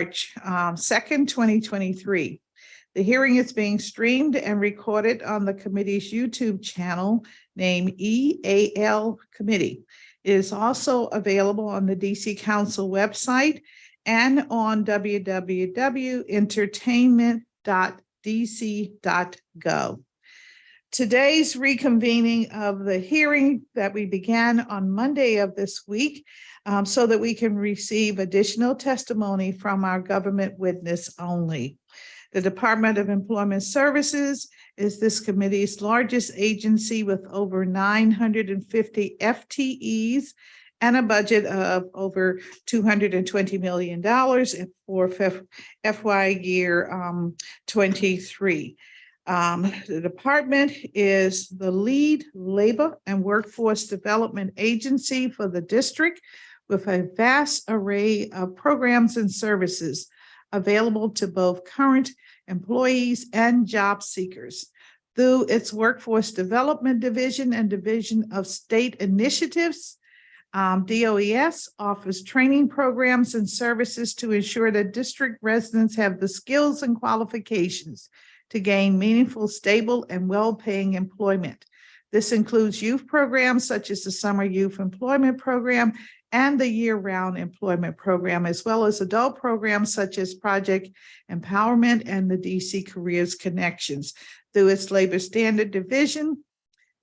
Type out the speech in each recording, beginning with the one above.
March 2nd, 2023. The hearing is being streamed and recorded on the committee's YouTube channel named EAL Committee. It is also available on the DC Council website and on www.entertainment.dc.gov. Today's reconvening of the hearing that we began on Monday of this week so that we can receive additional testimony from our government witness only. The Department of Employment Services is this committee's largest agency with over 950 FTEs and a budget of over $220 million for FY year 23. The department is the lead labor and workforce development agency for the district with a vast array of programs and services available to both current employees and job seekers. Through its Workforce Development Division and Division of State Initiatives, DOES offers training programs and services to ensure that district residents have the skills and qualifications to gain meaningful, stable, and well-paying employment. This includes youth programs such as the Summer Youth Employment Program and the Year-Round Employment Program, as well as adult programs such as Project Empowerment and the DC Careers Connections. Through its Labor Standard Division,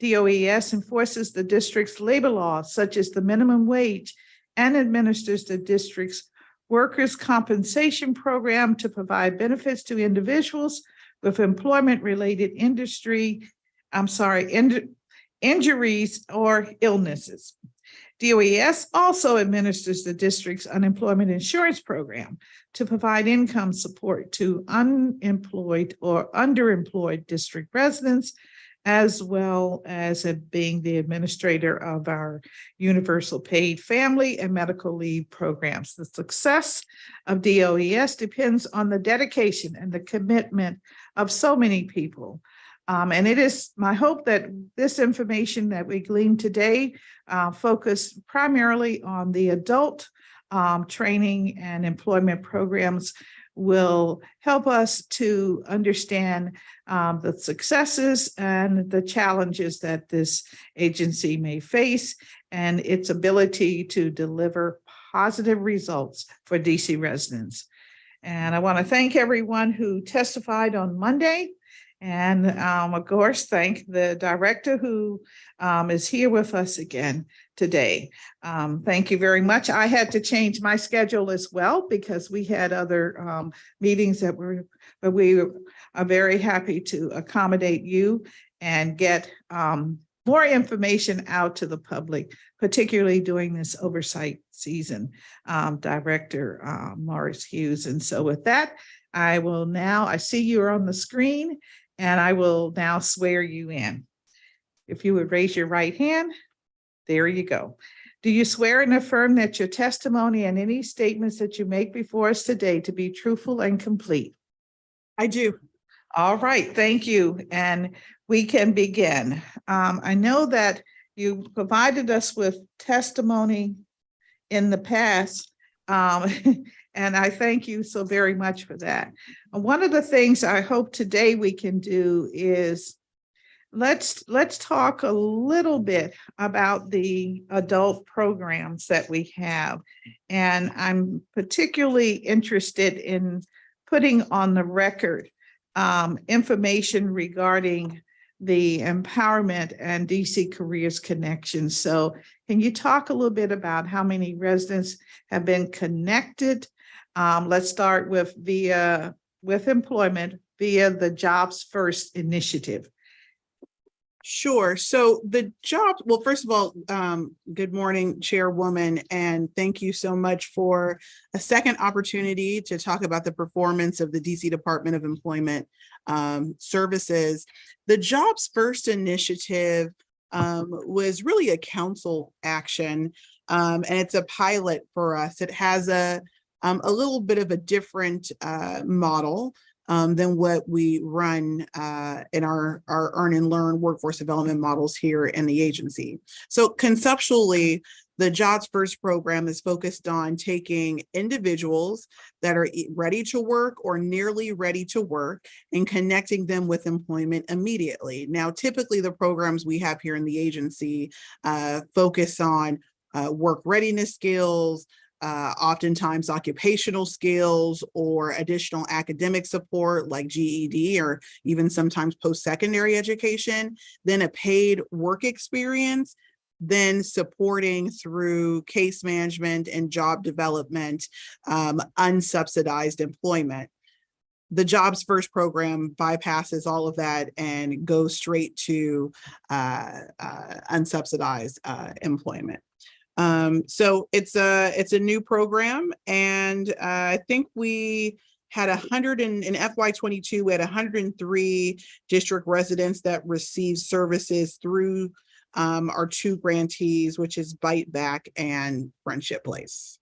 DOES enforces the district's labor laws, such as the minimum wage, and administers the district's workers' compensation program to provide benefits to individuals with employment-related injuries or illnesses. DOES also administers the district's unemployment insurance program to provide income support to unemployed or underemployed district residents, as well as being the administrator of our universal paid family and medical leave programs. The success of DOES depends on the dedication and the commitment of so many people. And it is my hope that this information that we gleaned today focus primarily on the adult training and employment programs will help us to understand the successes and the challenges that this agency may face and its ability to deliver positive results for DC residents. And I want to thank everyone who testified on Monday. And of course, thank the director who is here with us again today. Thank you very much. I had to change my schedule as well because we had other meetings that but we are very happy to accommodate you and get more information out to the public, particularly during this oversight season, Director Morris Hughes. And so with that, I see you're on the screen. And I will now swear you in. If you would raise your right hand, there you go. Do you swear and affirm that your testimony and any statements that you make before us today to be truthful and complete? I do. All right, thank you. And we can begin. I know that you provided us with testimony in the past. And I thank you so very much for that. One of the things I hope today we can do is let's talk a little bit about the adult programs that we have. And I'm particularly interested in putting on the record information regarding the empowerment and DC Careers Connections. So can you talk a little bit about how many residents have been connected? Let's start with employment via the Jobs First initiative. Sure. So well, first of all, good morning, Chairwoman, and thank you so much for a second opportunity to talk about the performance of the DC Department of Employment Services. The Jobs First initiative was really a council action, and it's a pilot for us. It has a little bit of a different model than what we run in our earn and learn workforce development models here in the agency. So conceptually, The Jobs First program is focused on taking individuals that are ready to work or nearly ready to work and connecting them with employment immediately. Now, typically the programs we have here in the agency focus on work readiness skills, oftentimes occupational skills or additional academic support like GED or even sometimes post-secondary education, then a paid work experience, then supporting through case management and job development, unsubsidized employment. The Jobs First program bypasses all of that and goes straight to unsubsidized employment. So it's a new program, and I think we had in FY22, we had 103 district residents that received services through our two grantees, which is Bite Back and Friendship Place.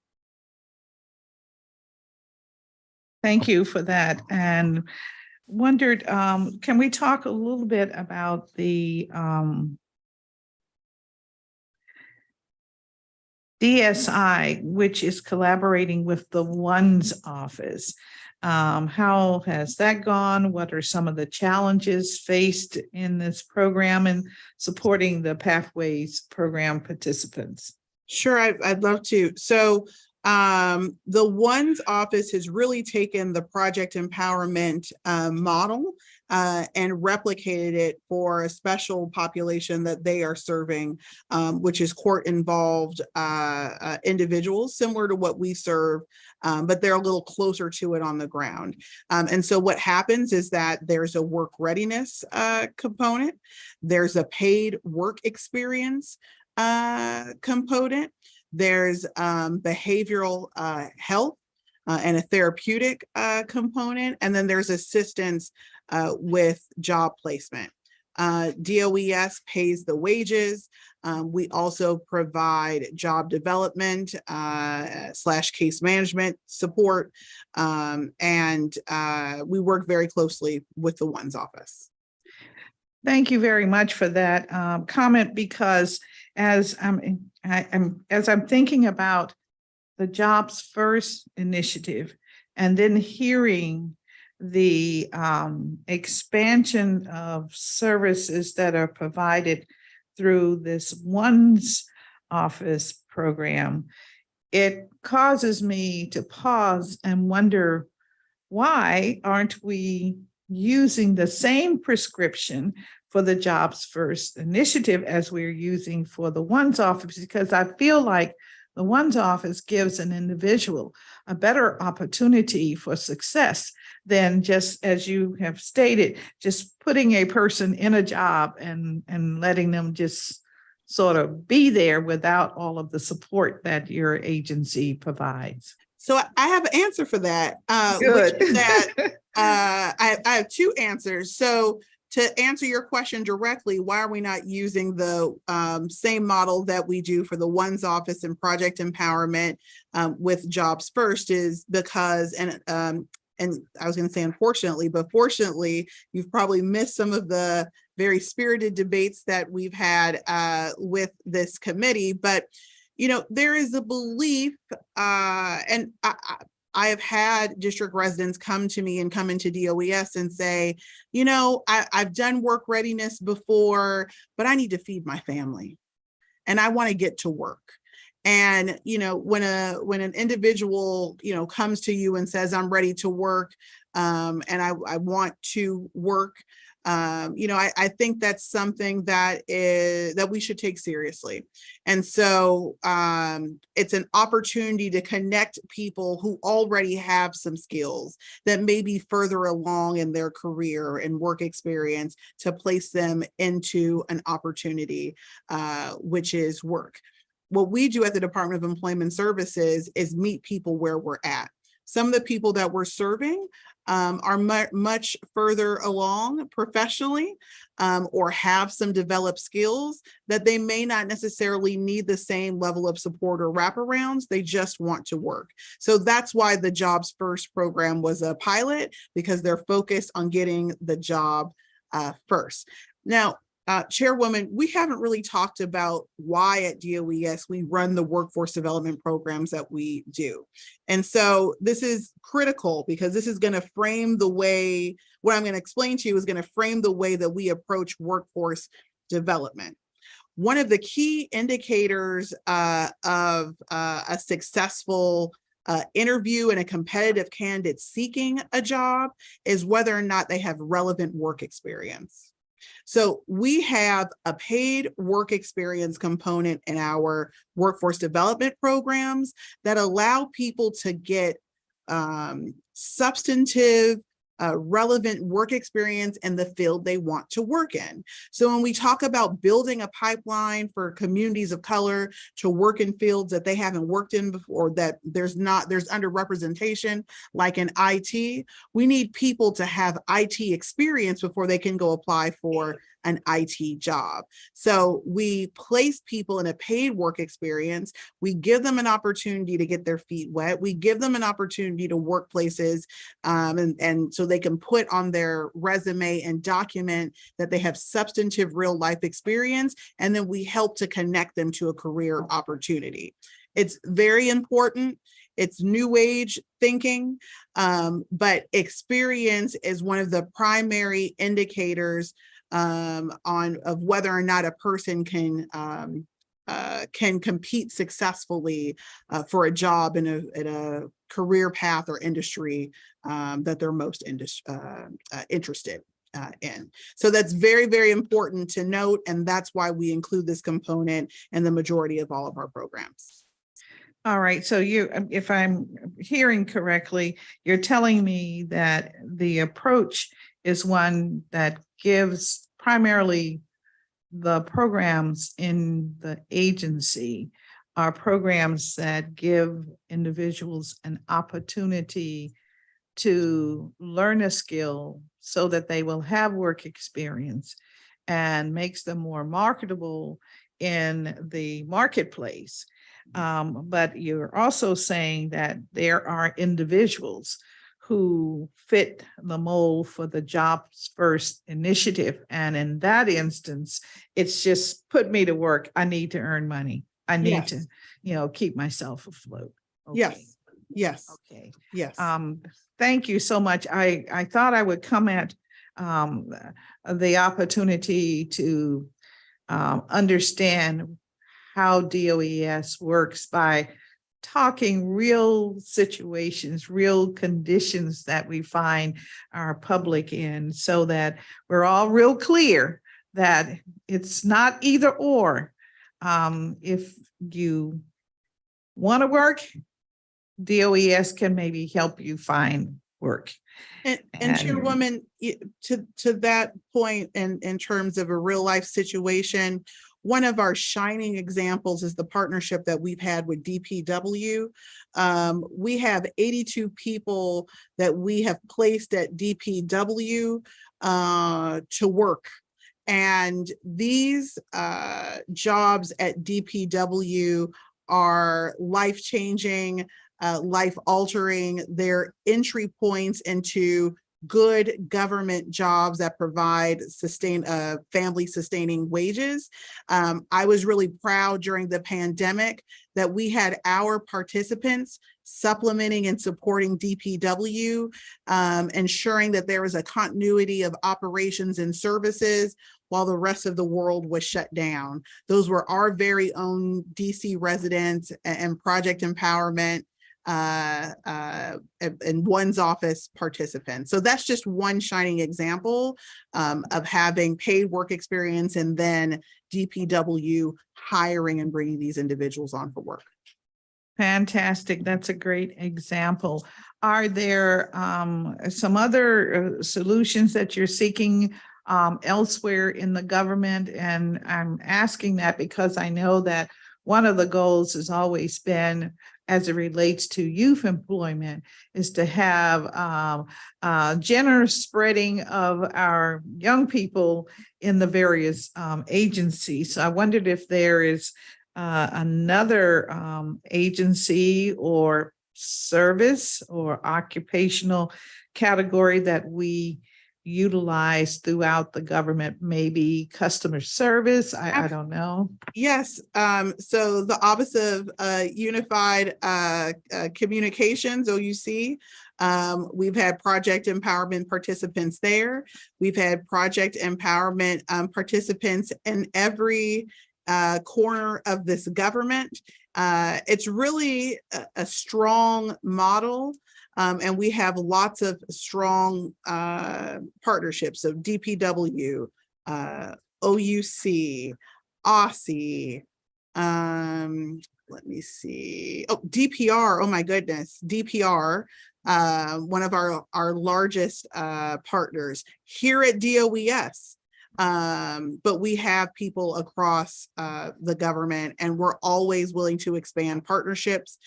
Thank you for that. And wondered, can we talk a little bit about the DSI, which is collaborating with the ONES office? How has that gone? What are some of the challenges faced in this program and supporting the Pathways program participants? Sure, I'd love to. So the ONES office has really taken the project empowerment model and replicated it for a special population that they are serving, which is court-involved individuals, similar to what we serve, but they're a little closer to it on the ground. And so what happens is that there's a work readiness component, there's a paid work experience component, there's behavioral health and a therapeutic component, and then there's assistance with job placement. DOES pays the wages. We also provide job development / case management support, and we work very closely with the ONES office. Thank you very much for that comment, because as I'm thinking about the Jobs First initiative and then hearing the expansion of services that are provided through this ONES office program, it causes me to pause and wonder, why aren't we using the same prescription for the Jobs First initiative as we're using for the ONES office? Because I feel like the ONES office gives an individual a better opportunity for success than, just as you have stated, just putting a person in a job and letting them just sort of be there without all of the support that your agency provides. So I have an answer for that. Good. Which is that I have two answers. So to answer your question directly, why are we not using the same model that we do for the ONES office and project empowerment with Jobs First, is because, and I was going to say unfortunately, but fortunately, you've probably missed some of the very spirited debates that we've had with this committee. But, you know, there is a belief, and I have had district residents come to me and come into DOES and say, you know, I've done work readiness before, but I need to feed my family and I want to get to work. And, you know, when an individual, you know, comes to you and says, I'm ready to work, and I want to work, you know, I think that's something that we should take seriously. And so it's an opportunity to connect people who already have some skills that may be further along in their career and work experience, to place them into an opportunity, which is work. What we do at the Department of Employment Services is meet people where we're at. Some of the people that we're serving are much further along professionally, or have some developed skills that they may not necessarily need the same level of support or wraparounds. They just want to work. So that's why the Jobs First program was a pilot, because they're focused on getting the job first. Now, Chairwoman, we haven't really talked about why at DOES we run the workforce development programs that we do. And so this is critical because this is going to frame the way, what I'm going to explain to you is going to frame the way that we approach workforce development. One of the key indicators of a successful interview and a competitive candidate seeking a job is whether or not they have relevant work experience. So we have a paid work experience component in our workforce development programs that allow people to get substantive, relevant work experience in the field they want to work in. So when we talk about building a pipeline for communities of color to work in fields that they haven't worked in before, that there's underrepresentation, like in IT, we need people to have IT experience before they can go apply for an IT job. So we place people in a paid work experience. We give them an opportunity to get their feet wet. We give them an opportunity to work places, and so they can put on their resume and document that they have substantive real life experience. And then we help to connect them to a career opportunity. It's very important. It's new age thinking, but experience is one of the primary indicators of whether or not a person can compete successfully for a job in a career path or industry that they're most interested in. So that's very, very important to note, and that's why we include this component in the majority of all of our programs. All right, so if I'm hearing correctly, you're telling me that the approach is one that gives primarily the programs in the agency are programs that give individuals an opportunity to learn a skill so that they will have work experience and makes them more marketable in the marketplace. But you're also saying that there are individuals who fit the mold for the jobs first initiative. And in that instance, it's just put me to work. I need to earn money. I need to, keep myself afloat. Okay. Yes. Yes. Okay. Yes. Thank you so much. I thought I would come at the opportunity to understand how DOES works by talking real situations, real conditions that we find our public in, so that we're all real clear that it's not either or. If you want to work, DOES can maybe help you find work. And Chairwoman, to that point, in terms of a real life situation, one of our shining examples is the partnership that we've had with DPW. We have 82 people that we have placed at DPW to work. And these jobs at DPW are life-changing, life-altering. They're entry points into good government jobs that provide family-sustaining wages. I was really proud during the pandemic that we had our participants supplementing and supporting DPW, ensuring that there was a continuity of operations and services while the rest of the world was shut down. Those were our very own DC residents and Project Empowerment and one's office participants. So that's just one shining example of having paid work experience and then DPW hiring and bringing these individuals on for work. Fantastic. That's a great example. Are there some other solutions that you're seeking elsewhere in the government? And I'm asking that because I know that one of the goals has always been, as it relates to youth employment, is to have generous spreading of our young people in the various agencies. So I wondered if there is another agency or service or occupational category that we utilized throughout the government, maybe customer service? I don't know. Yes, so the Office of Unified Communications, OUC, we've had project empowerment participants there. We've had project empowerment participants in every corner of this government. It's really a strong model. And we have lots of strong partnerships. So DPW, OUC, Aussie, let me see. Oh, DPR. Oh my goodness. DPR, one of our largest partners here at DOES. But we have people across the government, and we're always willing to expand partnerships.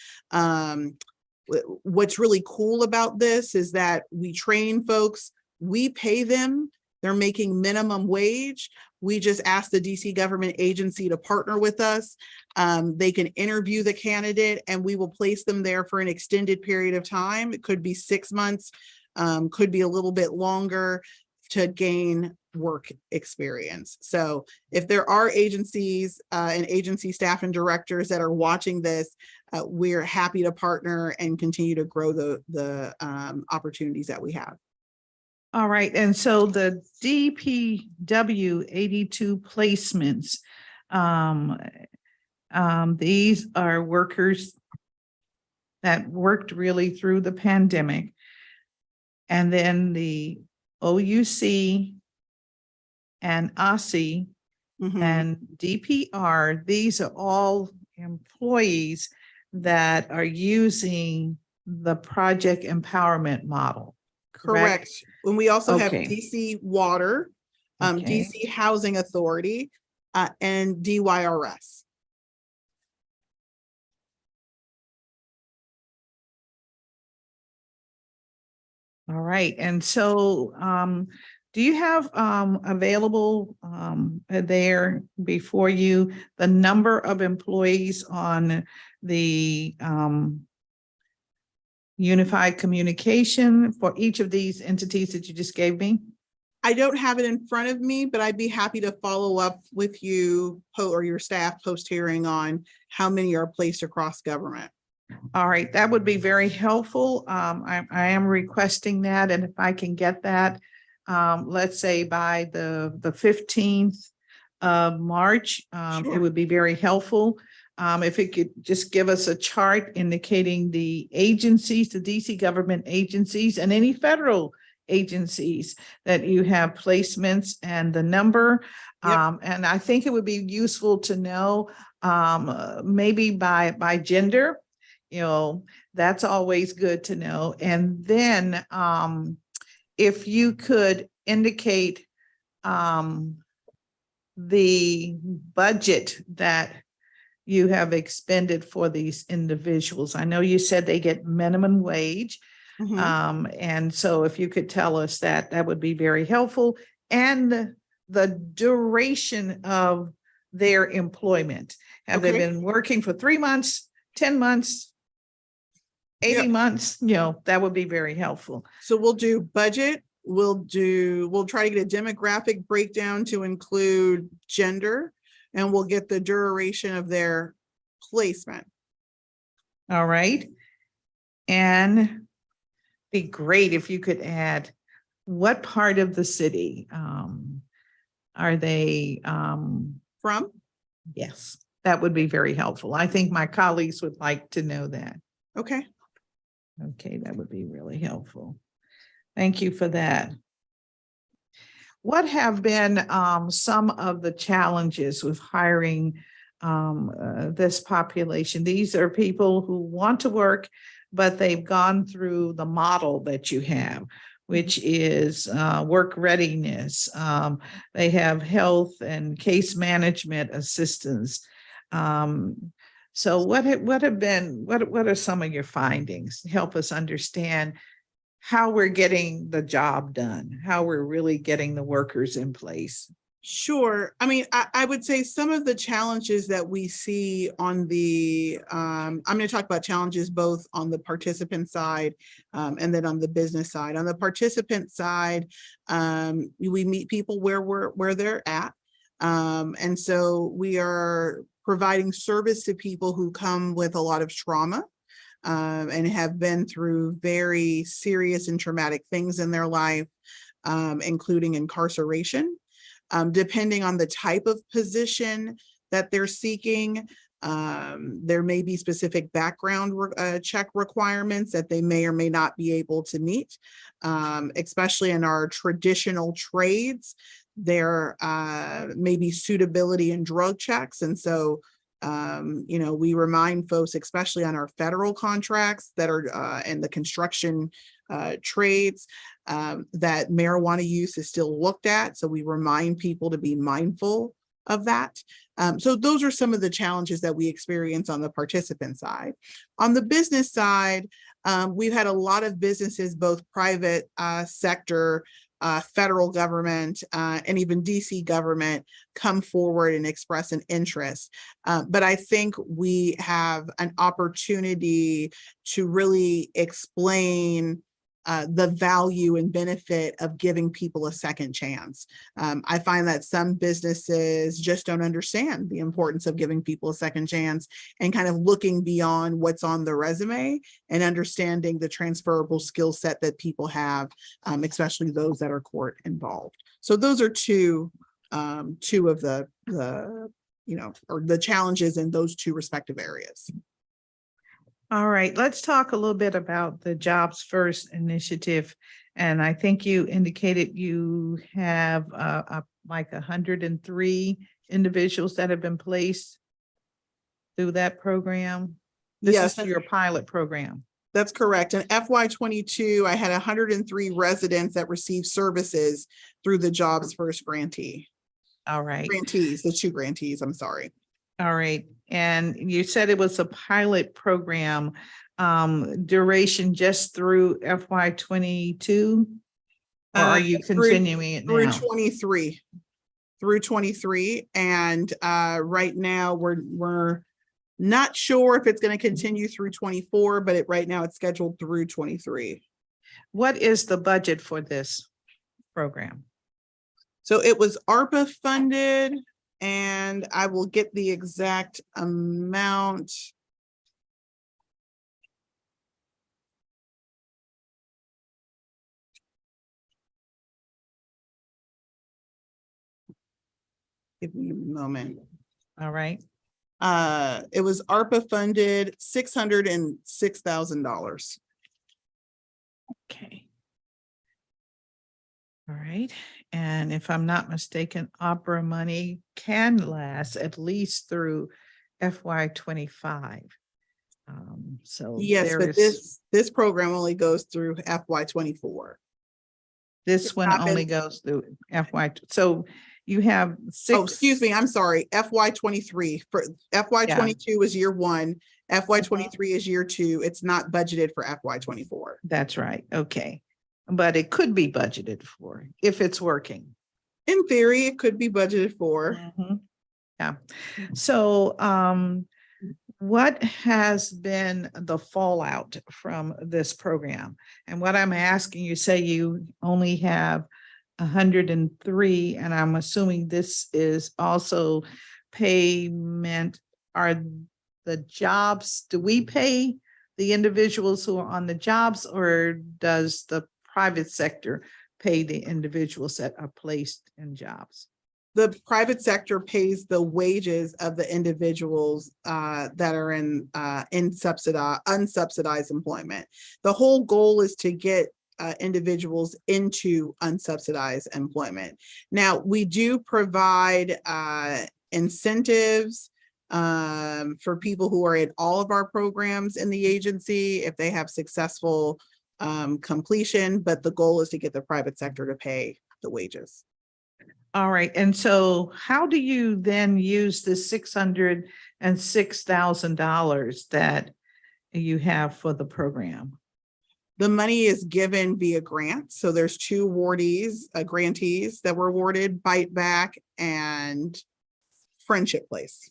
What's really cool about this is that we train folks, we pay them, they're making minimum wage. We just ask the DC government agency to partner with us. They can interview the candidate and we will place them there for an extended period of time. It could be 6 months, could be a little bit longer, to gain work experience. So if there are agencies and agency staff and directors that are watching this, we're happy to partner and continue to grow the opportunities that we have. All right, and so the DPW 82 placements, these are workers that worked really through the pandemic. And then the OUC and OSSI and DPR, these are all employees that are using the project empowerment model. Correct. And we also have Okay. DC Water, Okay. DC Housing Authority, and DYRS. All right, and so do you have available there before you the number of employees on the unified communication for each of these entities that you just gave me? I don't have it in front of me, but I'd be happy to follow up with you or your staff post hearing on how many are placed across government. All right, that would be very helpful. I am requesting that, and if I can get that, let's say by the 15th of March, Sure. it would be very helpful. If it could just give us a chart indicating the agencies, the DC government agencies, and any federal agencies that you have placements and the number. Yep. And I think it would be useful to know maybe by gender. You know, that's always good to know. And then if you could indicate the budget that you have expended for these individuals. I know you said they get minimum wage. And so if you could tell us that, that would be very helpful. And the duration of their employment. Have they been working for 3 months, 10 months? 80 months, you know, that would be very helpful. So we'll do budget, we'll try to get a demographic breakdown to include gender, and we'll get the duration of their placement. All right. And be great if you could add what part of the city are they from? Yes, that would be very helpful. I think my colleagues would like to know that. Okay. Okay, that would be really helpful. Thank you for that. What have been some of the challenges with hiring this population? These are people who want to work, but they've gone through the model that you have, which is work readiness. They have health and case management assistance. So what are some of your findings? Help us understand how we're getting the job done, how we're really getting the workers in place. Sure. I mean, I would say some of the challenges that we see on the, I'm going to talk about challenges both on the participant side and then on the business side. On the participant side, we meet people where they're at. And so we are providing service to people who come with a lot of trauma and have been through very serious and traumatic things in their life, including incarceration. Depending on the type of position that they're seeking, there may be specific background check requirements that they may or may not be able to meet, especially in our traditional trades. There may be suitability and drug checks. And so, we remind folks, especially on our federal contracts that are in the construction trades, that marijuana use is still looked at. So we remind people to be mindful of that. So those are some of the challenges that we experience on the participant side. On the business side, we've had a lot of businesses, both private sector, federal government, and even DC government come forward and express an interest. But I think we have an opportunity to really explain the value and benefit of giving people a second chance. I find that some businesses just don't understand the importance of giving people a second chance and kind of looking beyond what's on the resume and understanding the transferable skill set that people have, especially those that are court involved. So those are two of the challenges in those two respective areas. All right, let's talk a little bit about the Jobs First initiative. And I think you indicated you have like 103 individuals that have been placed through that program. This Yes, is your pilot program. That's correct. In FY22, I had 103 residents that received services through the Jobs First grantee. All right. Grantees, the two grantees, I'm sorry. All right. And you said it was a pilot program, duration just through FY22? Or are you continuing it now? Through 23. And right now we're not sure if it's going to continue through 24, but right now it's scheduled through 23. What is the budget for this program? So it was ARPA funded, and I will get the exact amount. Give me a moment. All right. It was ARPA funded $606,000. Okay. All right. And if I'm not mistaken, opera money can last at least through FY25. So yes, but this program only goes through FY24. This one only goes through FY. So you have 6. Oh, excuse me. I'm sorry. FY23 for FY22 is year 1. FY23 is year 2. It's not budgeted for FY24. That's right. Okay. But it could be budgeted for if it's working. In theory, it could be budgeted for. Mm-hmm. Yeah. So, what has been the fallout from this program? And what I'm asking you, say you only have 103, and I'm assuming this is also payment. Are the jobs, do we pay the individuals who are on the jobs, or does the private sector pay the individuals that are placed in jobs? The private sector pays the wages of the individuals that are in unsubsidized employment. The whole goal is to get individuals into unsubsidized employment. Now, we do provide incentives for people who are in all of our programs in the agency if they have successful completion, but the goal is to get the private sector to pay the wages. All right. And so how do you then use the $606,000 that you have for the program? The money is given via grants. So there's two grantees that were awarded, Bite Back and Friendship Place.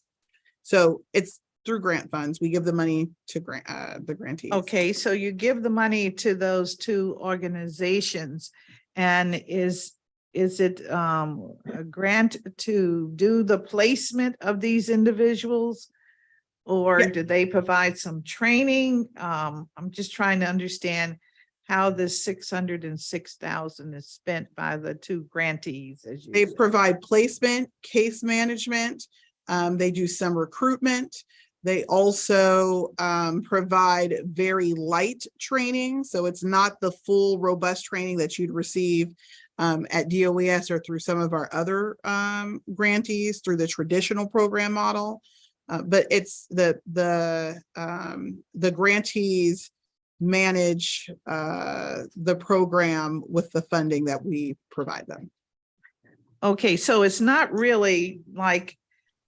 So it's through grant funds. We give the money to the grantees. Okay, so you give the money to those two organizations, and is it a grant to do the placement of these individuals? Or Yeah. do they provide some training? I'm just trying to understand how this 606,000 is spent by the two grantees, as you They said. provide placement, case management. They do some recruitment. They also provide very light training. So it's not the full robust training that you'd receive at DOES or through some of our other grantees through the traditional program model. But it's the grantees manage the program with the funding that we provide them. Okay, so it's not really like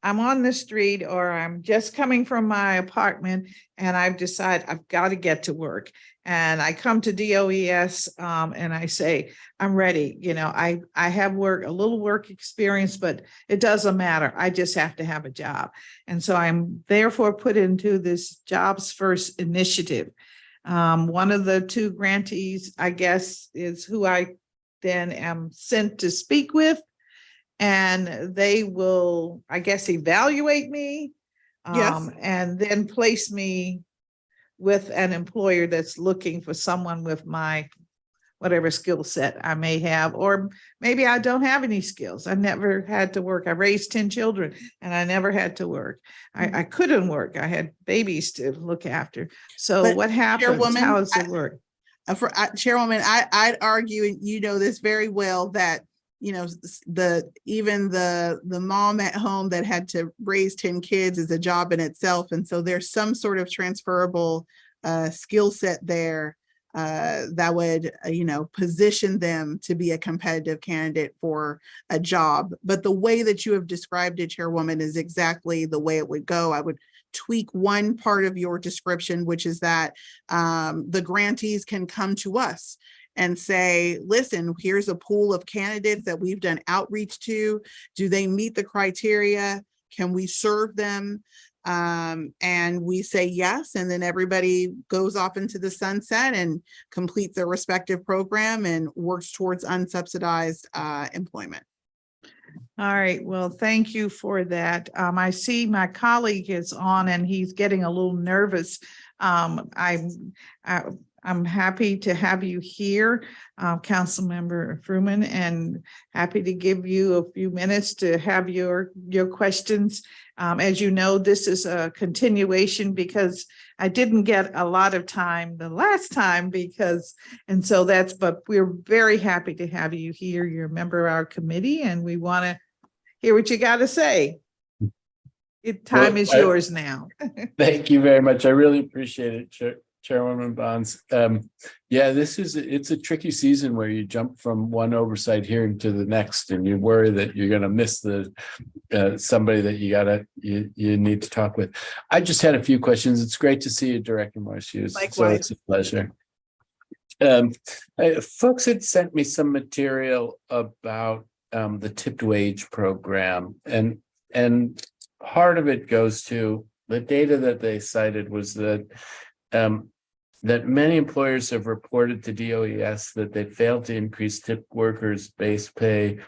I'm on the street or I'm just coming from my apartment and I've decided I've got to get to work. And I come to DOES and I say, I'm ready. You know, I have a little work experience, but it doesn't matter. I just have to have a job. And so I'm therefore put into this Jobs First initiative. One of the two grantees, I guess, is who I then am sent to speak with. And they will, I guess, evaluate me Yes. and then place me with an employer that's looking for someone with my whatever skill set I may have, or maybe I don't have any skills. I never had to work. I raised 10 children and I never had to work. I couldn't work. I had babies to look after. So But what happens? Chairwoman, How does it work? Chairwoman, I'd argue, and you know this very well, that even the mom at home that had to raise 10 kids is a job in itself. And so there's some sort of transferable skill set there that would, position them to be a competitive candidate for a job. But the way that you have described it, Chairwoman, is exactly the way it would go. I would tweak one part of your description, which is that the grantees can come to us and say, listen, here's a pool of candidates that we've done outreach to. Do they meet the criteria? Can we serve them? And we say yes, and then everybody goes off into the sunset and completes their respective program and works towards unsubsidized employment. All right. Well, thank you for that. I see my colleague is on and he's getting a little nervous. I'm happy to have you here, Councilmember Fruman, and happy to give you a few minutes to have your questions. As you know, this is a continuation because I didn't get a lot of time the last time but we're very happy to have you here. You're a member of our committee and we want to hear what you got to say. Time is yours now. Thank you very much. I really appreciate it, Chairwoman Bonds. It's a tricky season where you jump from one oversight hearing to the next, and you worry that you're going to miss somebody that you need to talk with. I just had a few questions. It's great to see you, Director Marcius. Likewise. So it's a pleasure. Folks had sent me some material about the tipped wage program, and part of it goes to the data that they cited was that that many employers have reported to DOES that they failed to increase tip workers' base pay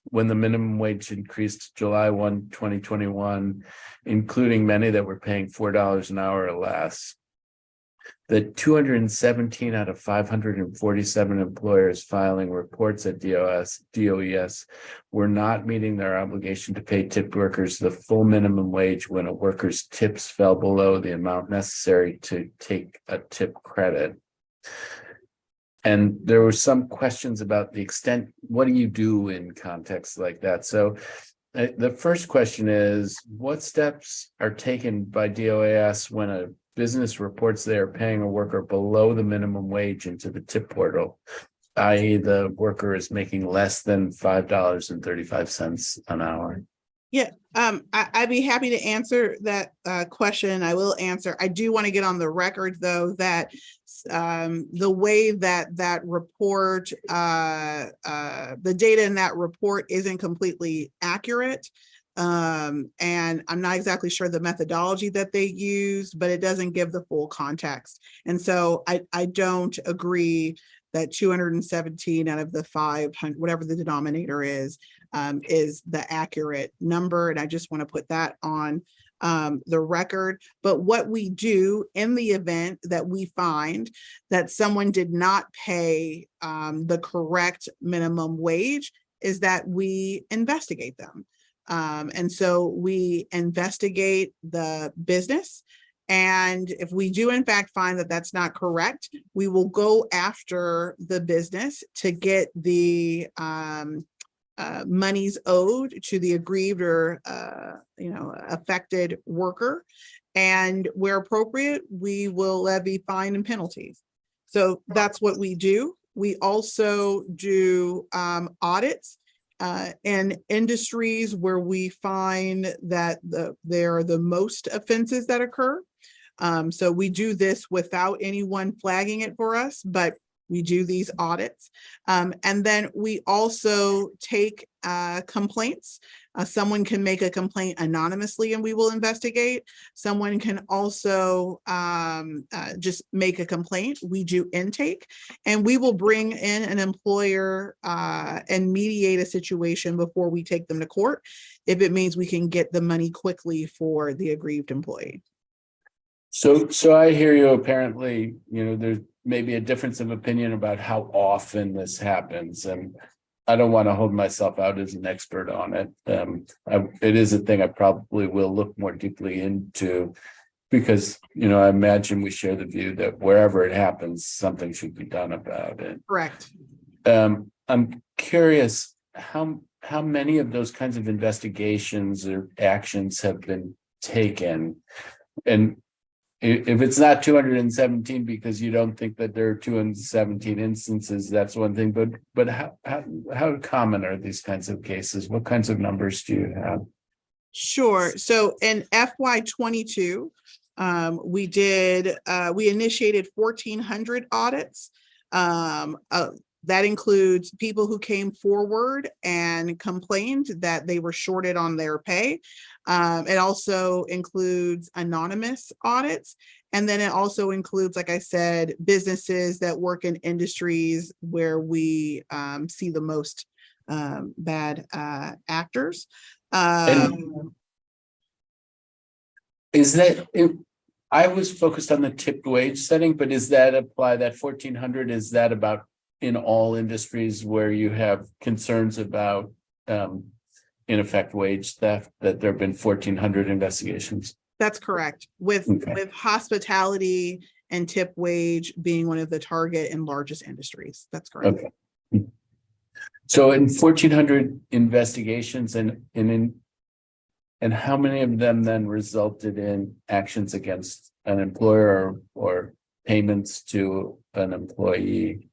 when the minimum wage increased July 1, 2021, including many that were paying $4 an hour or less. That 217 out of 547 employers filing reports at DOES were not meeting their obligation to pay tipped workers the full minimum wage when a worker's tips fell below the amount necessary to take a tip credit. And there were some questions about the extent, what do you do in contexts like that? So the first question is, what steps are taken by DOES when a business reports they are paying a worker below the minimum wage into the tip portal, i.e. the worker is making less than $5.35 an hour? Yeah, I'd be happy to answer that question. I will answer. I do want to get on the record, though, that the way that report, the data in that report isn't completely accurate. And I'm not exactly sure the methodology that they used, but it doesn't give the full context. And so I don't agree that 217 out of the 500, whatever the denominator is the accurate number. And I just want to put that on the record. But what we do in the event that we find that someone did not pay the correct minimum wage is that we investigate them. And so we investigate the business. And if we do in fact find that that's not correct, we will go after the business to get the monies owed to the aggrieved or affected worker. And where appropriate, we will levy fine and penalties. So that's what we do. We also do audits in industries where we find that there are the most offenses that occur. So we do this without anyone flagging it for us, but we do these audits. And then we also take complaints. Someone can make a complaint anonymously and we will investigate. Someone can also just make a complaint. We do intake, and we will bring in an employer and mediate a situation before we take them to court if it means we can get the money quickly for the aggrieved employee. So I hear you. Apparently, there's maybe a difference of opinion about how often this happens, and I don't want to hold myself out as an expert on it. It is a thing I probably will look more deeply into, because I imagine we share the view that wherever it happens, something should be done about it. Correct. I'm curious how many of those kinds of investigations or actions have been taken, and if it's not 217 because you don't think that there are 217 instances, that's one thing. But how common are these kinds of cases? What kinds of numbers do you have? Sure. So in FY22, we initiated 1,400 audits. That includes people who came forward and complained that they were shorted on their pay. It also includes anonymous audits. And then it also includes, like I said, businesses that work in industries where we see the most bad actors. Is that I was focused on the tipped wage setting, but is that apply that 1,400? Is that about in all industries where you have concerns about in effect wage theft, that there have been 1,400 investigations? That's correct. With hospitality and tip wage being one of the target and largest industries. That's correct. Okay. So in 1,400 investigations, and how many of them then resulted in actions against an employer or payments to an employee?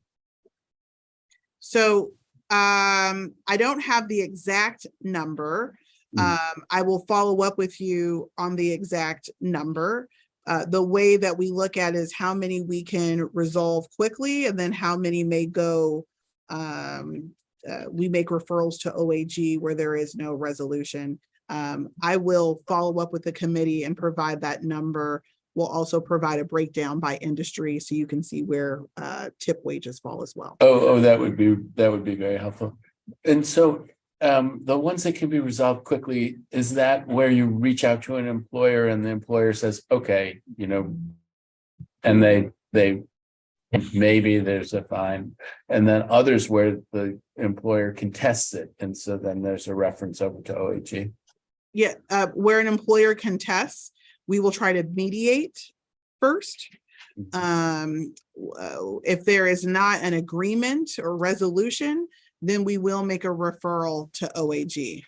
So I don't have the exact number. I will follow up with you on the exact number. The way that we look at is how many we can resolve quickly, and then how many may go, we make referrals to OAG where there is no resolution. I will follow up with the committee and provide that number. We'll also provide a breakdown by industry so you can see where tip wages fall as well. Oh, that would be very helpful. And so the ones that can be resolved quickly, is that where you reach out to an employer and the employer says, okay, and they maybe there's a fine, and then others where the employer contests it, and so then there's a reference over to OAG? Yeah, where an employer contests, we will try to mediate first. If there is not an agreement or resolution, then we will make a referral to OAG.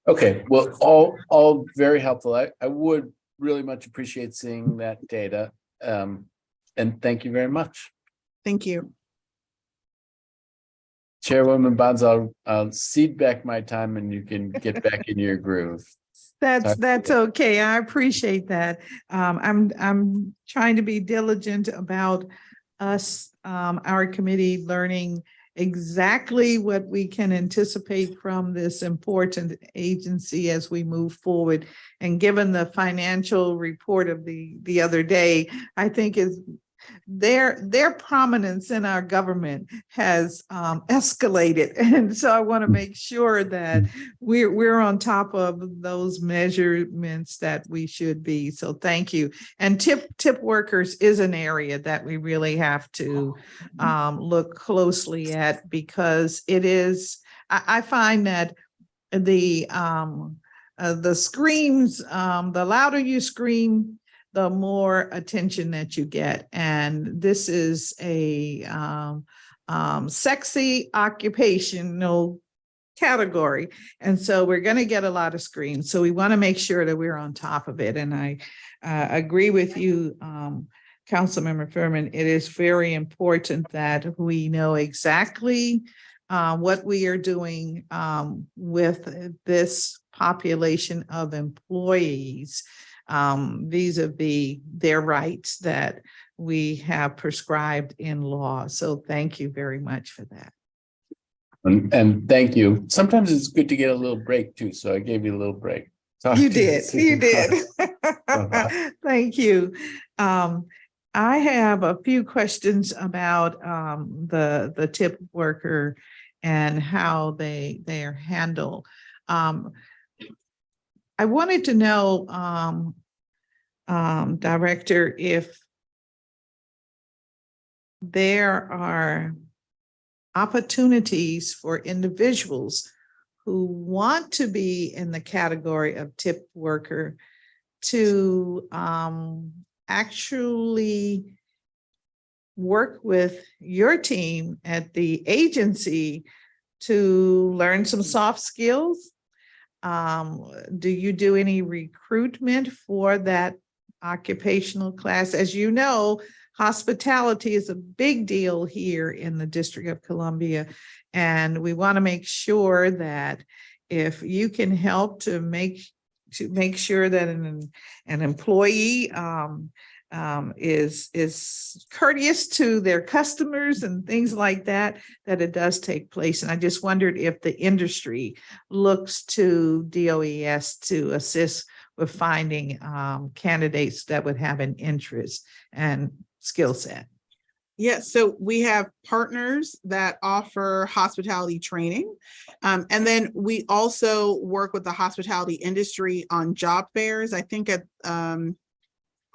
Okay, well, all very helpful. I would really much appreciate seeing that data. And thank you very much. Thank you. Chairwoman Bonds, I'll cede back my time and you can get back in your groove. That's okay. I appreciate that. I'm trying to be diligent about us, our committee learning exactly what we can anticipate from this important agency as we move forward. And given the financial report of the other day, I think is their prominence in our government has escalated. And so I want to make sure that we're on top of those measurements that we should be. So thank you. And tip workers is an area that we really have to look closely at, because it is, I find that the screams, the louder you scream, the more attention that you get. And this is a sexy occupational category. And so we're going to get a lot of screens. So we want to make sure that we're on top of it. And I agree with you, Councilmember Furman. It is very important that we know exactly what we are doing with this population of employees, vis-a-vis their rights that we have prescribed in law. So thank you very much for that. And thank you. Sometimes it's good to get a little break too. So I gave you a little break. You did. Thank you. I have a few questions about the tip worker and how they are handled. I wanted to know, Director, if there are opportunities for individuals who want to be in the category of tip worker to actually work with your team at the agency to learn some soft skills. Do you do any recruitment for that occupational class? As you know, hospitality is a big deal here in the District of Columbia, and we want to make sure that if you can help to make sure that an employee is courteous to their customers and things like that, that it does take place. And I just wondered if the industry looks to DOES to assist with finding candidates that would have an interest and skill set. Yes, so we have partners that offer hospitality training. And then we also work with the hospitality industry on job fairs. I think on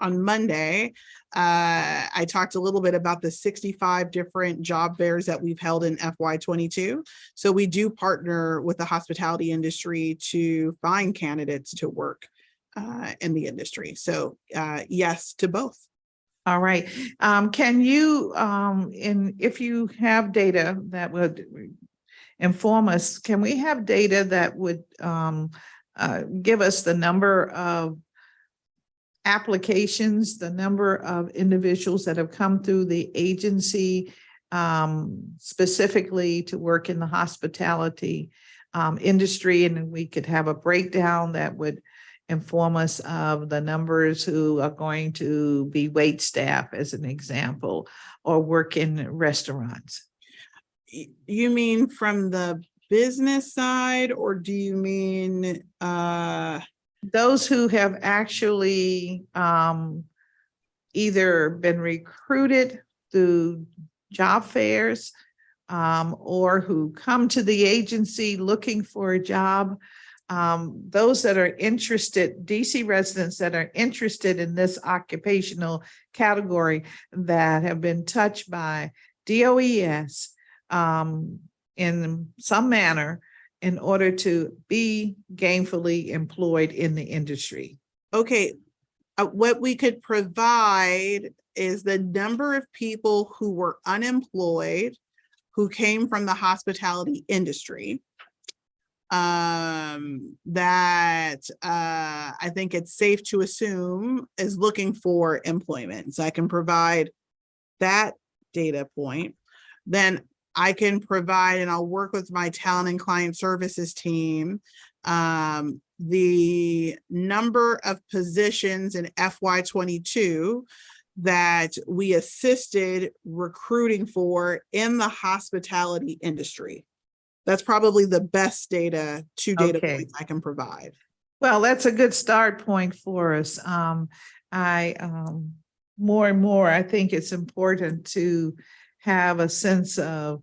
Monday, I talked a little bit about the 65 different job fairs that we've held in FY22. So we do partner with the hospitality industry to find candidates to work in the industry. So yes to both. All right. Can you, if you have data that would inform us, can we have data that would give us the number of applications, the number of individuals that have come through the agency specifically to work in the hospitality industry? And we could have a breakdown that would inform us of the numbers who are going to be wait staff, as an example, or work in restaurants. You mean from the business side, or do you mean those who have actually either been recruited through job fairs or who come to the agency looking for a job? Those that are interested, DC residents that are interested in this occupational category that have been touched by DOES in some manner in order to be gainfully employed in the industry. Okay, what we could provide is the number of people who were unemployed, who came from the hospitality industry. That I think it's safe to assume is looking for employment. So I can provide that data point. Then I can provide, and I'll work with my talent and client services team, the number of positions in FY22 that we assisted recruiting for in the hospitality industry. That's probably the best data Okay. points I can provide. Well, that's a good start point for us. More and more, I think it's important to have a sense of,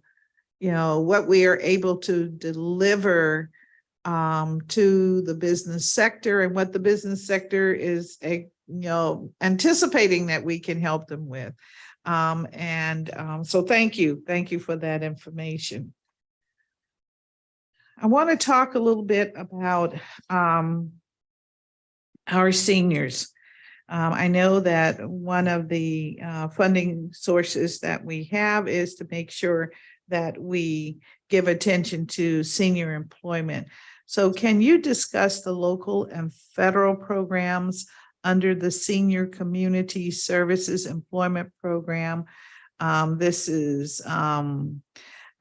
what we are able to deliver to the business sector and what the business sector is, anticipating that we can help them with. So thank you for that information. I want to talk a little bit about our seniors. I know that one of the funding sources that we have is to make sure that we give attention to senior employment. So can you discuss the local and federal programs under the Senior Community Services Employment Program? This is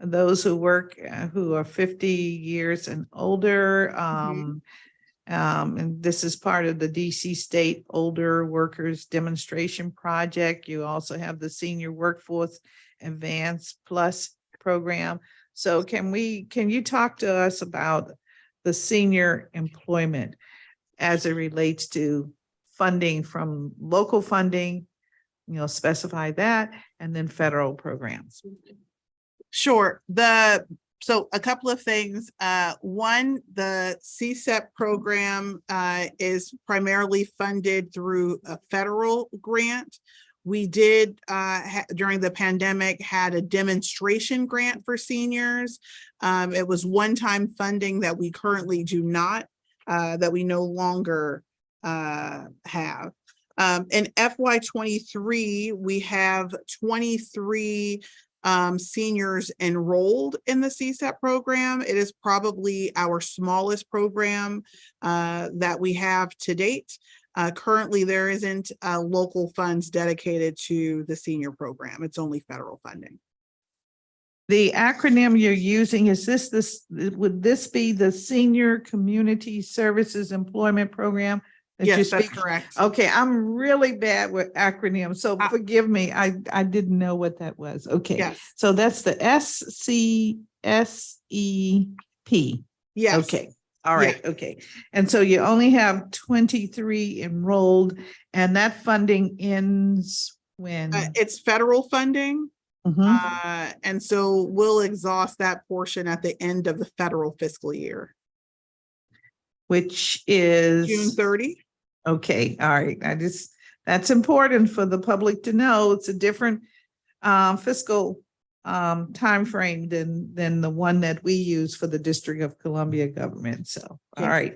those who work, who are 50 years and older. And this is part of the DC State Older Workers Demonstration Project. You also have the Senior Workforce Advance Plus program. So can you talk to us about the senior employment as it relates to funding from local funding, specify that, and then federal programs? Sure. So a couple of things. One, the CSEP program is primarily funded through a federal grant. We did, during the pandemic, had a demonstration grant for seniors. It was one-time funding that we currently do not, that we no longer have. In FY23, we have 23 seniors enrolled in the CSEP program. It is probably our smallest program that we have to date. Currently, there isn't local funds dedicated to the senior program. It's only federal funding. The acronym you're using, would this be the Senior Community Services Employment Program? Yes, that's correct. Okay, I'm really bad with acronyms, so forgive me. I didn't know what that was. Okay, yes. So that's the SCSEP. Yes. Okay. All right. Yeah. Okay. And so you only have 23 enrolled, and that funding ends when? It's federal funding. Mm-hmm. And so we'll exhaust that portion at the end of the federal fiscal year, which is June 30. Okay. All right. That's important for the public to know. It's a different fiscal time frame than the one that we use for the District of Columbia government. So, yes. All right.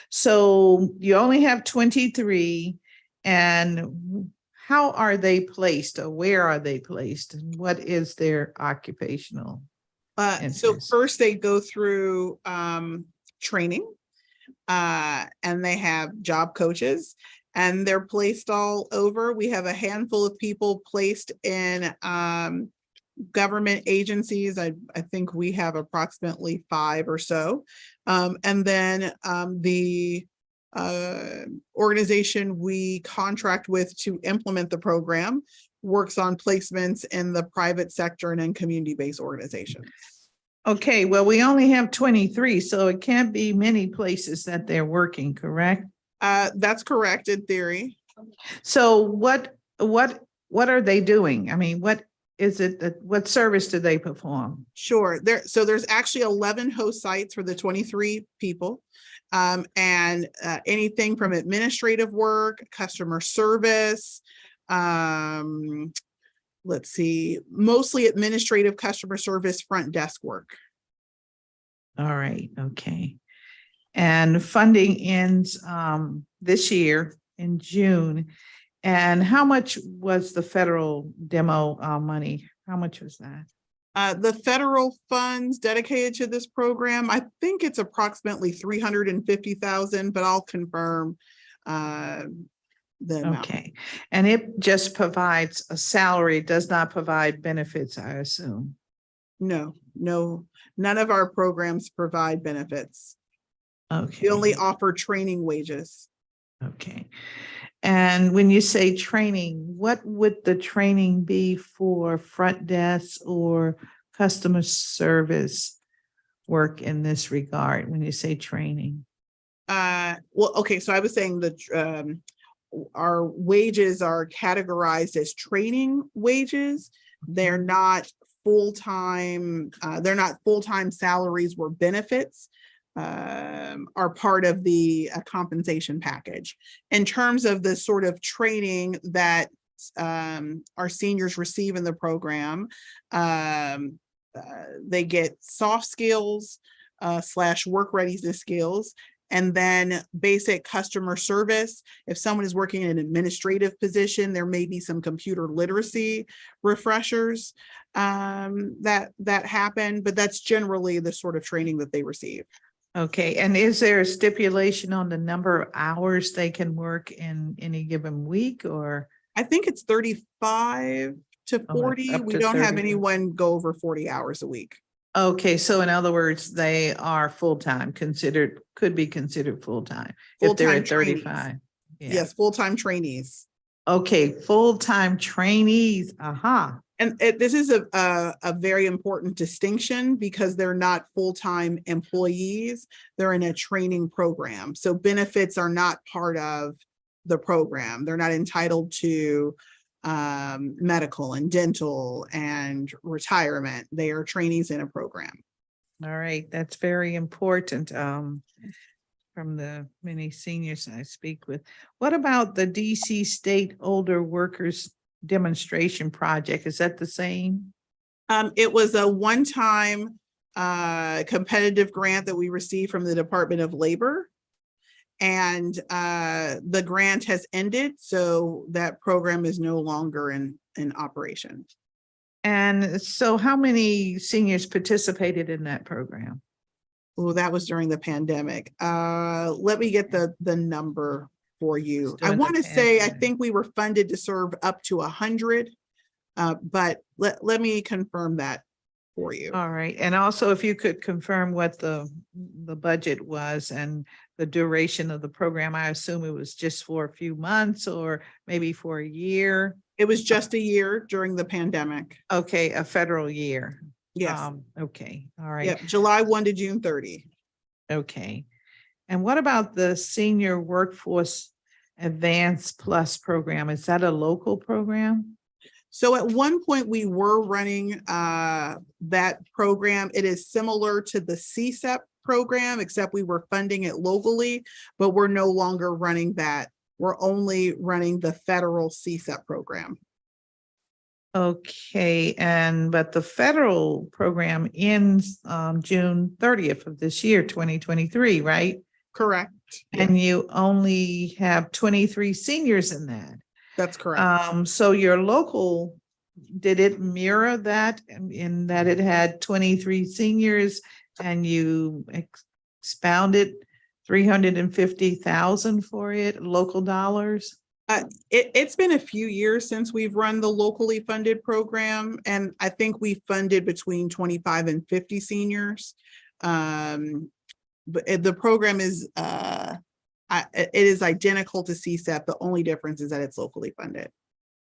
So you only have 23, and how are they placed, or where are they placed, and what is their occupational interest? So first they go through training, and they have job coaches, and they're placed all over. We have a handful of people placed in government agencies. I think we have approximately 5 or so. And then the organization we contract with to implement the program works on placements in the private sector and in community-based organizations. Okay, well, we only have 23, so it can't be many places that they're working, correct? That's correct in theory. So what are they doing? I mean, what is it what service do they perform? Sure. So there's actually 11 host sites for the 23 people. And anything from administrative work, customer service, let's see, mostly administrative customer service, front desk work. All right. Okay. And funding ends this year in June. And how much was the federal demo money? How much was that? The federal funds dedicated to this program, I think it's approximately $350,000, but I'll confirm the amount. Okay. And it just provides a salary, it does not provide benefits, I assume. No, none of our programs provide benefits. Okay. We only offer training wages. Okay. And when you say training, what would the training be for front desk or customer service work in this regard when you say training? Well, okay, so I was saying that our wages are categorized as training wages. They're not full-time, salaries where benefits are part of the compensation package. In terms of the sort of training that our seniors receive in the program, they get soft skills / work readiness skills, and then basic customer service. If someone is working in an administrative position, there may be some computer literacy refreshers that happen, but that's generally the sort of training that they receive. Okay, and is there a stipulation on the number of hours they can work in any given week, or? I think it's 35 to 40. up We to don't have 35. anyone go over 40 hours a week. Okay, so in other words, they are full-time, could be considered full-time if they're Full-time at trainees. 35. Yeah. Yes, full-time trainees. Okay, full-time trainees. Aha. And this is a very important distinction because they're not full-time employees. They're in a training program. So benefits are not part of the program. They're not entitled to medical and dental and retirement. They are trainees in a program. All right, that's very important. From the many seniors I speak with. What about the DC State Older Workers Demonstration Project? Is that the same? It was a one-time competitive grant that we received from the Department of Labor. And the grant has ended, so that program is no longer in operation. And so how many seniors participated in that program? Oh, that was during the pandemic. Let me get the number for you. I During the want to say, I pandemic. think we were funded to serve up to 100, but let me confirm that for you. All right, and also if you could confirm what the budget was and the duration of the program. I assume it was just for a few months or maybe for a year. It was just a year during the pandemic. Okay, a federal year. Yes. Okay, all right. Yep, July 1 to June 30. Okay. And what about the Senior Workforce Advanced Plus program? Is that a local program? So at one point we were running that program. It is similar to the CSEP program, except we were funding it locally, but we're no longer running that. We're only running the federal CSEP program. Okay, but the federal program ends June 30th of this year, 2023, right? Correct. And you only have 23 seniors in that. That's correct. So your local, did it mirror that in that it had 23 seniors and you expounded 350,000 for it, local dollars? It's been a few years since we've run the locally funded program, and I think we funded between 25 and 50 seniors. But the program is it is identical to CSEP. The only difference is that it's locally funded.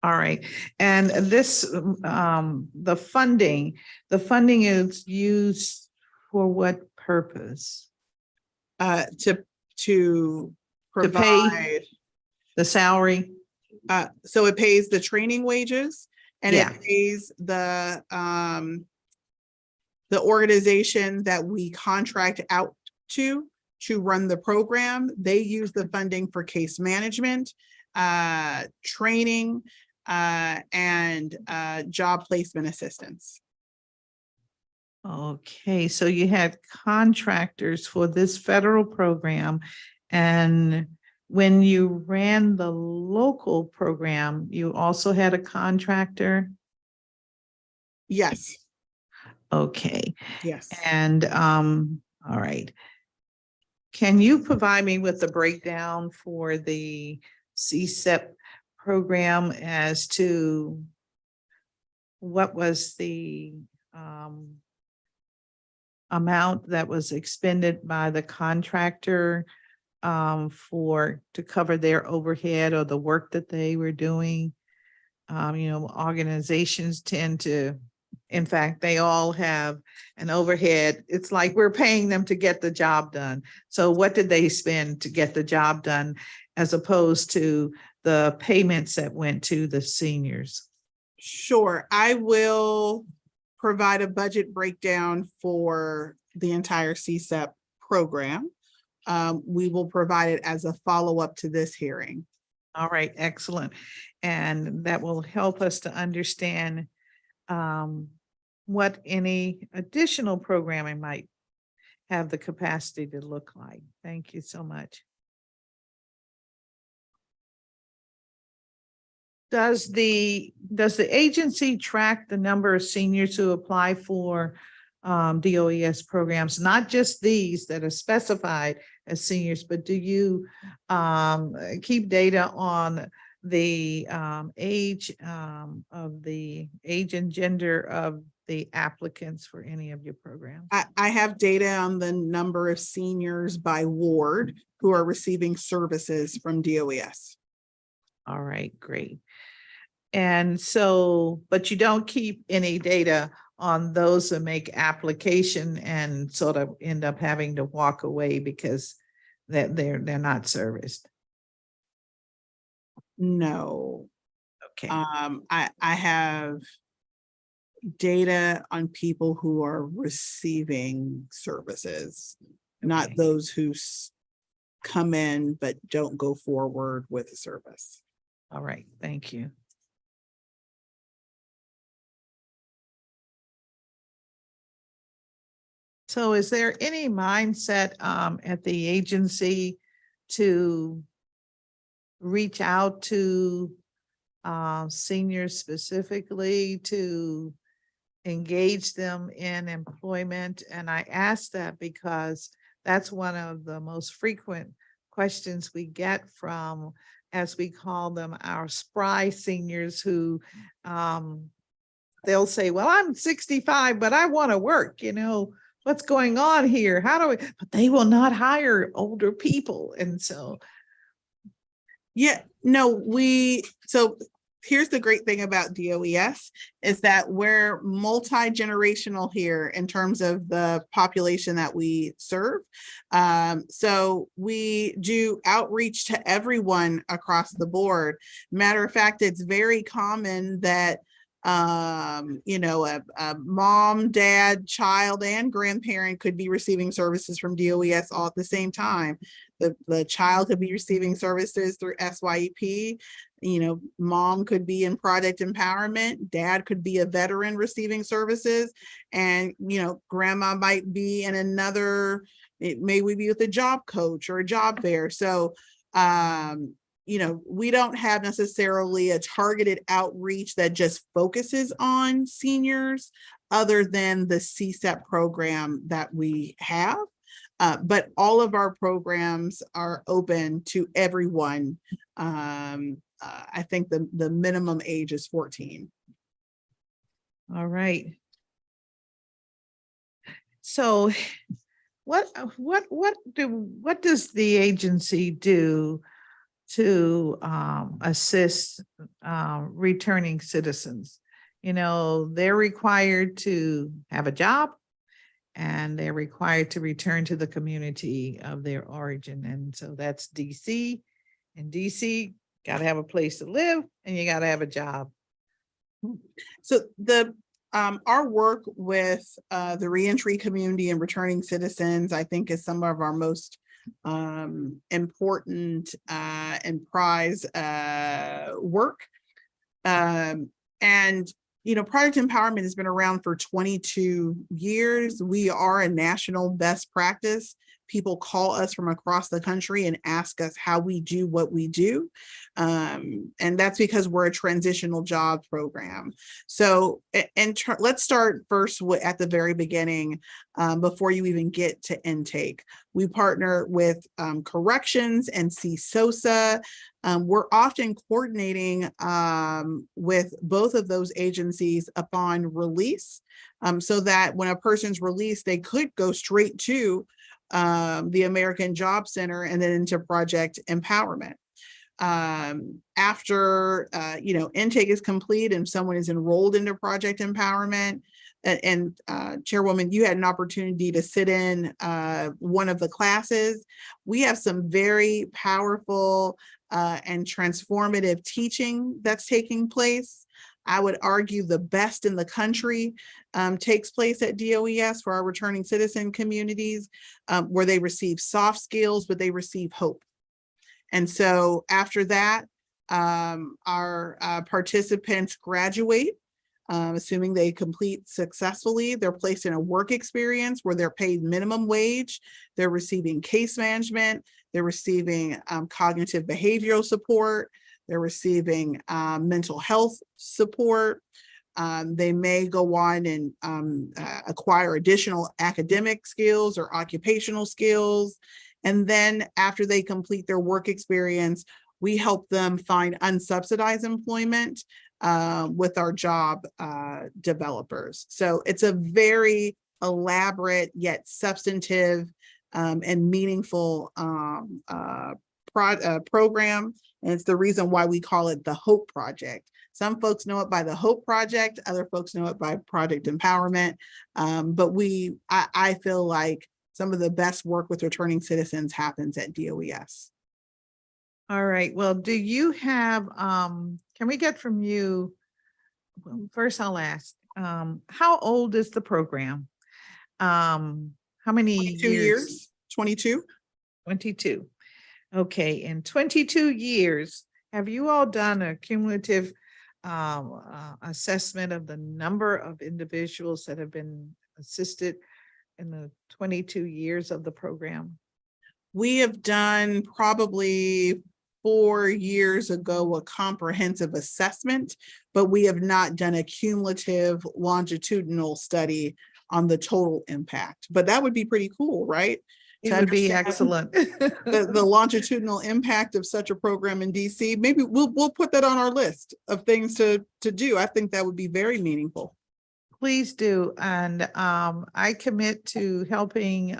All right, and this the funding is used for what purpose? To provide. pay the salary. So it pays the training wages, and Yeah. it pays the organization that we contract out to run the program. They use the funding for case management, training, and job placement assistance. Okay, so you had contractors for this federal program, and when you ran the local program, you also had a contractor? Yes. Okay, Yes. and all right. Can you provide me with the breakdown for the CSEP program as to what was the amount that was expended by the contractor to cover their overhead or the work that they were doing. Organizations tend to, in fact, they all have an overhead. It's like we're paying them to get the job done. So what did they spend to get the job done as opposed to the payments that went to the seniors? Sure, I will provide a budget breakdown for the entire CSEP program. We will provide it as a follow-up to this hearing. All right, excellent. And that will help us to understand what any additional programming might have the capacity to look like. Thank you so much. Does the agency track the number of seniors who apply for DOES programs, not just these that are specified as seniors, but do you keep data on the age and gender of the applicants for any of your programs? I have data on the number of seniors by ward who are receiving services from DOES. All right, great. And so, but you don't keep any data on those that make application and sort of end up having to walk away because they're not serviced. No. Okay. I have data on people who are receiving services, not Okay. those who come in but don't go forward with the service. All right, thank you. So is there any mindset at the agency to reach out to seniors specifically to engage them in employment? And I ask that because that's one of the most frequent questions we get from, as we call them, our spry seniors who they'll say, well, I'm 65, but I want to work, what's going on here? How do we, but they will not hire older people. And so. Yeah, no, so here's the great thing about DOES is that we're multi-generational here in terms of the population that we serve. So we do outreach to everyone across the board. Matter of fact, it's very common that a mom, dad, child, and grandparent could be receiving services from DOES all at the same time. The child could be receiving services through SYEP. Mom could be in product empowerment, dad could be a veteran receiving services, and grandma might be in another, may we be with a job coach or a job fair. So we don't have necessarily a targeted outreach that just focuses on seniors other than the CSEP program that we have. But all of our programs are open to everyone. I think the minimum age is 14. All right. So what does the agency do to assist returning citizens? They're required to have a job and they're required to return to the community of their origin. And so that's DC. And DC got to have a place to live and you got to have a job. So our work with the reentry community and returning citizens, I think, is some of our most important and prize work. Product empowerment has been around for 22 years. We are a national best practice people call us from across the country and ask us how we do what we do. And that's because we're a transitional job program. So, let's start first at the very beginning, before you even get to intake. We partner with corrections and CSOSA. We're often coordinating with both of those agencies upon release, so that when a person's released, they could go straight to the American Job Center and then into Project Empowerment. After intake is complete and someone is enrolled into Project Empowerment, and Chairwoman, you had an opportunity to sit in one of the classes. We have some very powerful and transformative teaching that's taking place. I would argue the best in the country takes place at DOES for our returning citizen communities, where they receive soft skills, but they receive hope. And so after that, our participants graduate, assuming they complete successfully. They're placed in a work experience where they're paid minimum wage. They're receiving case management. They're receiving cognitive behavioral support. They're receiving mental health support. They may go on and acquire additional academic skills or occupational skills. And then after they complete their work experience, we help them find unsubsidized employment with our job developers. So it's a very elaborate yet substantive and meaningful program. And it's the reason why we call it the Hope Project. Some folks know it by the Hope Project, other folks know it by Project Empowerment. But I feel like some of the best work with returning citizens happens at DOES. All right. Well, do you have, can we get from you, well, first I'll ask, how old is the program? How many 22 years? 22. 22. Okay. In 22 years, have you all done a cumulative assessment of the number of individuals that have been assisted in the 22 years of the program? We have done probably 4 years ago a comprehensive assessment, but we have not done a cumulative longitudinal study on the total impact. But that would be pretty cool, right? It would be excellent. The longitudinal impact of such a program in DC. Maybe we'll put that on our list of things to do. I think that would be very meaningful. Please do. And I commit to helping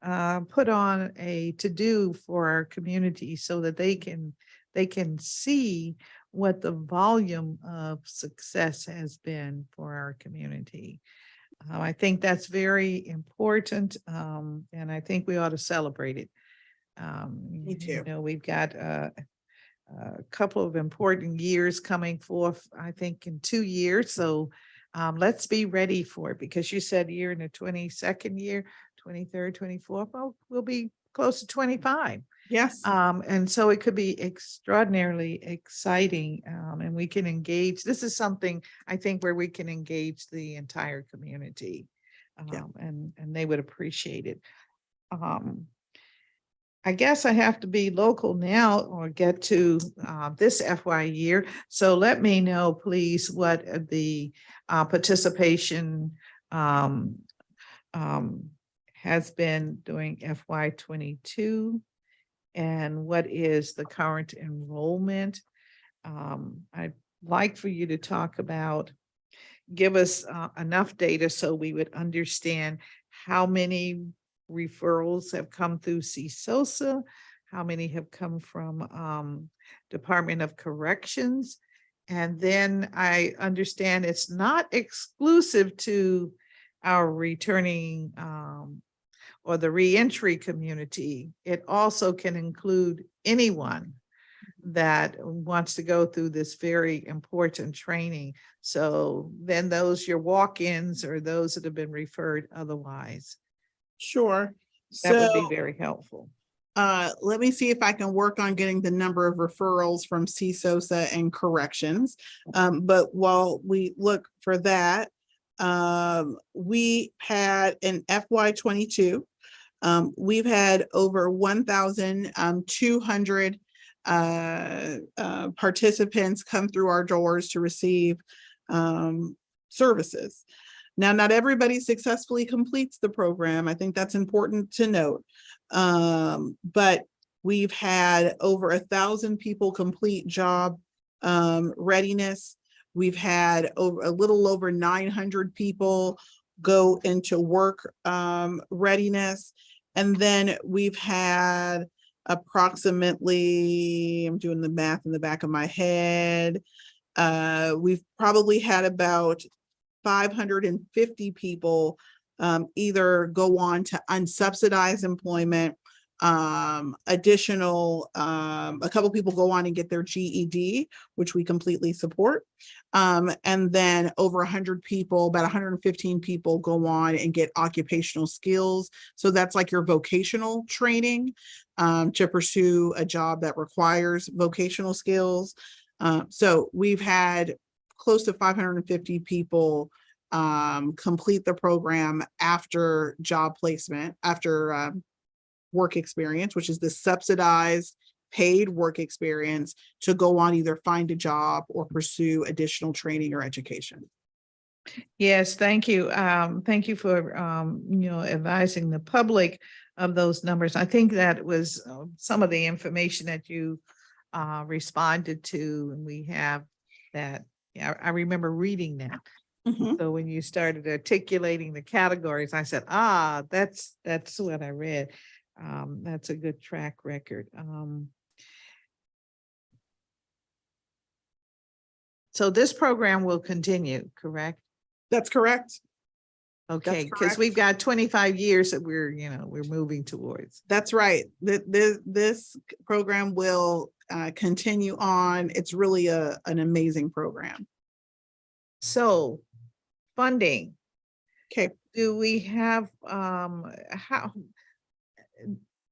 put on a to-do for our community so that they can see what the volume of success has been for our community. I think that's very important, and I think we ought to celebrate it. Me too. You know, we've got a couple of important years coming forth, I think in 2 years. So let's be ready for it, because you said you're in the 22nd year, 23rd, 24th. Well, we'll be close to 25. Yes. And so it could be extraordinarily exciting, and we can engage. This is something I think where we can engage the entire community, and they would appreciate it. I guess I have to be local now or get to this FY year. So let me know, please, what the participation has been during FY22 and what is the current enrollment. I'd like for you to talk about, give us enough data so we would understand how many referrals have come through CSOSA, how many have come from Department of Corrections. And then I understand it's not exclusive to our returning or the reentry community. It also can include anyone that wants to go through this very important training. So then those your walk-ins or those that have been referred otherwise. Sure. That would be very helpful. Let me see if I can work on getting the number of referrals from CSOSA and corrections. But while we look for that, we had in FY22, We've had over 1,200 participants come through our doors to receive services. Now, not everybody successfully completes the program. I think that's important to note. But we've had over 1,000 people complete job readiness. We've had over a little over 900 people go into work readiness. And then we've had approximately, I'm doing the math in the back of my head, we've probably had about 550 people either go on to unsubsidized employment, additional, a couple people go on and get their GED, which we completely support. And then over 100 people, about 115 people go on and get occupational skills. So that's like your vocational training to pursue a job that requires vocational skills. So we've had close to 550 people complete the program after job placement, after work experience, which is the subsidized paid work experience to go on either find a job or pursue additional training or education. Yes, thank you. Thank you for, advising the public of those numbers. I think that was some of the information that you responded to, and we have that. Yeah, I remember reading that. Mhm. So when you started articulating the categories, I said, that's what I read. That's a good track record. So this program will continue, correct? That's correct. Okay, because correct. we've got 25 years that we're moving towards. That's right. This program will continue on. It's really an amazing program. So funding, Okay. do we have,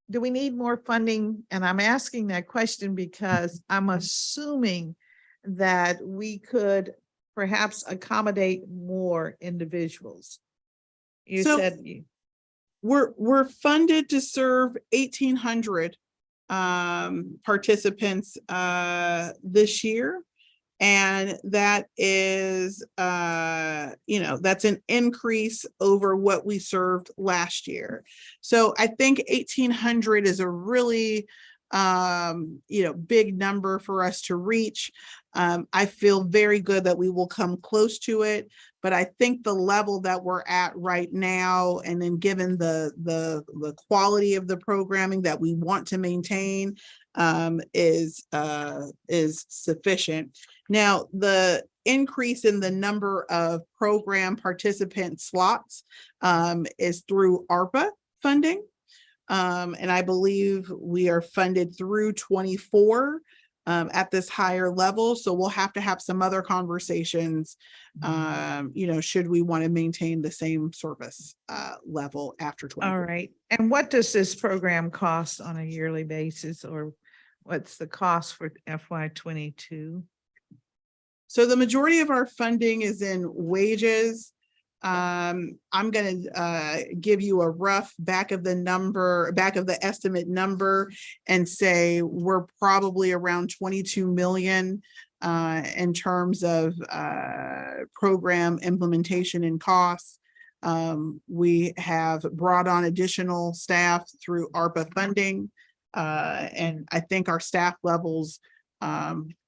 do we need more funding? And I'm asking that question because I'm assuming that we could perhaps accommodate more individuals. You So- said We're funded to serve 1,800 participants this year. And that is, that's an increase over what we served last year. So I think 1,800 is a really, big number for us to reach. I feel very good that we will come close to it, but I think the level that we're at right now, and then given the quality of the programming that we want to maintain, is sufficient. Now, the increase in the number of program participant slots is through ARPA funding. And I believe we are funded through 24 at this higher level. So we'll have to have some other conversations, should we want to maintain the same service level after 24. all right. And what does this program cost on a yearly basis, or what's the cost for FY22? So the majority of our funding is in wages. I'm going to give you a rough back of the estimate number and say we're probably around 22 million in terms of program implementation and costs. We have brought on additional staff through ARPA funding, and I think our staff levels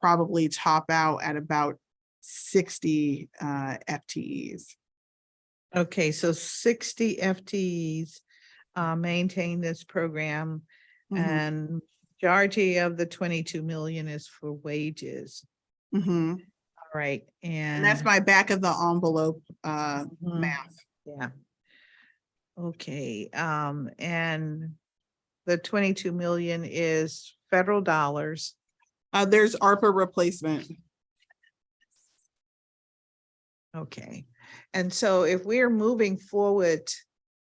probably top out at about 60 FTEs. Okay, so 60 FTEs maintain this program, and majority of the 22 million is for wages. Mm-hmm. All right, And that's my back of the envelope math. Yeah. Okay, and the 22 million is federal dollars. There's ARPA replacement. Okay, and so if we're moving forward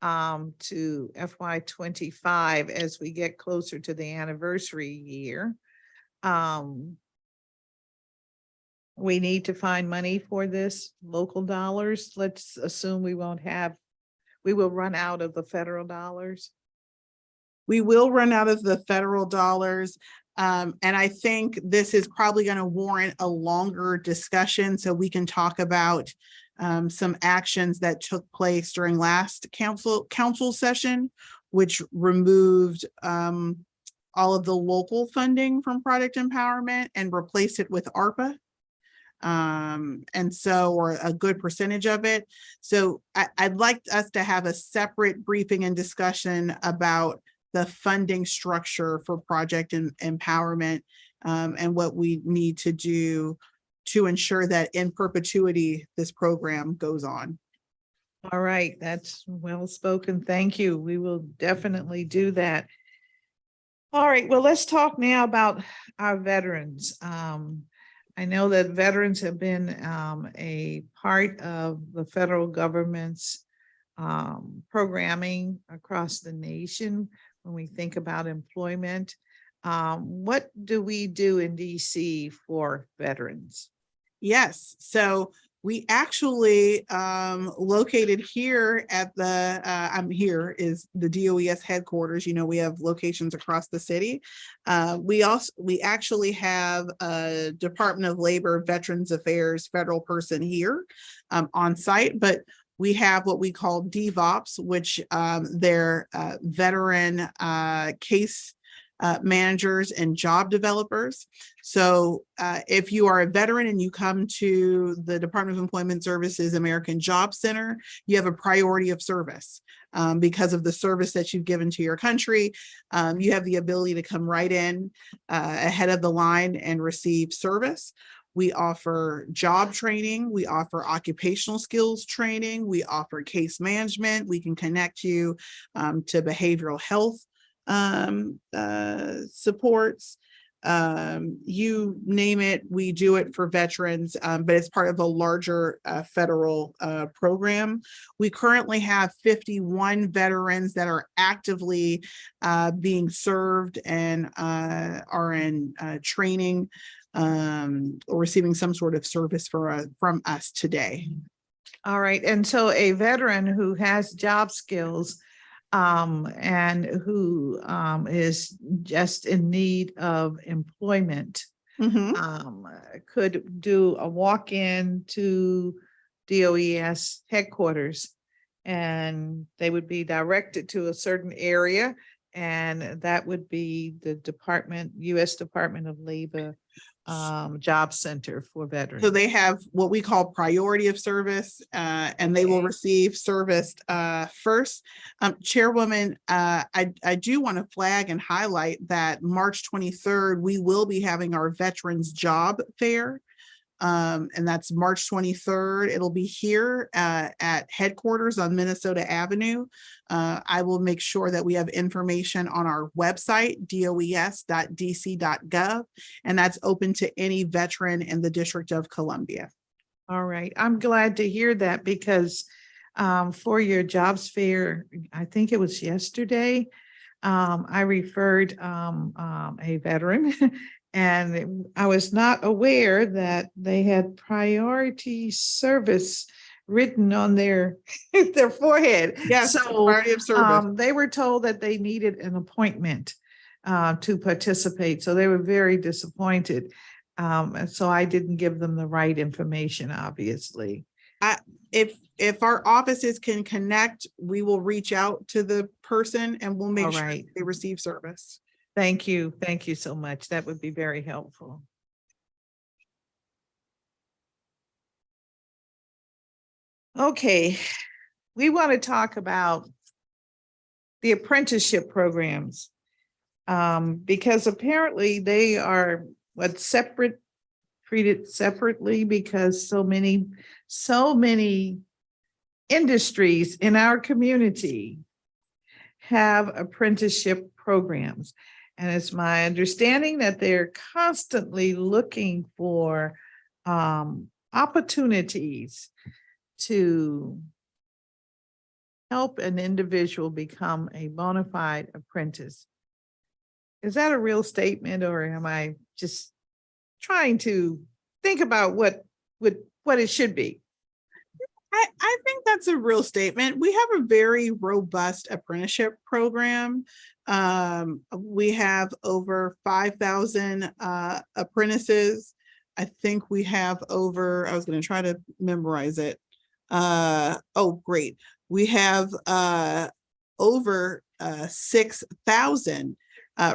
to FY25 as we get closer to the anniversary year, we need to find money for this, local dollars. Let's assume we will run out of the federal dollars. We will run out of the federal dollars. And I think this is probably going to warrant a longer discussion so we can talk about some actions that took place during last council session, which removed all of the local funding from product empowerment and replaced it with ARPA. Or a good percentage of it. So I'd like us to have a separate briefing and discussion about the funding structure for project empowerment and what we need to do to ensure that in perpetuity, this program goes on. All right, that's well spoken. Thank you. We will definitely do that. All right, well, let's talk now about our veterans. I know that veterans have been a part of the federal government's programming across the nation when we think about employment. What do we do in DC for veterans? Yes, so we actually located here at the, here is the DOES headquarters. You know, we have locations across the city. We actually have a Department of Labor Veterans Affairs federal person here on site, but we have what we call DVOPs, which they're veteran case managers and job developers. So if you are a veteran and you come to the Department of Employment Services American Job Center, you have a priority of service because of the service that you've given to your country. You have the ability to come right in ahead of the line and receive service. We offer job training. We offer occupational skills training. We offer case management. We can connect you to behavioral health supports. You name it, we do it for veterans, but it's part of a larger federal program. We currently have 51 veterans that are actively being served and are in training or receiving some sort of service from us today. All right, and so a veteran who has job skills and who is just in need of employment could do a walk-in to DOES headquarters, and they would be directed to a certain area, and that would be the U.S. Department of Labor job center for veterans. So they have what we call priority of service, and they will receive service first. Chairwoman, I do want to flag and highlight that March 23rd, we will be having our Veterans Job Fair. And that's March 23rd. It'll be here at headquarters on Minnesota Avenue. I will make sure that we have information on our website, does.dc.gov, and that's open to any veteran in the District of Columbia. All right. I'm glad to hear that because for your jobs fair, I think it was yesterday, I referred a veteran and I was not aware that they had priority service written on their forehead. Yes, so priority of service. They were told that they needed an appointment to participate. So they were very disappointed. And so I didn't give them the right information, obviously. If our offices can connect, we will reach out to the person and we'll make sure they receive service. Thank you. Thank you so much. That would be very helpful. Okay, we want to talk about the apprenticeship programs because apparently they are treated separately because so many industries in our community have apprenticeship programs. And it's my understanding that they're constantly looking for opportunities to help an individual become a bona fide apprentice. Is that a real statement, or am I just trying to think about what it should be? I think that's a real statement. We have a very robust apprenticeship program. We have over 5,000 apprentices. I think we have over, I was going to try to memorize it. Oh, great. We have over 6,000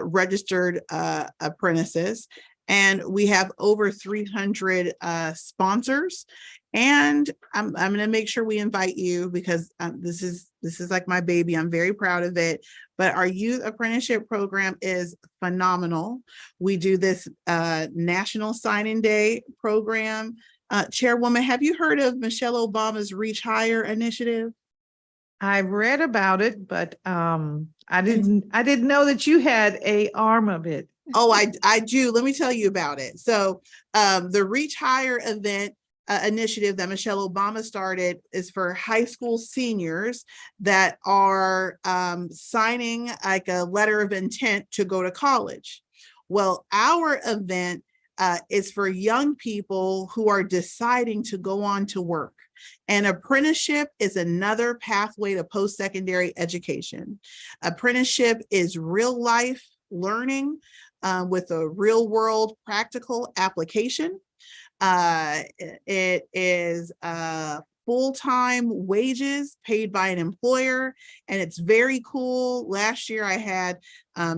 registered apprentices, and we have over 300 sponsors. And I'm going to make sure we invite you, because this is like my baby. I'm very proud of it. But our youth apprenticeship program is phenomenal. We do this National Signing Day program. Chairwoman, have you heard of Michelle Obama's Reach Higher initiative? I've read about it, but I didn't know that you had a arm of it. Oh, I do. Let me tell you about it. So the Reach Higher event initiative that Michelle Obama started is for high school seniors that are signing like a letter of intent to go to college. Well, our event is for young people who are deciding to go on to work. And apprenticeship is another pathway to post-secondary education. Apprenticeship is real life learning with a real world practical application. It is full-time wages paid by an employer, and it's very cool. Last year I had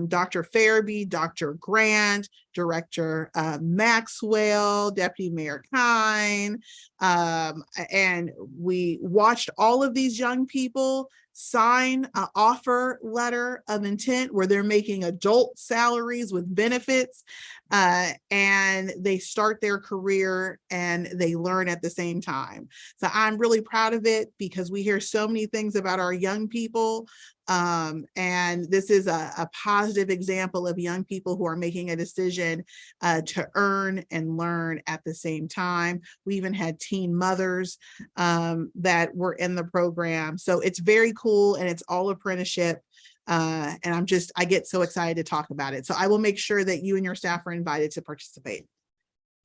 Dr. Farabee, Dr. Grant, Director Maxwell, Deputy Mayor Kine, and we watched all of these young people sign an offer letter of intent where they're making adult salaries with benefits, and they start their career and they learn at the same time. So I'm really proud of it, because we hear so many things about our young people. And this is a positive example of young people who are making a decision to earn and learn at the same time. We even had teen mothers that were in the program. So it's very cool, and it's all apprenticeship. And I get so excited to talk about it. So I will make sure that you and your staff are invited to participate.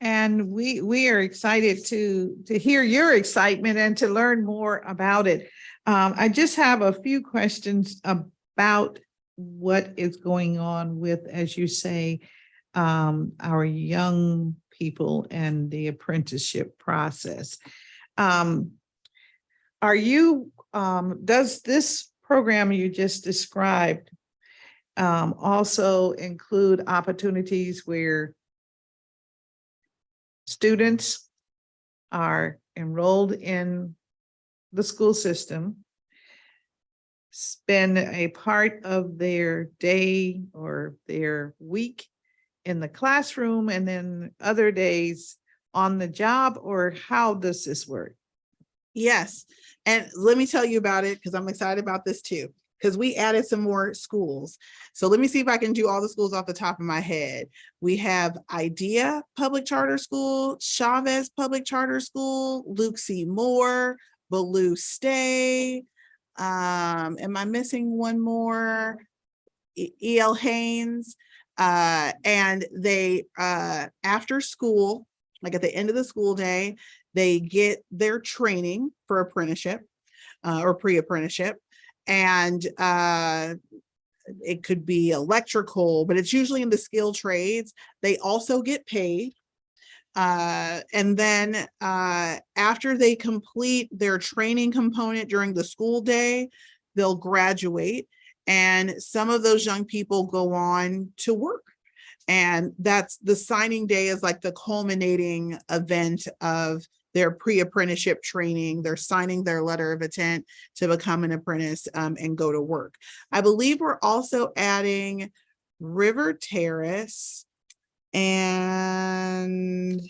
And we are excited to hear your excitement and to learn more about it. I just have a few questions about what is going on with, as you say, our young people and the apprenticeship process. Does this program you just described also include opportunities where students are enrolled in the school system, spend a part of their day or their week in the classroom and then other days on the job, or how does this work? Yes. And let me tell you about it, because I'm excited about this too, because we added some more schools. So let me see if I can do all the schools off the top of my head. We have IDEA Public Charter School, Chavez Public Charter School, Luke C. Moore, Ballou Stay. Am I missing one more? E.L. Haynes. And they, after school, like at the end of the school day, they get their training for apprenticeship or pre-apprenticeship. And it could be electrical, but it's usually in the skilled trades. They also get paid. And then after they complete their training component during the school day, they'll graduate. And some of those young people go on to work. And that's the signing day is like the culminating event of their pre-apprenticeship training. They're signing their letter of intent to become an apprentice and go to work. I believe we're also adding River Terrace and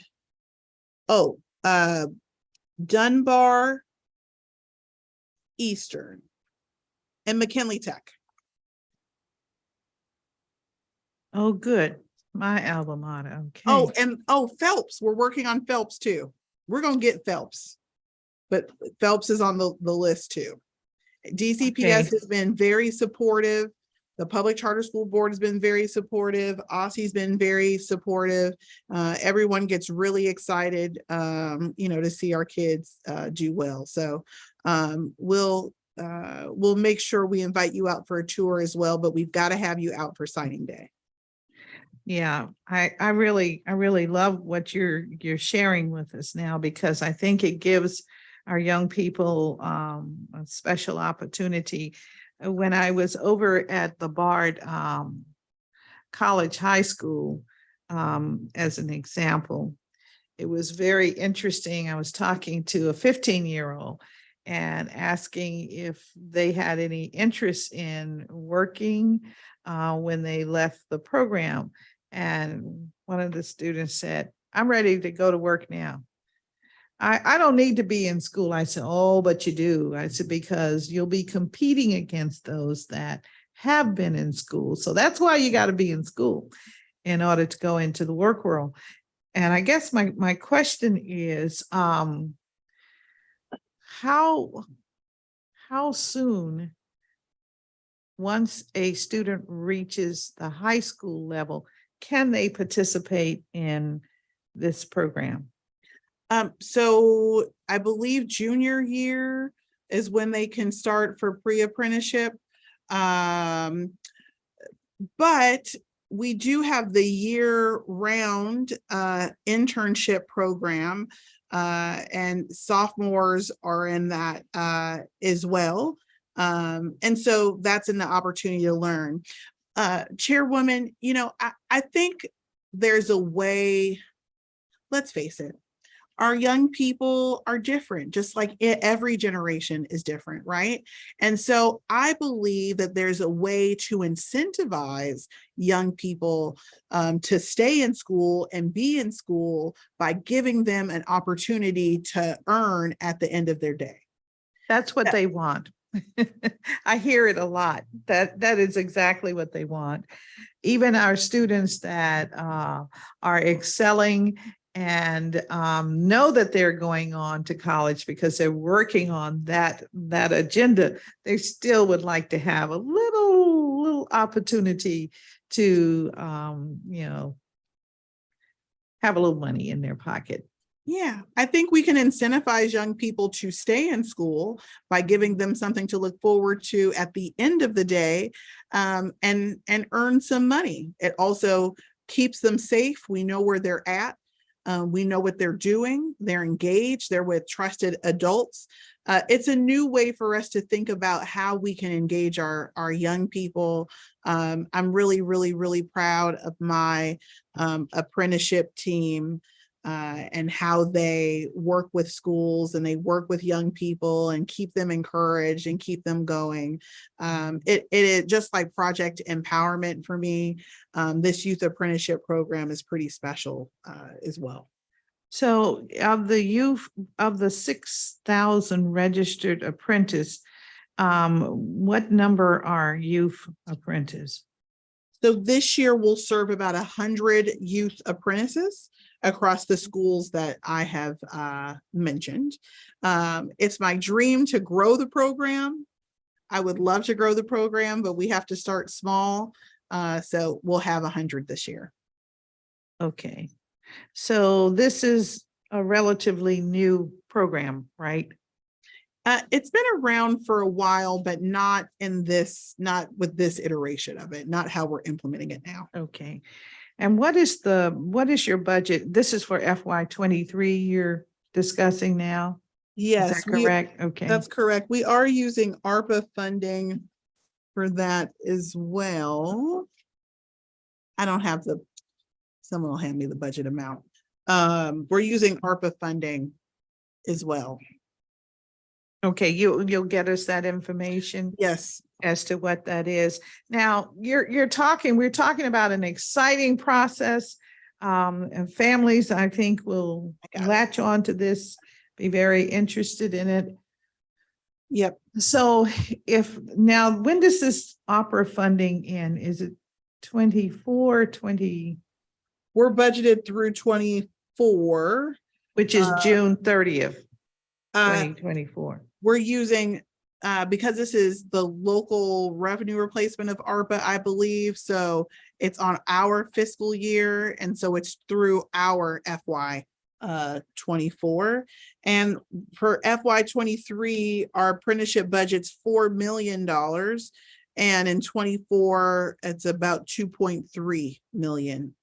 Dunbar Eastern and McKinley Tech. Oh, good. My alma mater. Okay. Oh, and Phelps. We're working on Phelps too. We're going to get Phelps, but Phelps is on the list too. DCPS has been very supportive The Public Charter School Board has been very supportive. OSSI's been very supportive. Everyone gets really excited, to see our kids do well. So we'll make sure we invite you out for a tour as well, but we've got to have you out for signing day. Yeah, I really love what you're sharing with us now, because I think it gives our young people a special opportunity. When I was over at the Bard College High School, as an example, it was very interesting. I was talking to a 15-year-old and asking if they had any interest in working when they left the program. And one of the students said, "I'm ready to go to work now. I don't need to be in school." I said, "Oh, but you do." I said, "Because you'll be competing against those that have been in school. So that's why you got to be in school in order to go into the work world." And I guess my question is, how soon, once a student reaches the high school level, can they participate in this program? So I believe junior year is when they can start for pre-apprenticeship. But we do have the year-round internship program, and sophomores are in that as well. And so that's an opportunity to learn. Chairwoman, I think there's a way, let's face it, our young people are different, just like every generation is different, right? And so I believe that there's a way to incentivize young people to stay in school and be in school by giving them an opportunity to earn at the end of their day. That's what they want. I hear it a lot. That is exactly what they want. Even our students that are excelling and know that they're going on to college because they're working on that agenda, they still would like to have a little opportunity to have a little money in their pocket. Yeah, I think we can incentivize young people to stay in school by giving them something to look forward to at the end of the day, and earn some money. It also keeps them safe. We know where they're at. We know what they're doing. They're engaged. They're with trusted adults. It's a new way for us to think about how we can engage our young people. I'm really, really, really proud of my apprenticeship team. And how they work with schools and they work with young people and keep them encouraged and keep them going. It is just like Project Empowerment for me. This youth apprenticeship program is pretty special as well. So of the 6,000 registered apprentice, what number are youth apprentice? So this year we'll serve about 100 youth apprentices across the schools that I have mentioned. It's my dream to grow the program. I would love to grow the program, but we have to start small. So we'll have 100 this year. Okay. So this is a relatively new program, right? It's been around for a while, but not with this iteration of it, not how we're implementing it now. Okay. And what is your budget? This is for FY23 you're discussing now? Yes. Is that correct? Okay. That's correct. We are using ARPA funding for that as well. I don't have someone will hand me the budget amount. We're using ARPA funding as well. Okay, you'll get us that information. Yes. As to what that is. Now we're talking about an exciting process, and families, I think, will latch on to this, be very interested in it. Yep. So when does this opera funding end? Is it 24, 20? We're budgeted through 24, which is June 30th, 2024. We're using because this is the local revenue replacement of ARPA, I believe, so it's on our fiscal year, and so it's through our FY 24. And for FY 23, our apprenticeship budget's $4 million. And in 24, it's about $2.3 million.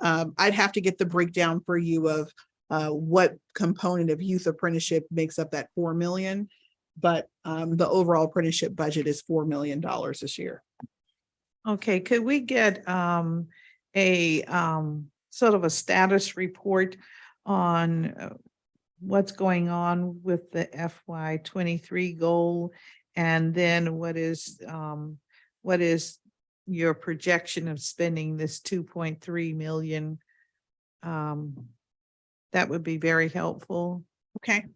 I'd have to get the breakdown for you of what component of youth apprenticeship makes up that 4 million. But the overall apprenticeship budget is $4 million this year. Okay, could we get a sort of a status report on what's going on with the FY 23 goal? And then what is your projection of spending this 2.3 million? That would be very helpful. Okay.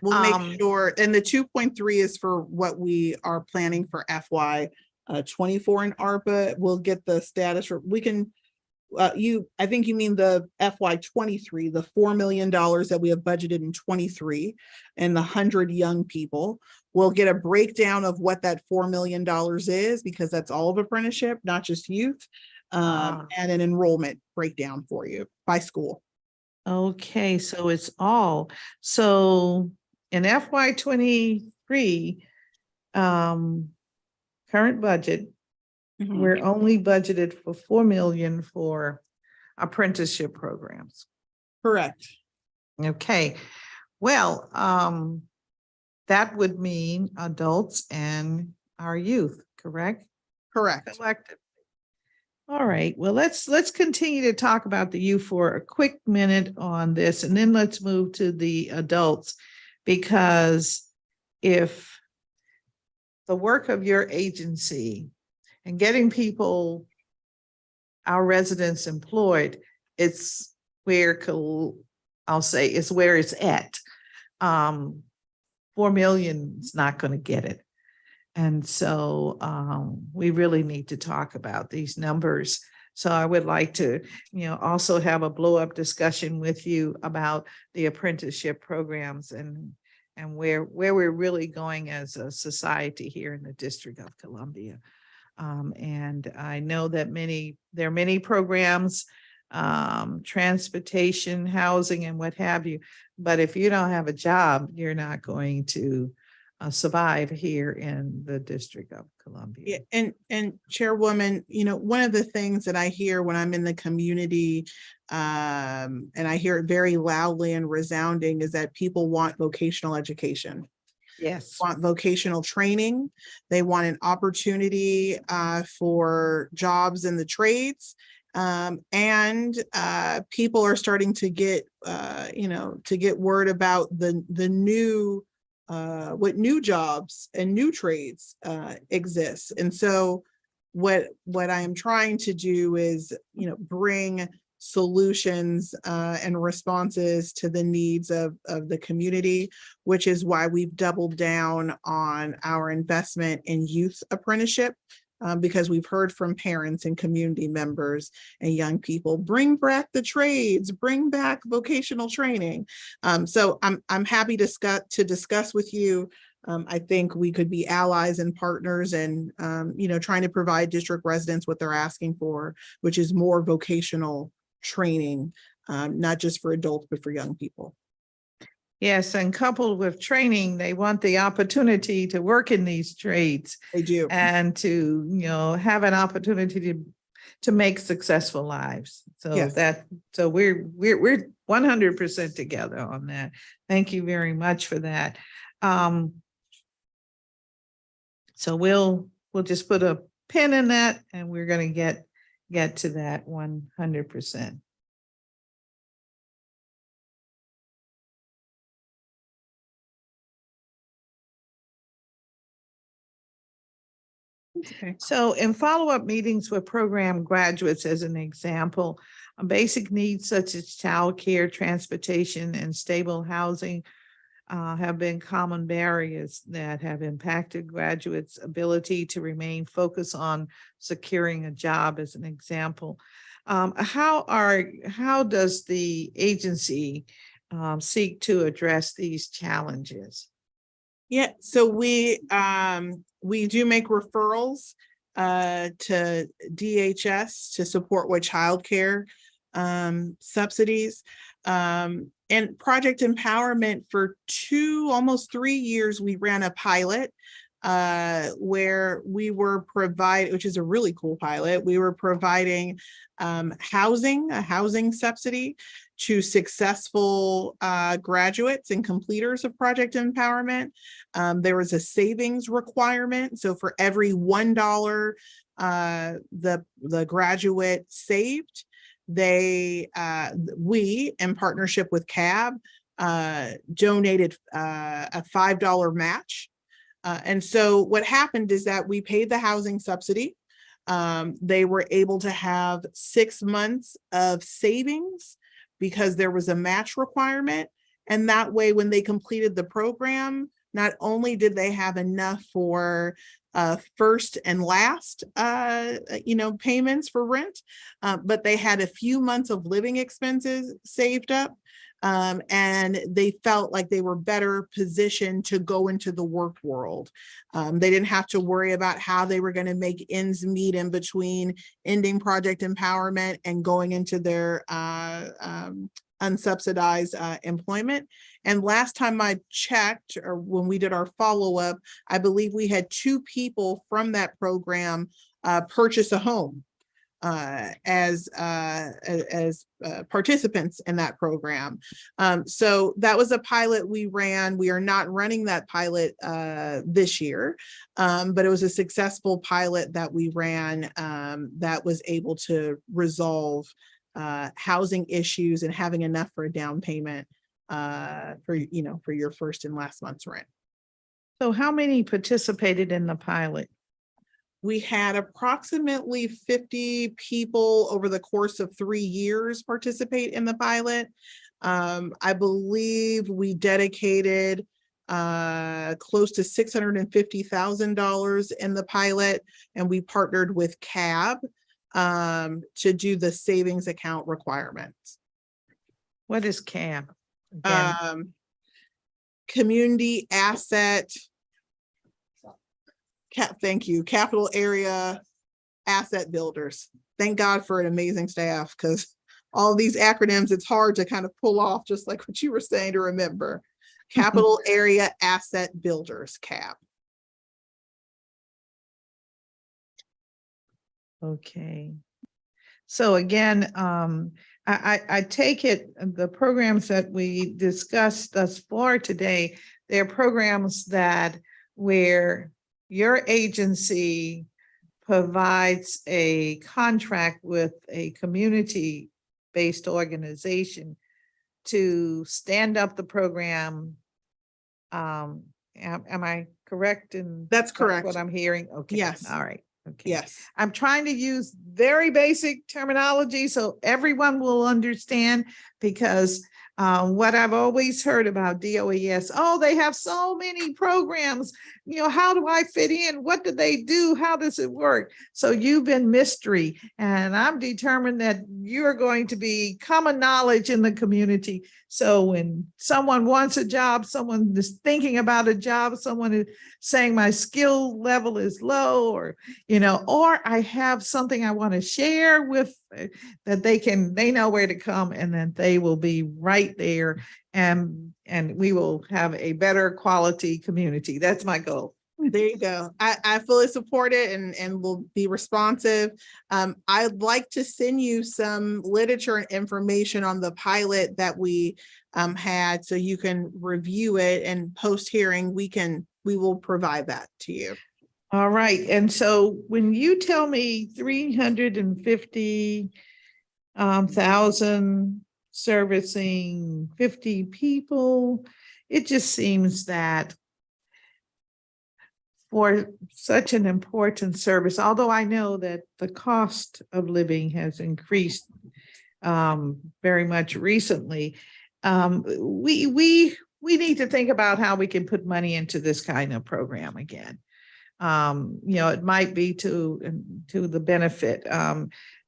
We'll make sure, and the 2.3 is for what we are planning for FY 24 in ARPA. We'll get the status. We can, I think you mean the FY 23, the $4 million that we have budgeted in 23 and the 100 young people. We'll get a breakdown of what that $4 million is, because that's all of apprenticeship, not just youth, and an enrollment breakdown for you by school. Okay, so it's all. So in FY 23, current budget, we're only budgeted for 4 million for apprenticeship programs. Correct. Okay, well, that would mean adults and our youth, correct? Correct. Collective. All right, well, let's continue to talk about the youth for a quick minute on this, and then let's move to the adults, because if the work of your agency and getting people, our residents employed, it's where I'll say it's where it's at. 4 million is not going to get it. And so we really need to talk about these numbers. So I would like to, also have a blow up discussion with you about the apprenticeship programs and where we're really going as a society here in the District of Columbia. And I know that there are many programs, transportation, housing, and what have you. But if you don't have a job, you're not going to survive here in the District of Columbia. Yeah, and Chairwoman, one of the things that I hear when I'm in the community, and I hear it very loudly and resounding, is that people want vocational education. Yes. Want vocational training. They want an opportunity for jobs in the trades. And people are starting to get, word about the new, what new jobs and new trades exist. And so what I am trying to do is, bring solutions and responses to the needs of the community, which is why we've doubled down on our investment in youth apprenticeship. Because we've heard from parents and community members and young people, bring back the trades, bring back vocational training. So I'm happy to discuss with you. I think we could be allies and partners, and trying to provide district residents what they're asking for, which is more vocational training, not just for adults, but for young people. Yes, and coupled with training, they want the opportunity to work in these trades. They do. And to, have an opportunity to make successful lives. So Yes. so we're 100% together on that. Thank you very much for that. So we'll just put a pin in that, and we're going to get to that 100%. Okay. So in follow-up meetings with program graduates, as an example, basic needs such as childcare, transportation, and stable housing have been common barriers that have impacted graduates' ability to remain focused on securing a job, as an example. How does the agency seek to address these challenges? Yeah, so we do make referrals to DHS to support with childcare subsidies. And project empowerment for almost 3 years, we ran a pilot where we were which is a really cool pilot. We were providing a housing subsidy to successful graduates and completers of project empowerment. There was a savings requirement. So for every $1 the graduate saved, we, in partnership with CAB, donated a $5 match. And so what happened is that we paid the housing subsidy. They were able to have 6 months of savings because there was a match requirement. And that way, when they completed the program, not only did they have enough for first and last, payments for rent, but they had a few months of living expenses saved up. And they felt like they were better positioned to go into the work world. They didn't have to worry about how they were going to make ends meet in between ending project empowerment and going into their unsubsidized employment. And last time I checked, or when we did our follow-up, I believe we had 2 people from that program purchase a home as participants in that program. So that was a pilot we ran. We are not running that pilot this year, but it was a successful pilot that we ran that was able to resolve housing issues and having enough for a down payment for your first and last month's rent. So how many participated in the pilot? We had approximately 50 people over the course of 3 years participate in the pilot. I believe we dedicated close to $650,000 in the pilot, and we partnered with CAB to do the savings account requirements. What is CAB? Community Asset. Thank you. Capital Area Asset Builders. Thank God for an amazing staff, because all these acronyms, it's hard to kind of pull off, just like what you were saying, to remember. Capital Area Asset Builders, CAB. Okay. So again, I take it the programs that we discussed thus far today, they're programs that where your agency provides a contract with a community-based organization to stand up the program. Am I correct in That's correct. what I'm hearing? Okay. Yes. All right. Okay. Yes. I'm trying to use very basic terminology so everyone will understand, because what I've always heard about DOES, oh, they have so many programs, how do I fit in? What do they do? How does it work? So you've been mystery, and I'm determined that you're going to be common knowledge in the community. So when someone wants a job, someone is thinking about a job, someone is saying my skill level is low, or I have something I want to share with that they know where to come, and then they will be right there, and we will have a better quality community. That's my goal. There you go. I fully support it and will be responsive. I'd like to send you some literature and information on the pilot that we had, so you can review it, and post hearing we will provide that to you. All right. And so when you tell me 350,000 servicing 50 people, it just seems that for such an important service, although I know that the cost of living has increased very much recently, we need to think about how we can put money into this kind of program again. It might be to the benefit.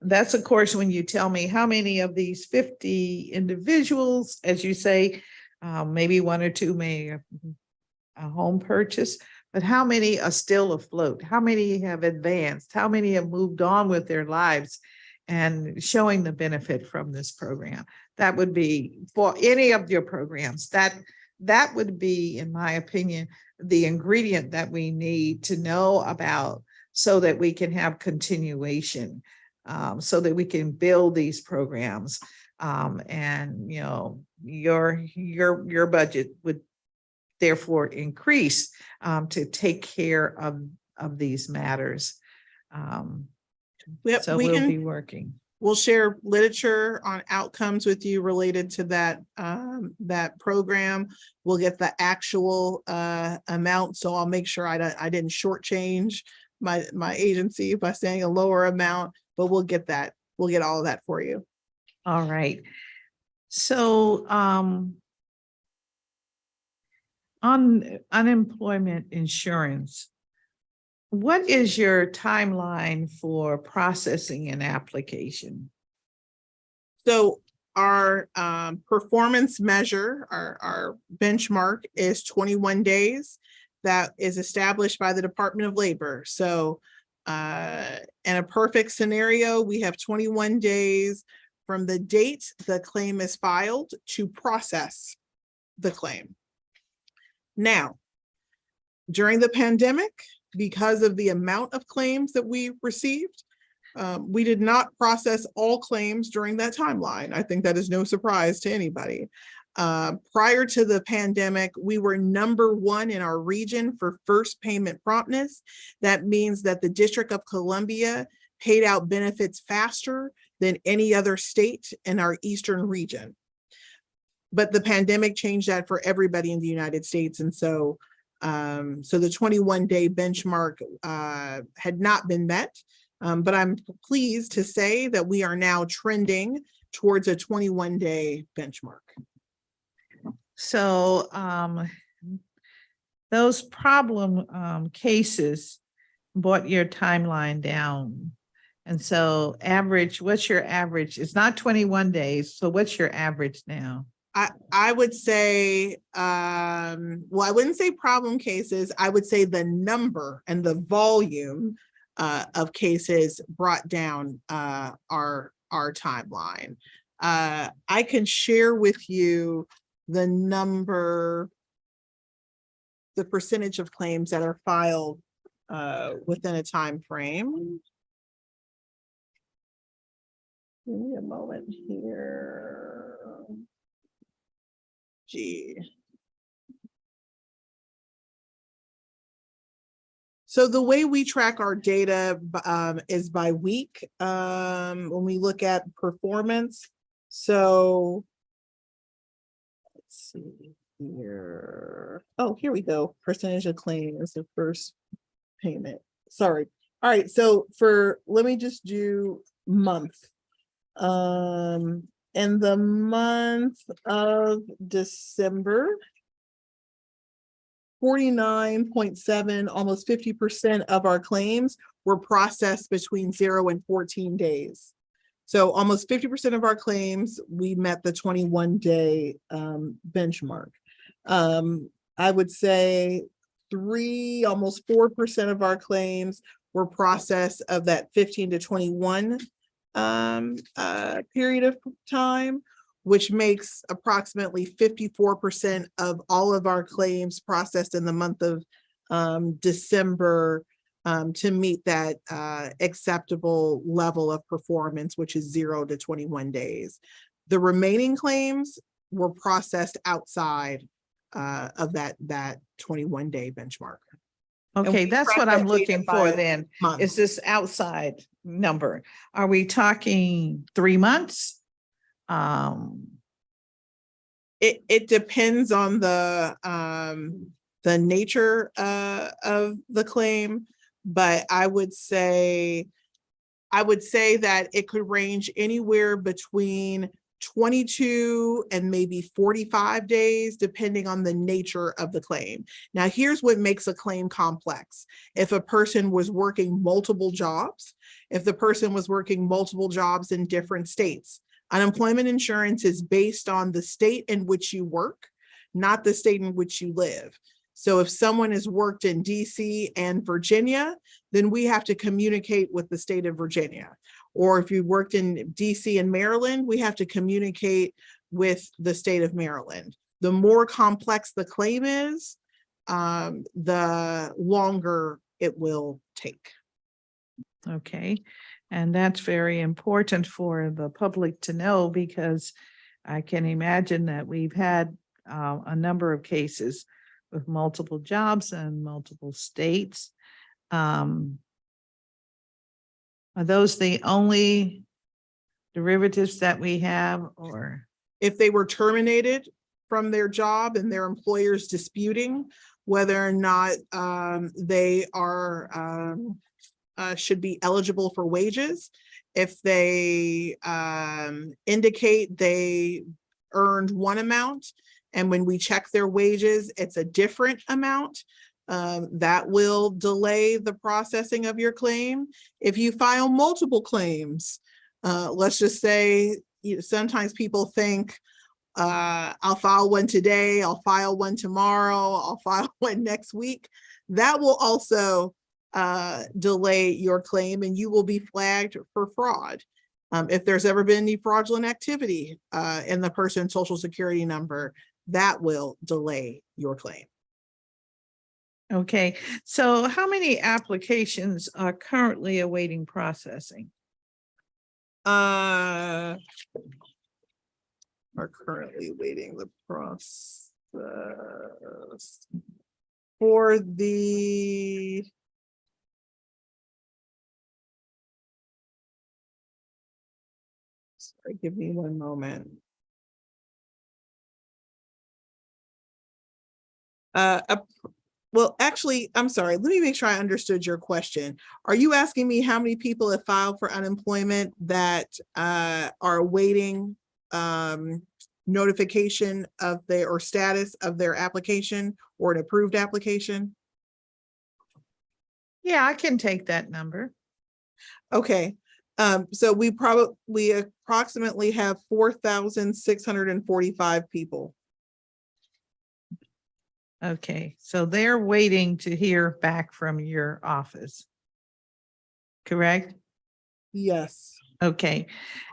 That's of course when you tell me how many of these 50 individuals, as you say, maybe 1 or 2 may a home purchase, but how many are still afloat? How many have advanced? How many have moved on with their lives and showing the benefit from this program? That would be for any of your programs. That would be, in my opinion, the ingredient that we need to know about so that we can have continuation, so that we can build these programs. And your budget would therefore increase to take care of these matters. Yep, So we we'll can- be working. We'll share literature on outcomes with you related to that program. We'll get the actual amount. So I'll make sure I didn't shortchange my agency by saying a lower amount, but we'll get that. We'll get all of that for you. All right. So on unemployment insurance, what is your timeline for processing an application? So our performance measure, our benchmark is 21 days. That is established by the Department of Labor. So in a perfect scenario, we have 21 days from the date the claim is filed to process the claim. Now, during the pandemic, because of the amount of claims that we received, we did not process all claims during that timeline. I think that is no surprise to anybody. Prior to the pandemic, we were #1 in our region for first payment promptness. That means that the District of Columbia paid out benefits faster than any other state in our eastern region. But the pandemic changed that for everybody in the United States. And so the 21-day benchmark had not been met, but I'm pleased to say that we are now trending towards a 21-day benchmark. So those problem cases brought your timeline down. And so average, what's your average? It's not 21 days. So what's your average now? I would say, well, I wouldn't say problem cases. I would say the number and the volume of cases brought down our timeline. I can share with you the number, the percentage of claims that are filed within a time frame. Give me a moment here. So the way we track our data is by week when we look at performance. So let's see here. Oh, here we go. Percentage of claim is the first payment. Sorry. All right. So let me just do month. In the month of December, 49.7, almost 50% of our claims were processed between 0 and 14 days. So almost 50% of our claims, we met the 21-day benchmark. I would say almost 4% of our claims were processed of that 15 to 21 period of time, which makes approximately 54% of all of our claims processed in the month of December to meet that acceptable level of performance, which is 0 to 21 days. The remaining claims were processed outside of that 21-day benchmark. Okay, that's what I'm looking for then. Month. Is this outside number? Are we talking 3 months? It depends on the nature of the claim, but I would say that it could range anywhere between 22 and maybe 45 days, depending on the nature of the claim. Now, here's what makes a claim complex. If a person was working multiple jobs, if the person was working multiple jobs in different states, unemployment insurance is based on the state in which you work, not the state in which you live. So if someone has worked in DC and Virginia, then we have to communicate with the state of Virginia. Or if you worked in DC and Maryland, we have to communicate with the state of Maryland. The more complex the claim is, the longer it will take. Okay, and that's very important for the public to know, because I can imagine that we've had a number of cases with multiple jobs and multiple states. Are those the only derivatives that we have, or? If they were terminated from their job and their employer's disputing whether or not they are should be eligible for wages, if they indicate they earned one amount, and when we check their wages, it's a different amount, that will delay the processing of your claim. If you file multiple claims, let's just say, sometimes people think, I'll file one today, I'll file one tomorrow, I'll file one next week. That will also delay your claim, and you will be flagged for fraud. If there's ever been any fraudulent activity in the person's social security number, that will delay your claim. Okay, so how many applications are currently awaiting processing? Are currently waiting the process for the sorry, give me one moment. Well, actually, I'm sorry. Let me make sure I understood your question. Are you asking me how many people have filed for unemployment that are awaiting notification of their or status of their application or an approved application? Yeah, I can take that number. Okay. So we approximately have 4,645 people. Okay, so they're waiting to hear back from your office, correct? Yes. Okay,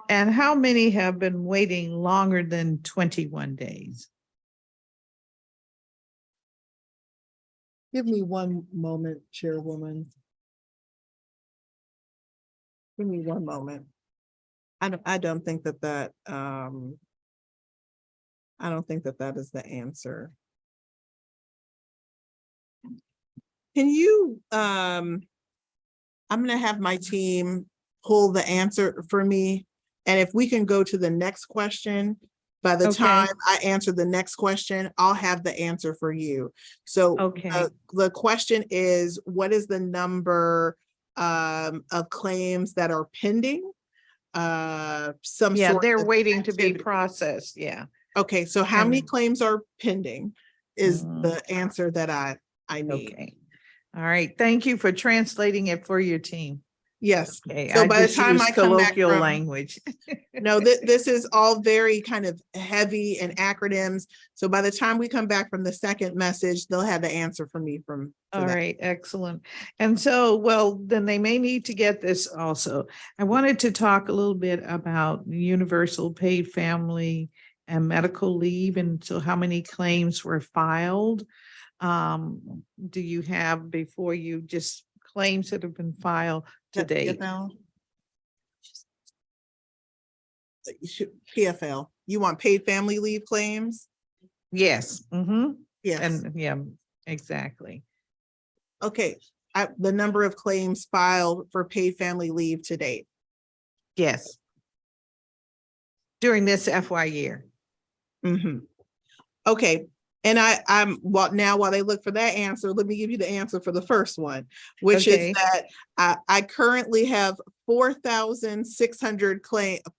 and how many have been waiting longer than 21 days? Give me one moment, Chairwoman. Give me one moment. I don't think that I don't think that is the answer. Can you, I'm gonna have my team pull the answer for me. And if we can go to the next question, by the time I answer the next question, I'll have the answer for you. So the question is, what is the number of claims that are pending? They're waiting to be processed. Yeah. Okay, so how many claims are pending is the answer that I need. Okay. All right. Thank you for translating it for your team. Yes. Okay. So by the time I come back from language. no, this is all very kind of heavy and acronyms. So by the time we come back from the second message, they'll have the answer from me from. All right, excellent. And so, well, then they may need to get this also. I wanted to talk a little bit about universal paid family and medical leave, and so how many claims were filed. Do you have before you just claims that have been filed to date? PFL. You want paid family leave claims? Yes. Yes. And yeah, exactly. Okay. The number of claims filed for paid family leave to date. Yes. During this FY year. Okay. And while they look for that answer, let me give you the answer for the first one, which is that I currently have 4,600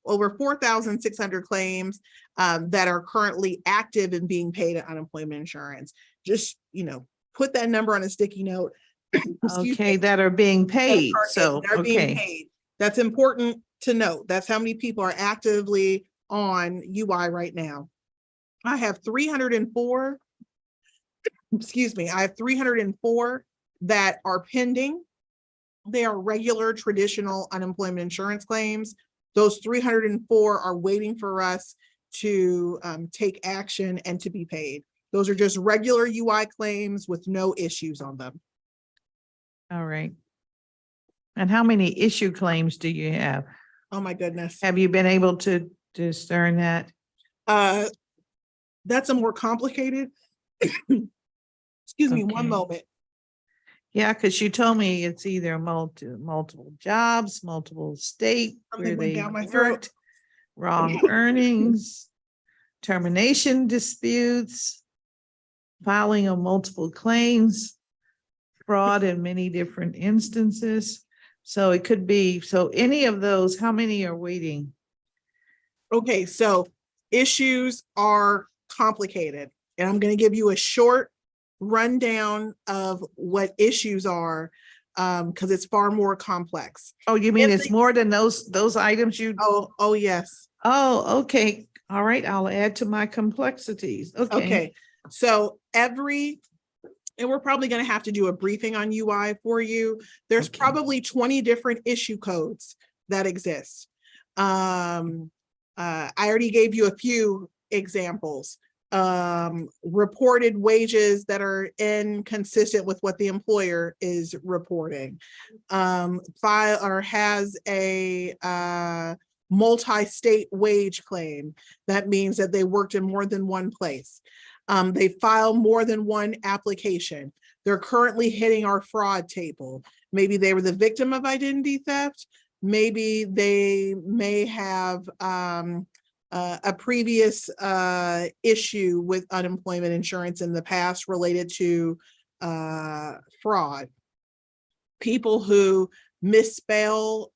over 4,600 claims that are currently active and being paid at unemployment insurance. Just, put that number on a sticky note. Okay, that are being paid. So, being paid. That's important to note. That's how many people are actively on UI right now. I have 304 excuse me, I have 304 that are pending. They are regular traditional unemployment insurance claims. Those 304 are waiting for us to take action and to be paid. Those are just regular UI claims with no issues on them. All right. And how many issue claims do you have? Oh my goodness. Have you been able to discern that? That's a more complicated. Excuse me, one Okay. moment. Yeah, because you told me it's either multiple jobs, multiple state where Something went they down my throat. worked, wrong earnings, termination disputes, filing of multiple claims, fraud in many different instances. So it could be, so any of those, how many are waiting? Okay, so issues are complicated, and I'm going to give you a short rundown of what issues are, because it's far more complex. Oh, you mean If it's more than those items you? Oh, yes. Oh, okay. All right. I'll add to my complexities. Okay. Okay, so and we're probably going to have to do a briefing on UI for you. There's Okay. probably 20 different issue codes that exist. I already gave you a few examples. Reported wages that are inconsistent with what the employer is reporting. File or has a multi-state wage claim. That means that they worked in more than one place. They file more than one application. They're currently hitting our fraud table. Maybe they were the victim of identity theft. Maybe they may have a previous issue with unemployment insurance in the past related to fraud. People who misspell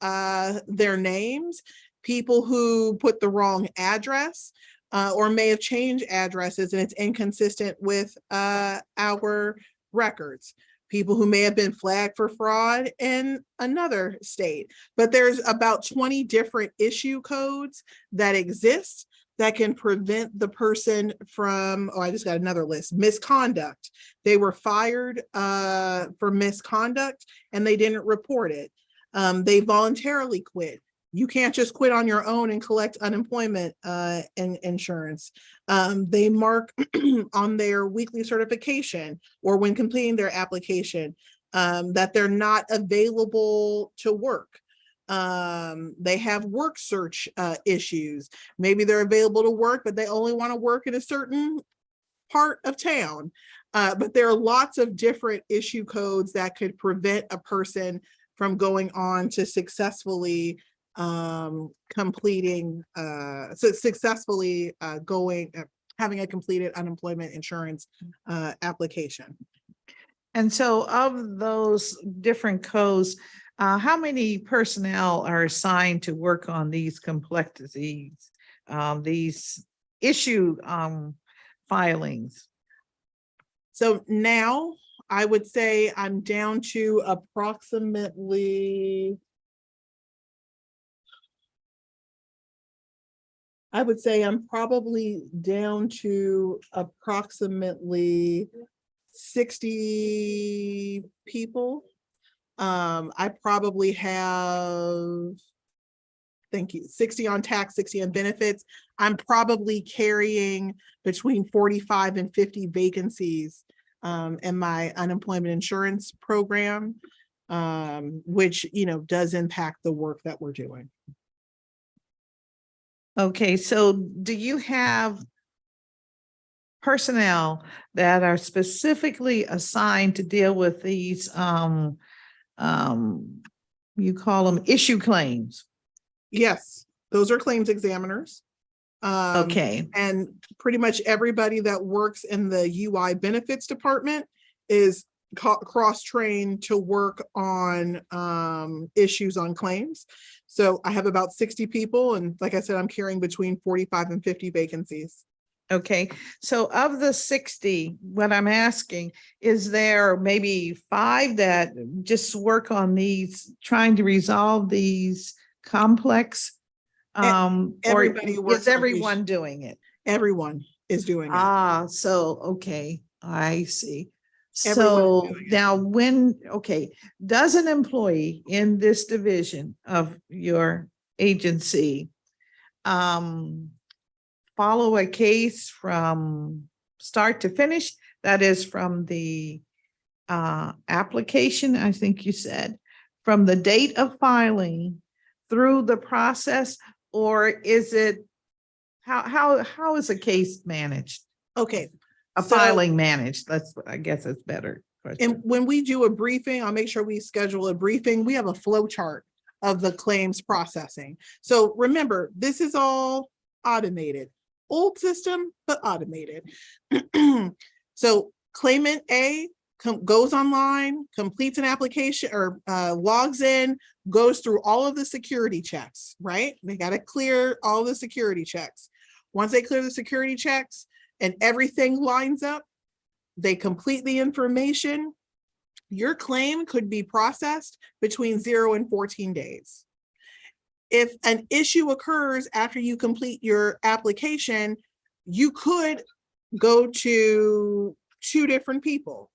their names, people who put the wrong address, or may have changed addresses and it's inconsistent with our records. People who may have been flagged for fraud in another state. But there's about 20 different issue codes that exist that can prevent the person from, oh, I just got another list, misconduct. They were fired for misconduct and they didn't report it. They voluntarily quit. You can't just quit on your own and collect unemployment insurance. They mark on their weekly certification or when completing their application that they're not available to work. They have work search issues. Maybe they're available to work, but they only want to work in a certain part of town. But there are lots of different issue codes that could prevent a person from going on to successfully having a completed unemployment insurance application. And so of those different codes, how many personnel are assigned to work on these complexities, these issue filings? So now I would say I'm down to approximately, I would say I'm probably down to approximately 60 people. I probably have, thank you, 60 on tax, 60 on benefits. I'm probably carrying between 45 and 50 vacancies in my unemployment insurance program, which, does impact the work that we're doing. Okay, so do you have personnel that are specifically assigned to deal with these, you call them issue claims? Yes, those are claims examiners. Okay. And pretty much everybody that works in the UI benefits department is cross-trained to work on issues on claims. So I have about 60 people. And like I said, I'm carrying between 45 and 50 vacancies. Okay, so of the 60, what I'm asking, is there maybe 5 that just work on these, trying to resolve these complex? Everybody or works is on everyone doing it? Everyone is doing it. Ah, so, okay, I see. Everyone is So doing it. now does an employee in this division of your agency follow a case from start to finish? That is from the application, I think you said, from the date of filing through the process, or is it how is a case managed? Okay. A So- filing managed? I guess that's better And question. when we do a briefing, I'll make sure we schedule a briefing. We have a flow chart of the claims processing. So remember, this is all automated, old system, but automated. So claimant A goes online, completes an application or logs in, goes through all of the security checks, right? They got to clear all the security checks. Once they clear the security checks and everything lines up, they complete the information. Your claim could be processed between 0 and 14 days. If an issue occurs after you complete your application, you could go to 2 different people.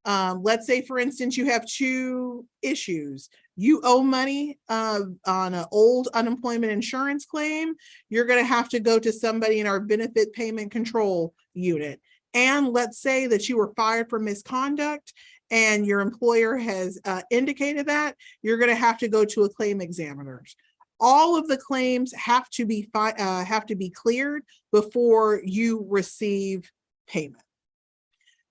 Let's say, for instance, you have 2 issues. You owe money on an old unemployment insurance claim. You're going to have to go to somebody in our benefit payment control unit. And let's say that you were fired for misconduct and your employer has indicated that, you're going to have to go to a claim examiner. All of the claims have to be cleared before you receive payment.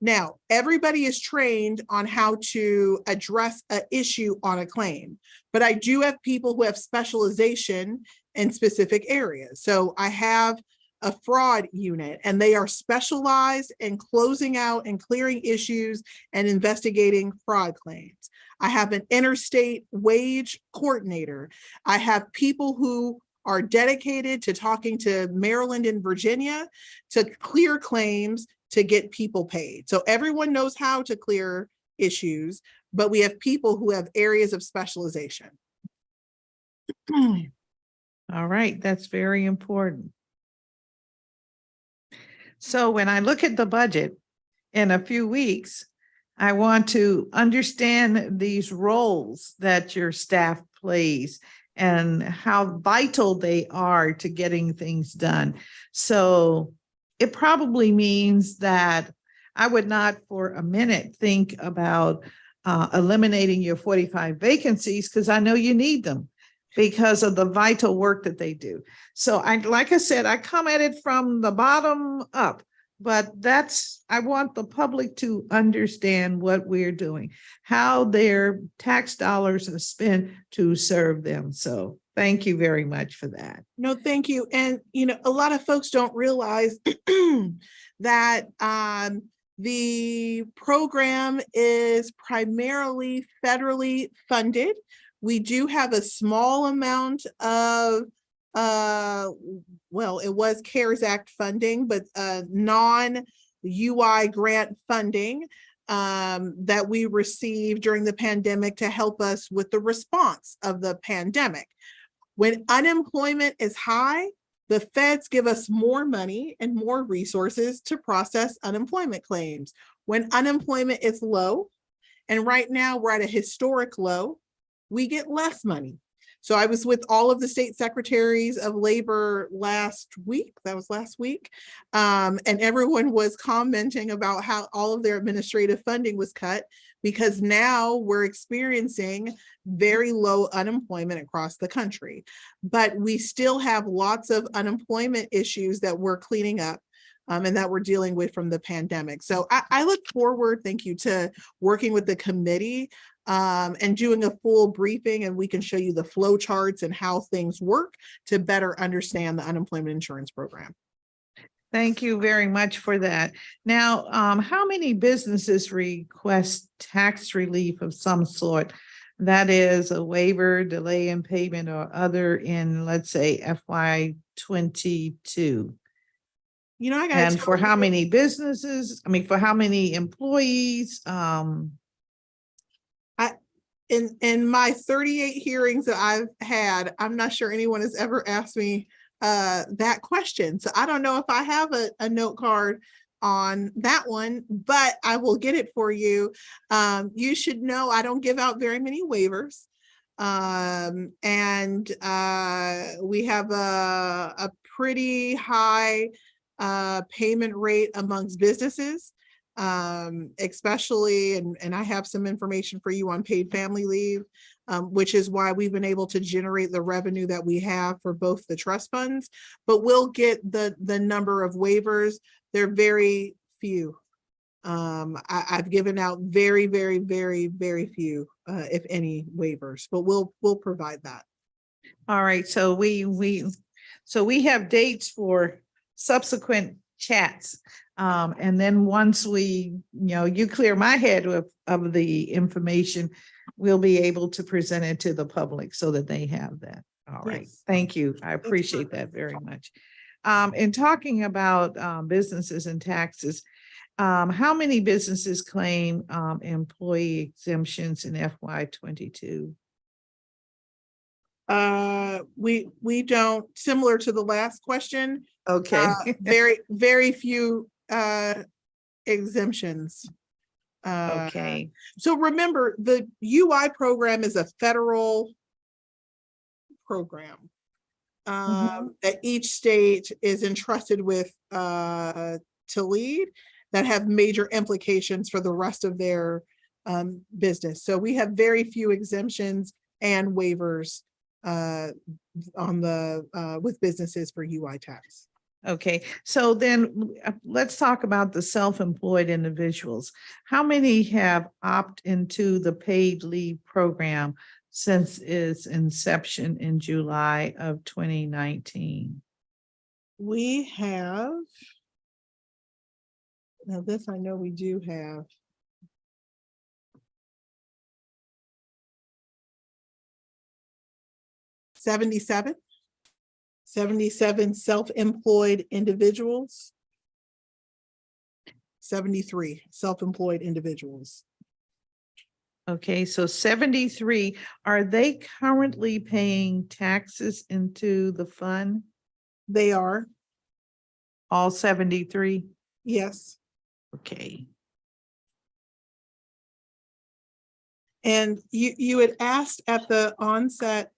Now, everybody is trained on how to address an issue on a claim, but I do have people who have specialization in specific areas. So I have a fraud unit, and they are specialized in closing out and clearing issues and investigating fraud claims. I have an interstate wage coordinator. I have people who are dedicated to talking to Maryland and Virginia to clear claims to get people paid. So everyone knows how to clear issues, but we have people who have areas of specialization. All right, that's very important. So when I look at the budget in a few weeks, I want to understand these roles that your staff plays and how vital they are to getting things done. So it probably means that I would not for a minute think about eliminating your 45 vacancies, because I know you need them because of the vital work that they do. So like I said, I come at it from the bottom up, but I want the public to understand what we're doing, how their tax dollars are spent to serve them. So thank you very much for that. No, thank you. And, a lot of folks don't realize that the program is primarily federally funded. We do have a small amount of, it was CARES Act funding, but non-UI grant funding that we received during the pandemic to help us with the response of the pandemic. When unemployment is high, the feds give us more money and more resources to process unemployment claims. When unemployment is low, and right now we're at a historic low, we get less money. So I was with all of the state secretaries of labor last week, and everyone was commenting about how all of their administrative funding was cut because now we're experiencing very low unemployment across the country. But we still have lots of unemployment issues that we're cleaning up and that we're dealing with from the pandemic. So I look forward, thank you, to working with the committee and doing a full briefing, and we can show you the flow charts and how things work to better understand the unemployment insurance program. Thank you very much for that. Now, how many businesses request tax relief of some sort? That is a waiver, delay in payment, or other in, let's say, FY22. And for how many businesses? For how many employees? In my 38 hearings that I've had, I'm not sure anyone has ever asked me that question. So I don't know if I have a note card on that one, but I will get it for you. You should know I don't give out very many waivers. And we have a pretty high payment rate amongst businesses, especially, and I have some information for you on paid family leave, which is why we've been able to generate the revenue that we have for both the trust funds, but we'll get the number of waivers. They're very few. I've given out very, very, very, very few, if any, waivers, but we'll provide that. All right, so we have dates for subsequent chats. And then once you clear my head of the information, we'll be able to present it to the public so that they have that. All right, Yes. thank you. I appreciate that very much. In talking about businesses and taxes, how many businesses claim employee exemptions in FY22? We don't, similar to the last question, Okay. very, very few exemptions. Okay. So remember, the UI program is a federal program that each state is entrusted with to lead, that have major implications for the rest of their business. So we have very few exemptions and waivers on the with businesses for UI tax. Okay, so then let's talk about the self-employed individuals. How many have opted into the paid leave program since its inception in July of 2019? We have, now this I know we do have. $77 self-employed individuals. 73 self-employed individuals. Okay, so 73, are they currently paying taxes into the fund? They are, All 73? yes. Okay. And you had asked at the onset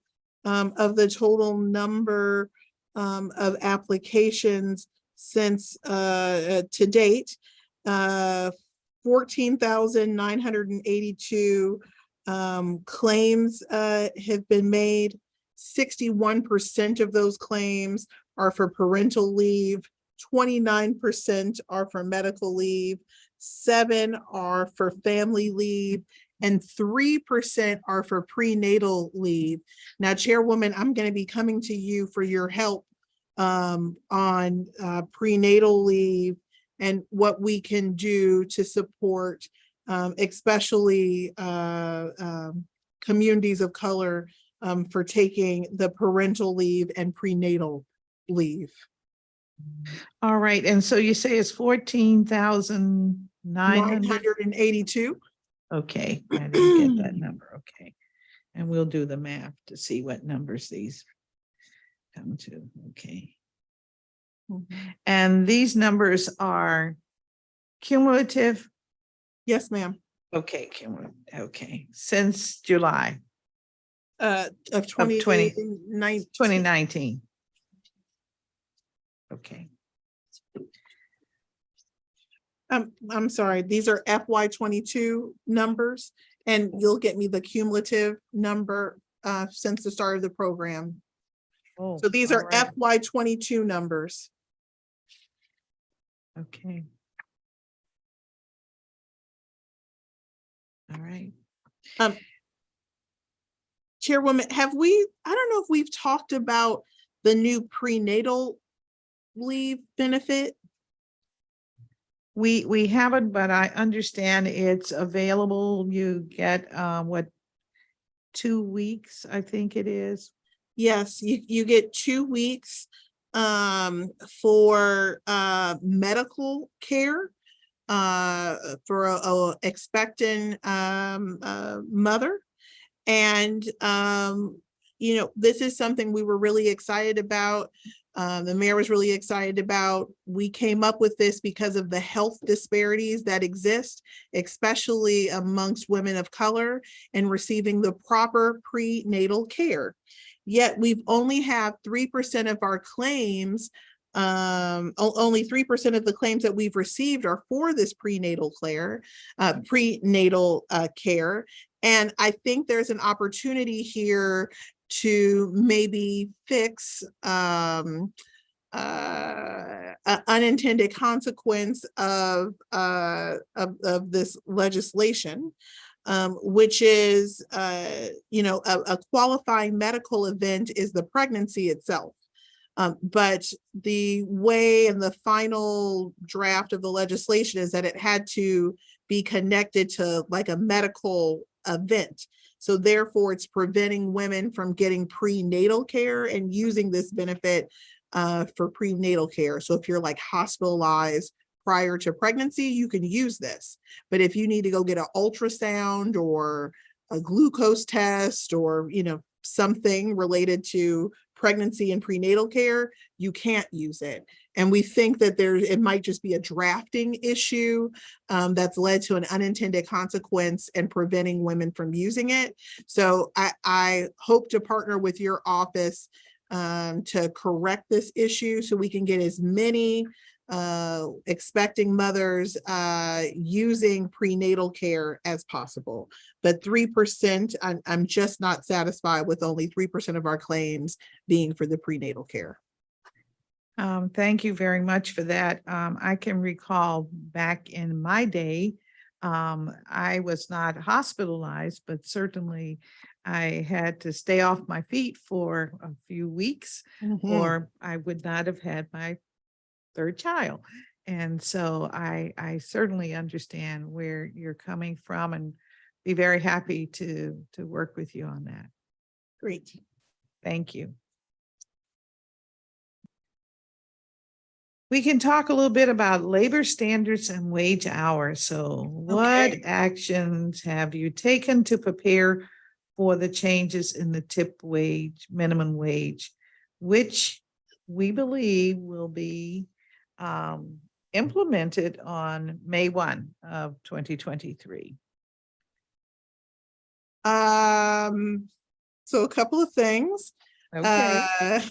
of the total number of applications since to date, 14,982 claims have been made. 61% of those claims are for parental leave, 29% are for medical leave, 7% are for family leave, and 3% are for prenatal leave. Now, Chairwoman, I'm going to be coming to you for your help on prenatal leave and what we can do to support, especially communities of color for taking the parental leave and prenatal leave. All right, and so you say it's 14,900? 982. Okay, I didn't get that number, okay. And we'll do the math to see what numbers these come to, okay. And these numbers are cumulative? Yes, ma'am. Okay, cumulative, okay, since July Of 2019. 2019. Okay. I'm sorry, these are FY22 numbers, and you'll get me the cumulative number since the start of the program. Oh, So these are all right. FY22 numbers. Okay. All right. Chairwoman, I don't know if we've talked about the new prenatal leave benefit. We haven't, but I understand it's available. You get what, 2 weeks, I think it is. Yes, you get 2 weeks for medical care for a expectant mother. And this is something we were really excited about. the mayor was really excited about. We came up with this because of the health disparities that exist, especially amongst women of color in receiving the proper prenatal care. Yet we've only have 3% of our claims, only 3% of the claims that we've received are for this prenatal care. And I think there's an opportunity here to maybe fix an unintended consequence of this legislation, which is, a qualifying medical event is the pregnancy itself. But the way and the final draft of the legislation is that it had to be connected to like a medical event. So therefore, it's preventing women from getting prenatal care and using this benefit for prenatal care. So if you're like hospitalized prior to pregnancy, you can use this. But if you need to go get an ultrasound or a glucose test or, something related to pregnancy and prenatal care, you can't use it. And we think that it might just be a drafting issue that's led to an unintended consequence and preventing women from using it. So I hope to partner with your office to correct this issue so we can get as many expecting mothers using prenatal care as possible. But 3%, I'm just not satisfied with only 3% of our claims being for the prenatal care. Thank you very much for that. I can recall back in my day, I was not hospitalized, but certainly I had to stay off my feet for a few weeks, or I would not have had my third child. And so I certainly understand where you're coming from and be very happy to work with you on that. Great. Thank you. We can talk a little bit about labor standards and wage hours. So what actions have you taken to prepare for the changes in the tip wage, minimum wage, which we believe will be implemented on May 1 of 2023? So a couple of things. Okay.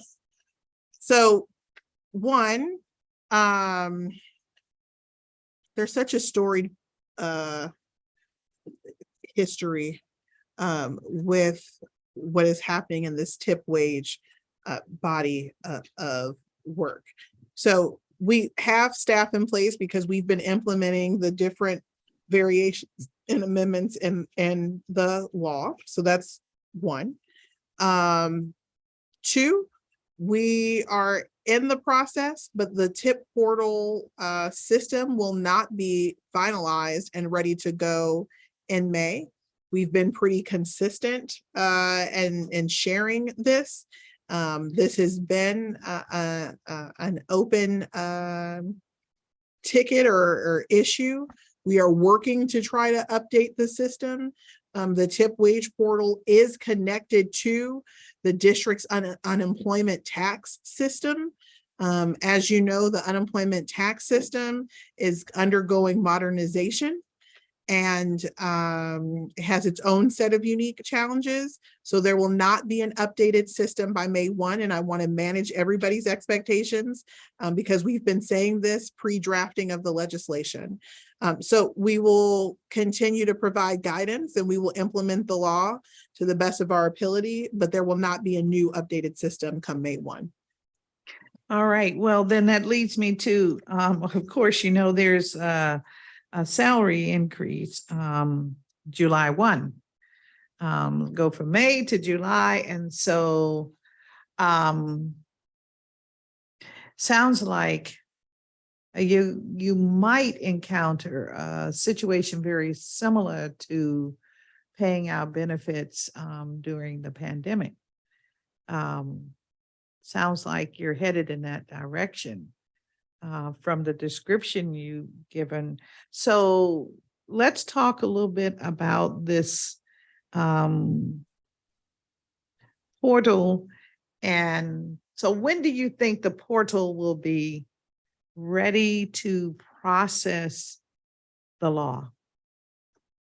So one, there's such a storied history with what is happening in this tip wage body of work. So we have staff in place because we've been implementing the different variations and amendments in the law. So that's one. Two, we are in the process, but the tip portal system will not be finalized and ready to go in May. We've been pretty consistent and sharing this. This has been an open ticket or issue. We are working to try to update the system. The tip wage portal is connected to the district's unemployment tax system. As you know, the unemployment tax system is undergoing modernization and it has its own set of unique challenges. So there will not be an updated system by May 1, and I want to manage everybody's expectations because we've been saying this pre-drafting of the legislation. So we will continue to provide guidance and we will implement the law to the best of our ability, but there will not be a new updated system come May 1. All right. Well, then that leads me to, of course, there's a salary increase July 1. Go from May to July. And so sounds like you might encounter a situation very similar to paying out benefits during the pandemic. Sounds like you're headed in that direction from the description you've given. So let's talk a little bit about this portal and So when do you think the portal will be ready to process the law?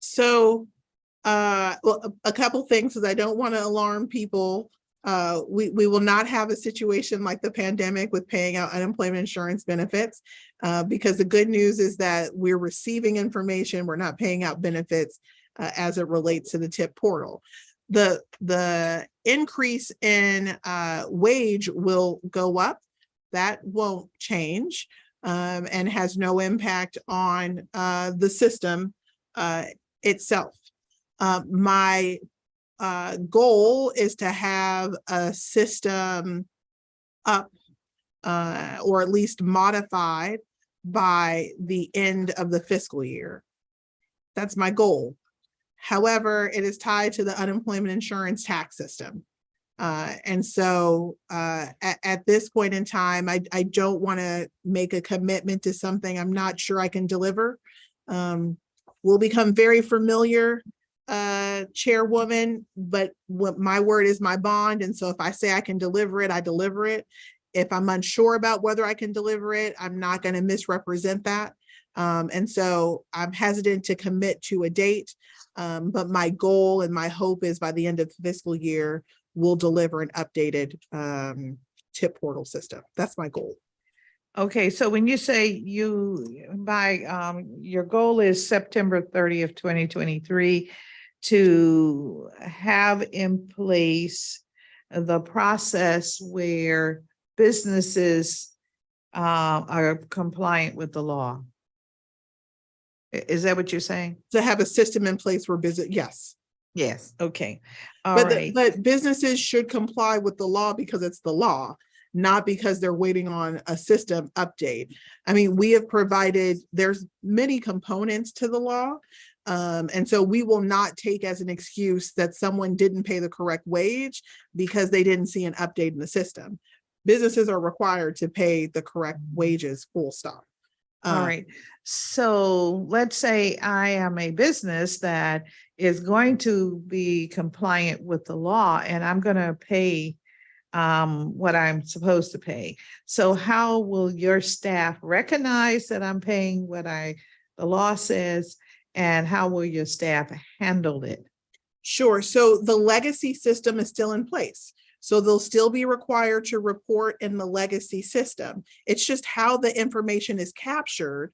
So, well, a couple things, because I don't want to alarm people. We will not have a situation like the pandemic with paying out unemployment insurance benefits, because the good news is that we're receiving information, we're not paying out benefits as it relates to the TIP portal. The increase in wage will go up. That won't change, and has no impact on the system itself. My goal is to have a system up, or at least modified by the end of the fiscal year. That's my goal. However, it is tied to the unemployment insurance tax system. And so at this point in time, I don't want to make a commitment to something I'm not sure I can deliver. We'll become very familiar, Chairwoman, but what my word is my bond. And so if I say I can deliver it, I deliver it. If I'm unsure about whether I can deliver it, I'm not going to misrepresent that. And so I'm hesitant to commit to a date. But my goal and my hope is by the end of the fiscal year, we'll deliver an updated TIP portal system. That's my goal. Okay, so when you say your goal is September 30th, 2023, to have in place the process where businesses are compliant with the law. Is that what you're saying? To have a system in place where business, yes. Yes, okay. All right. But businesses should comply with the law because it's the law, not because they're waiting on a system update. I mean, we have provided, there's many components to the law. And so we will not take as an excuse that someone didn't pay the correct wage because they didn't see an update in the system. Businesses are required to pay the correct wages, full stop. All right. So let's say I am a business that is going to be compliant with the law and I'm going to pay what I'm supposed to pay. So how will your staff recognize that I'm paying what the law says, and how will your staff handle it? Sure. So the legacy system is still in place. So they'll still be required to report in the legacy system. It's just how the information is captured,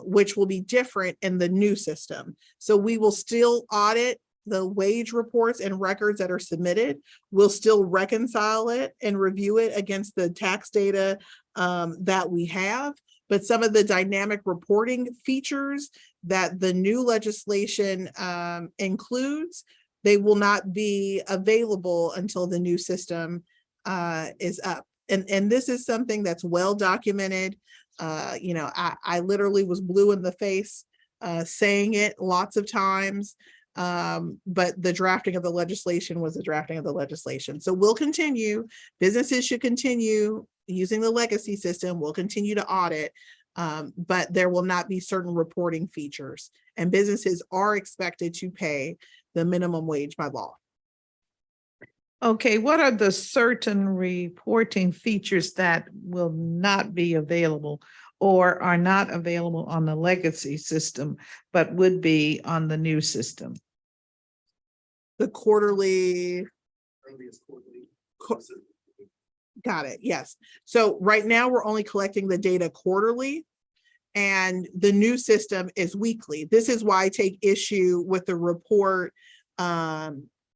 which will be different in the new system. So we will still audit the wage reports and records that are submitted. We'll still reconcile it and review it against the tax data that we have. But some of the dynamic reporting features that the new legislation includes, they will not be available until the new system is up. And this is something that's well documented. I literally was blue in the face saying it lots of times, but the drafting of the legislation was the drafting of the legislation. So we'll continue. Businesses should continue using the legacy system. We'll continue to audit, but there will not be certain reporting features. And businesses are expected to pay the minimum wage by law. Okay, what are the certain reporting features that will not be available or are not available on the legacy system, but would be on the new system? The quarterly. Got it. Yes. So right now we're only collecting the data quarterly, and the new system is weekly. This is why I take issue with the report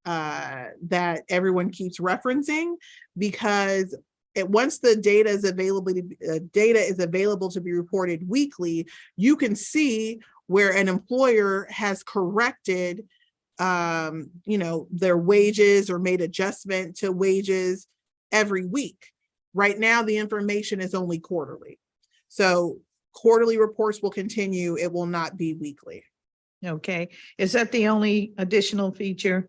that everyone keeps referencing, because once the data is available to be reported weekly, you can see where an employer has corrected their wages or made adjustment to wages every week. Right now, the information is only quarterly. So quarterly reports will continue. It will not be weekly. Okay. Is that the only additional feature?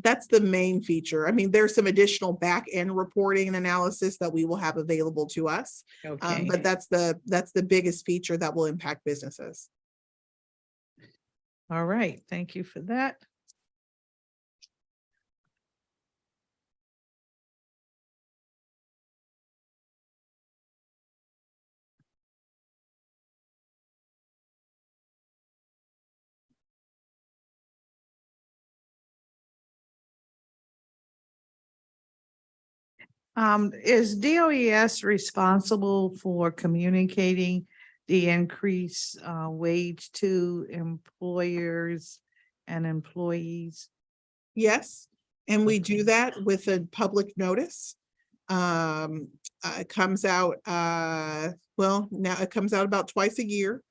That's the main feature. I mean, there's some additional back end reporting and analysis that we will have available to us. Okay. But that's the biggest feature that will impact businesses. All right. Thank you for that. Is DOES responsible for communicating the increased wage to employers and employees? Yes, and we Okay. do that with a public notice. It comes out, well, now it comes out about twice a year.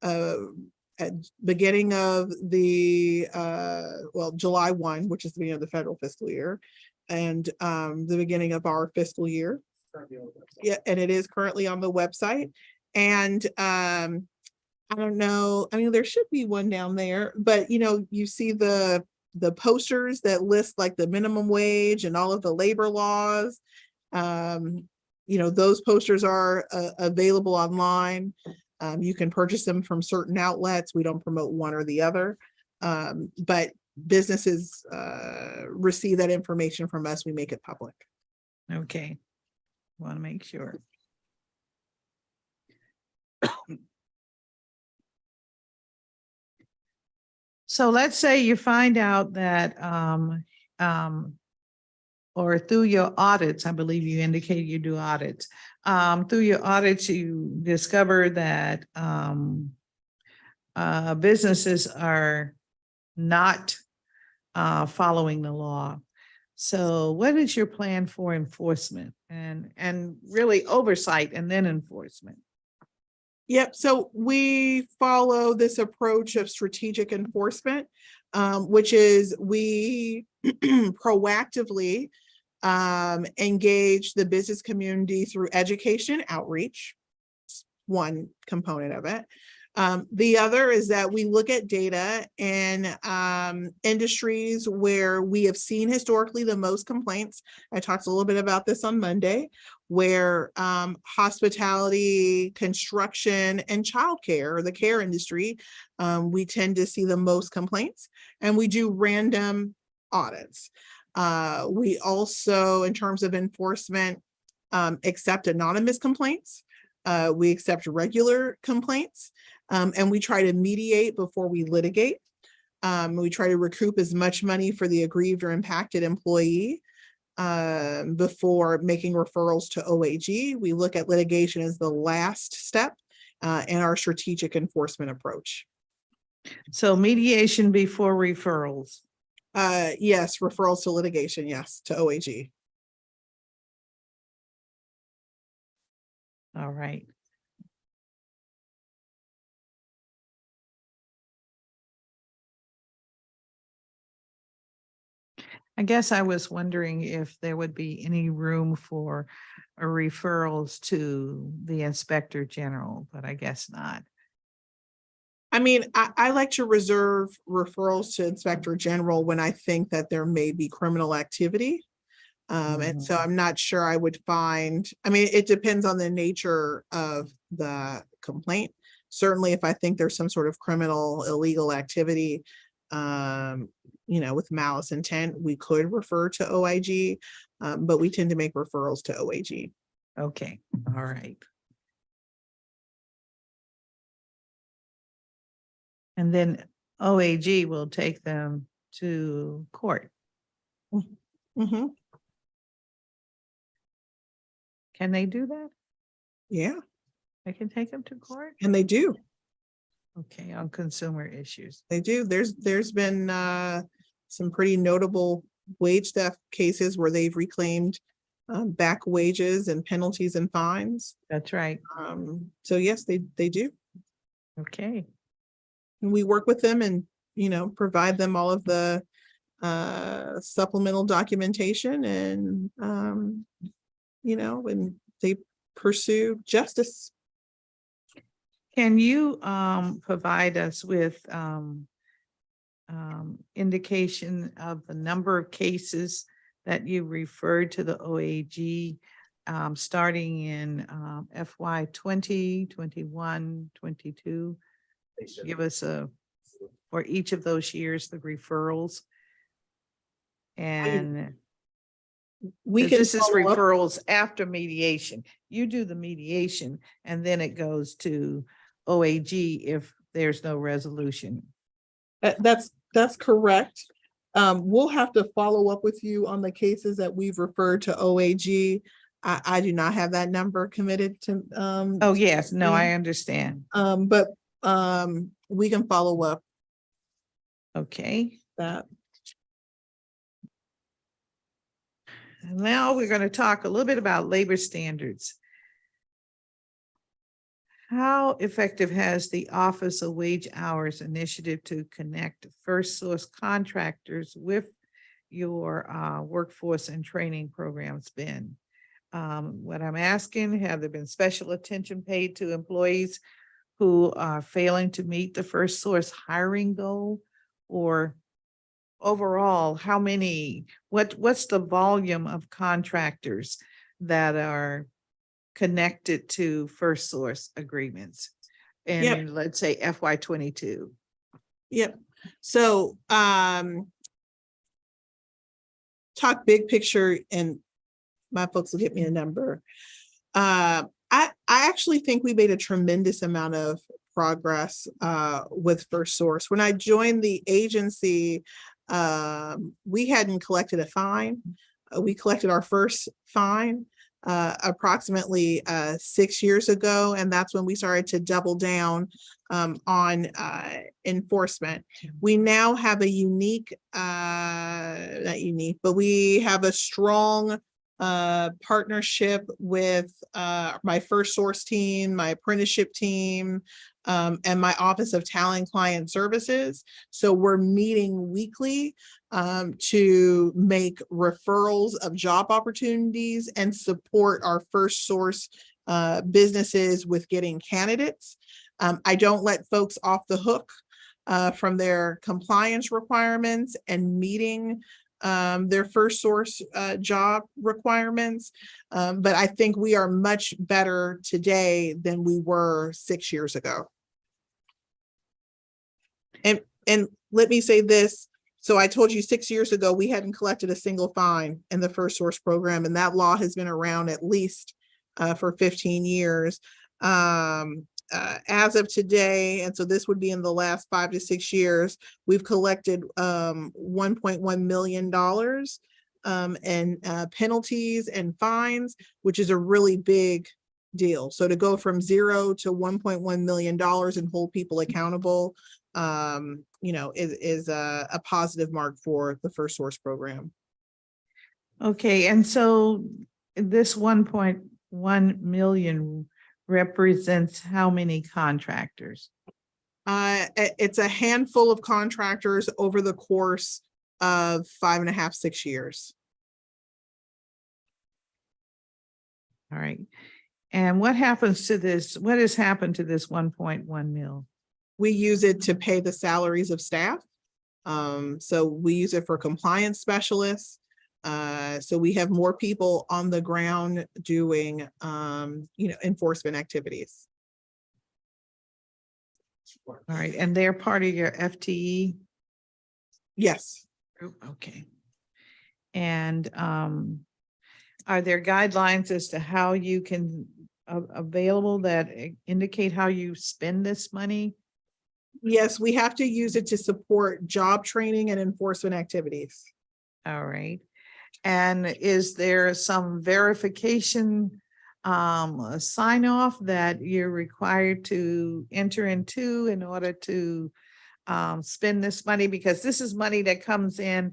At beginning of the, well, July 1, which is the beginning of the federal fiscal year, and the beginning of our fiscal year. Yeah, and it is currently on the website. And I don't know, I mean, there should be one down there, but you see the posters that list like the minimum wage and all of the labor laws. Those posters are available online. You can purchase them from certain outlets. We don't promote one or the other. But businesses receive that information from us. We make it public. Okay. Want to make sure. So let's say you find out that, or through your audits, I believe you indicated you do audits. Through your audits, you discover that businesses are not following the law. So what is your plan for enforcement and really oversight and then enforcement? Yep. So we follow this approach of strategic enforcement, which is we proactively engage the business community through education outreach. It's one component of it. The other is that we look at data in industries where we have seen historically the most complaints. I talked a little bit about this on Monday, where hospitality, construction, and childcare, or the care industry, we tend to see the most complaints, and we do random audits. We also, in terms of enforcement, accept anonymous complaints. We accept regular complaints, and we try to mediate before we litigate. We try to recoup as much money for the aggrieved or impacted employee before making referrals to OAG. We look at litigation as the last step in our strategic enforcement approach. So mediation before referrals. Yes, referrals to litigation, yes, to OAG. All right. I guess I was wondering if there would be any room for referrals to the Inspector General, but I guess not. I mean, I like to reserve referrals to Inspector General when I think that there may be criminal activity. And so I'm not sure I would find, I mean, it depends on the nature of the complaint. Certainly, if I think there's some sort of criminal illegal activity, with malice intent, we could refer to OIG, but we tend to make referrals to OAG. Okay, all right. And then OAG will take them to court. Mm-hmm. Can they do that? Yeah, They can take them to court? and they do. Okay, on consumer issues. They do. There's been some pretty notable wage theft cases where they've reclaimed back wages and penalties and fines. That's right. So yes, they do. Okay. And we work with them and, provide them all of the supplemental documentation and, and they pursue justice. Can you provide us with indication of the number of cases that you referred to the OAG starting in FY 20, 21, 22? Give us for each of those years, the referrals. And We can this is follow up. referrals after mediation. You do the mediation and then it goes to OAG if there's no resolution. That's correct. We'll have to follow up with you on the cases that we've referred to OAG. I do not have that number committed to, Oh, yes, no, I understand. but we can follow up Okay. that. Now we're going to talk a little bit about labor standards. How effective has the Office of Wage Hours initiative to connect first source contractors with your workforce and training programs been? What I'm asking, have there been special attention paid to employees who are failing to meet the first source hiring goal? Or overall, how many, what's the volume of contractors that are connected to first source agreements? And Yep. let's say FY 22. Yep. So, talk big picture, and my folks will get me a number. I actually think we made a tremendous amount of progress with First Source. When I joined the agency, we hadn't collected a fine. We collected our first fine approximately 6 years ago, and that's when we started to double down on enforcement. We now have a unique, not unique, but we have a strong partnership with my First Source team, my apprenticeship team, and my Office of Talent Client Services. So we're meeting weekly to make referrals of job opportunities and support our First Source businesses with getting candidates. I don't let folks off the hook from their compliance requirements and meeting their First Source job requirements. But I think we are much better today than we were 6 years ago. And let me say this. So I told you 6 years ago, we hadn't collected a single fine in the First Source program, and that law has been around at least for 15 years. As of today, and so this would be in the last 5 to 6 years, we've collected $1.1 million in penalties and fines, which is a really big deal. So to go from 0 to $1.1 million and hold people accountable, is a positive mark for the First Source program. Okay, and so this 1.1 million represents how many contractors? It's a handful of contractors over the course of 5.5, 6 years. All right. And what happens to this? What has happened to this 1.1 mil? We use it to pay the salaries of staff. So we use it for compliance specialists. So we have more people on the ground doing, enforcement activities. All right, and they're part of your FTE Yes. group? Okay. And are there guidelines as to how you can available that indicate how you spend this money? Yes, we have to use it to support job training and enforcement activities. All right. And is there some verification sign off that you're required to enter into in order to spend this money? Because this is money that comes in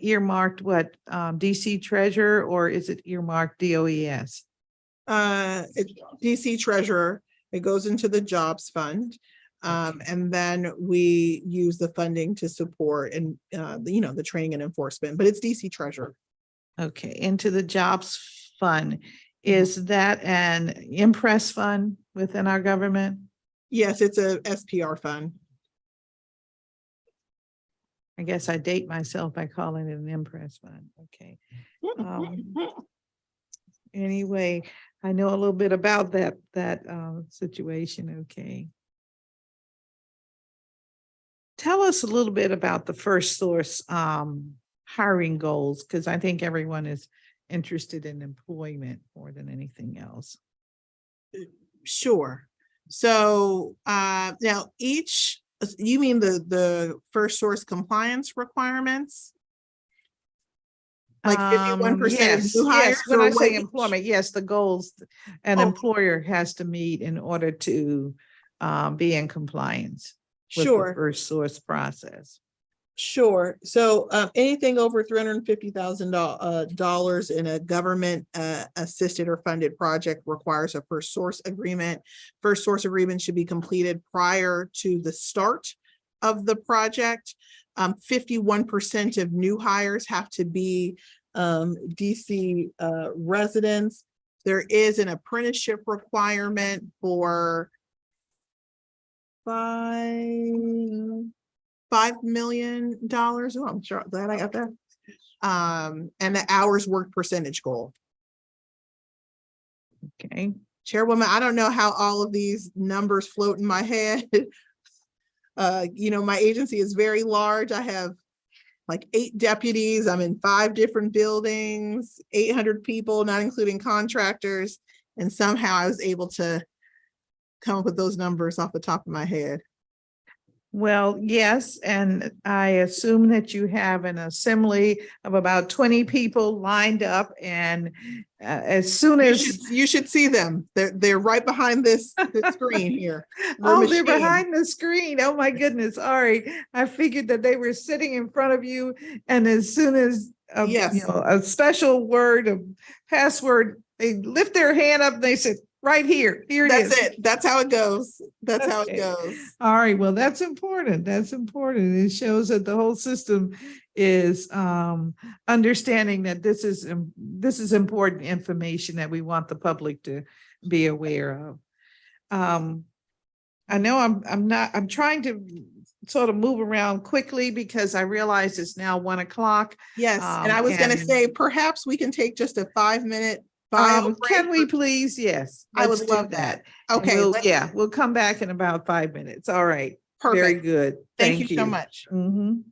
earmarked what, DC Treasurer, or is it earmarked DOES? DC Treasurer, it goes into the jobs fund. And then we use the funding to support and, the training and enforcement, but it's DC Treasurer. Okay, into the jobs fund. Is that an impress fund within our government? Yes, it's a SPR fund. I guess I date myself by calling it an impress fund. Okay. Anyway, I know a little bit about that situation. Okay. Tell us a little bit about the First Source hiring goals, because I think everyone is interested in employment more than anything else. Sure. So now each You mean the first source compliance requirements? Like 51% of new hires When or I say wage? employment, yes, the goals an Oh. employer has to meet in order to be in compliance with the Sure, first source process. sure. So anything over $350,000 in a government assisted or funded project requires a first source agreement. First source agreement should be completed prior to the start of the project. 51% of new hires have to be DC residents. There is an apprenticeship requirement for $5 million. Oh, I'm sure glad I got that. And the hours worked percentage goal. Okay. Chairwoman, I don't know how all of these numbers float in my head. My agency is very large. I have like 8 deputies. I'm in 5 different buildings, 800 people, not including contractors. And somehow I was able to come up with those numbers off the top of my head. Well, yes, and I assume that you have an assembly of about 20 people lined up, and as soon as You should see them. They're right behind this screen here. they're behind the screen. Oh my goodness! All right, I figured that they were sitting in front of you, and as soon as Yes. a special word, a password, they lift their hand up and they said, "Right here, here it is." That's it. That's how it goes. That's how it Okay. goes. All right, well, that's important. That's important. It shows that the whole system is understanding that this is important information that we want the public to be aware of. I know I'm trying to sort of move around quickly because I realize it's now 1 o'clock. Yes, and I was going to say, perhaps we can take just a 5-minute bio Can we break. please? Yes. I would let's do love that. And Okay, we'll come back in about 5 minutes. All right. Very perfect. good. Thank you so much. Mhm.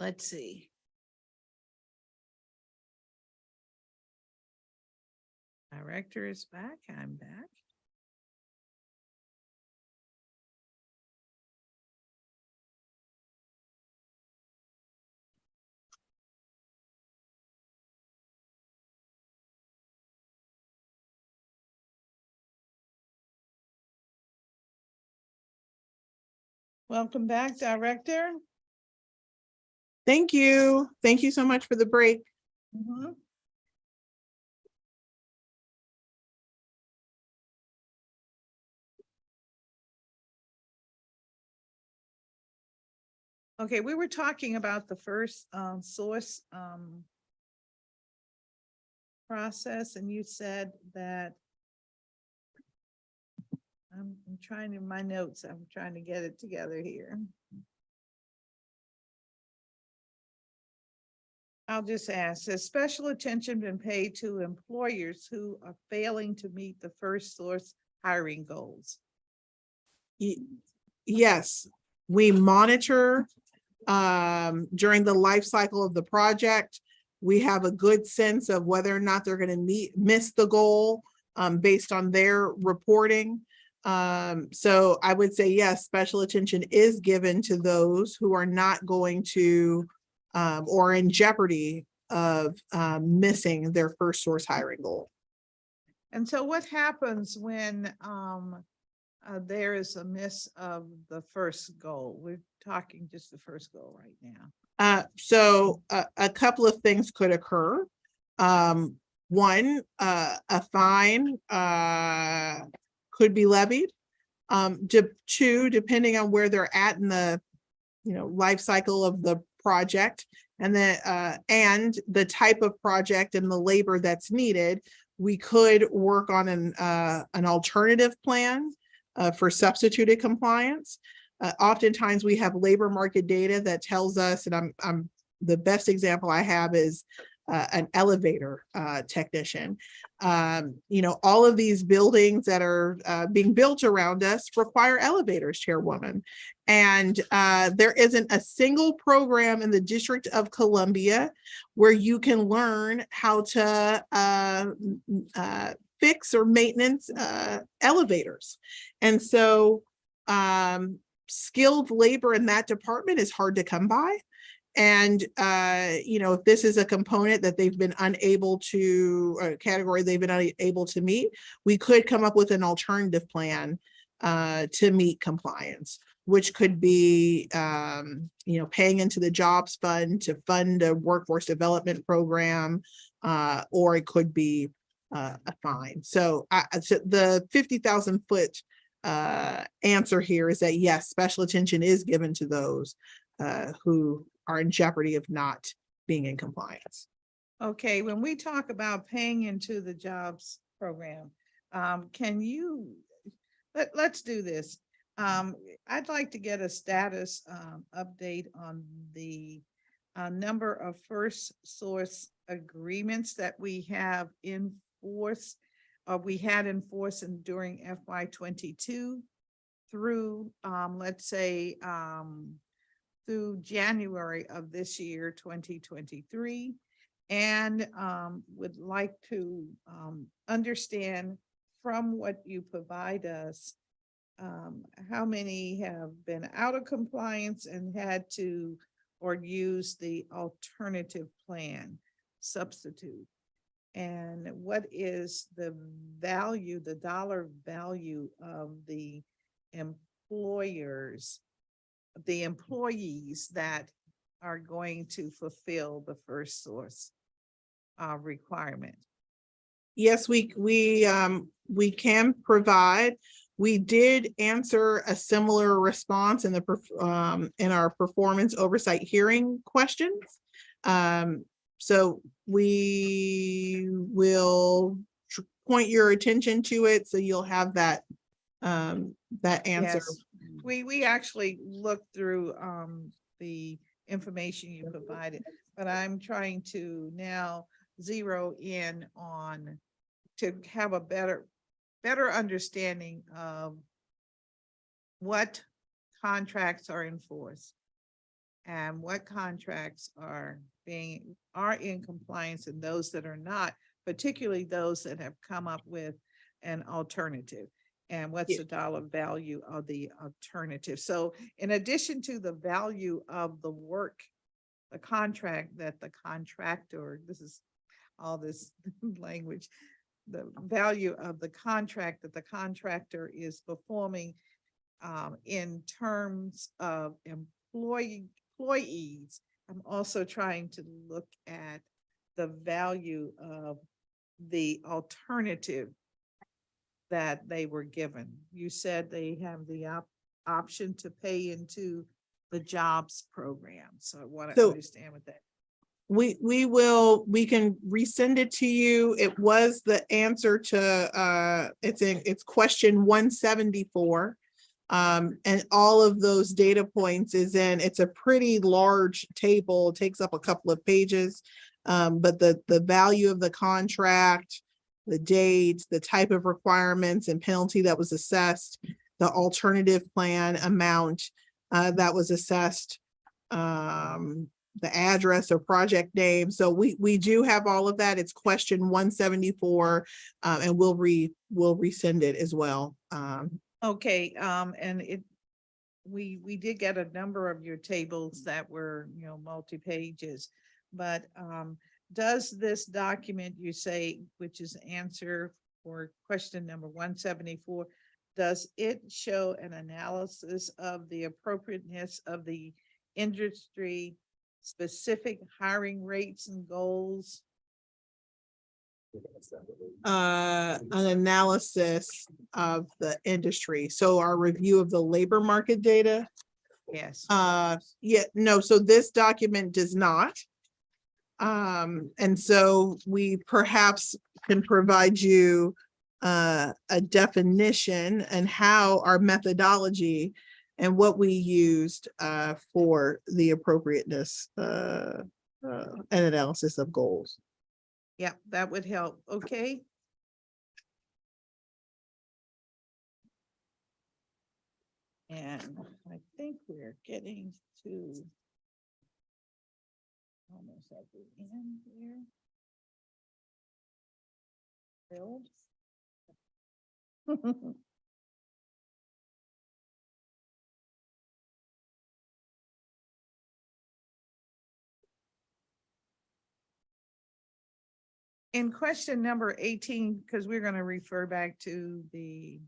let's see. Director is back. I'm back. Welcome back, Director. Thank you. Thank you so much for the break. Mhm. Okay, we were talking about the first source process, and you said that I'm trying to, my notes, I'm trying to get it together here. I'll just ask, has special attention been paid to employers who are failing to meet the first source hiring goals? Yes, we monitor during the life cycle of the project. We have a good sense of whether or not they're going to miss the goal based on their reporting. So I would say, yes, special attention is given to those who are not going to or in jeopardy of missing their first source hiring goal. And so what happens when there is a miss of the first goal? We're talking just the first goal right now. So a couple of things could occur. One, a fine could be levied. Two, depending on where they're at in the life cycle of the project, and the type of project and the labor that's needed, we could work on an alternative plan for substituted compliance. Oftentimes we have labor market data that tells us, and I'm the best example I have is an elevator technician. All of these buildings that are being built around us require elevators, Chairwoman. And there isn't a single program in the District of Columbia where you can learn how to fix or maintenance elevators. And so skilled labor in that department is hard to come by. And, if this is a component that they've been unable to, or category they've been unable to meet, we could come up with an alternative plan to meet compliance, which could be, paying into the jobs fund to fund a workforce development program, or it could be a fine. So the 50,000 foot answer here is that yes, special attention is given to those who are in jeopardy of not being in compliance. Okay, when we talk about paying into the jobs program, can you, let's do this. I'd like to get a status update on the number of first source agreements that we have in force, we had in force and during FY22 through, let's say, through January of this year, 2023, and would like to understand from what you provide us, how many have been out of compliance and had to or use the alternative plan substitute, and what is the value, the dollar value of the employees that are going to fulfill the first source requirement. Yes, we can provide. We did answer a similar response in our performance oversight hearing questions. So we will point your attention to it so you'll have that answer. Yes. We actually looked through the information you provided, but I'm trying to now zero in on to have a better understanding of what contracts are in force, and what contracts are in compliance and those that are not, particularly those that have come up with an alternative. And what's Yeah. the dollar value of the alternative? So in addition to the value of the work, the contract that the contractor, this is all this language, the value of the contract that the contractor is performing in terms of employees. I'm also trying to look at the value of the alternative that they were given. You said they have the option to pay into the jobs program. So I want to So- understand what that. We can resend it to you. It was the answer to, it's question 174. And all of those data points it's a pretty large table, it takes up a couple of pages. But the value of the contract, the dates, the type of requirements and penalty that was assessed, the alternative plan amount that was assessed, the address or project name. So we do have all of that. It's question 174, and we'll resend it as well. Okay, and we did get a number of your tables that were, multi-pages, but does this document you say, which is answer for question number 174, does it show an analysis of the appropriateness of the industry specific hiring rates and goals? An analysis of the industry. So our review of the labor market data. Yes. So this document does not. And so we perhaps can provide you a definition and how our methodology and what we used for the appropriateness and analysis of goals. Yeah, that would help. Okay. And I think we're getting to almost at the end here. Build. In question number 18, because we're going to refer back to the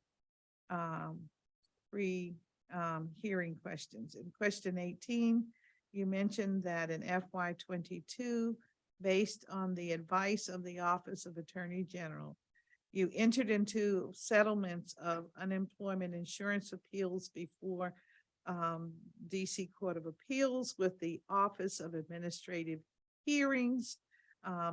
hearing questions. In question 18, you mentioned that in FY 22, based on the advice of the Office of Attorney General, you entered into settlements of unemployment insurance appeals before DC Court of Appeals with the Office of Administrative Hearings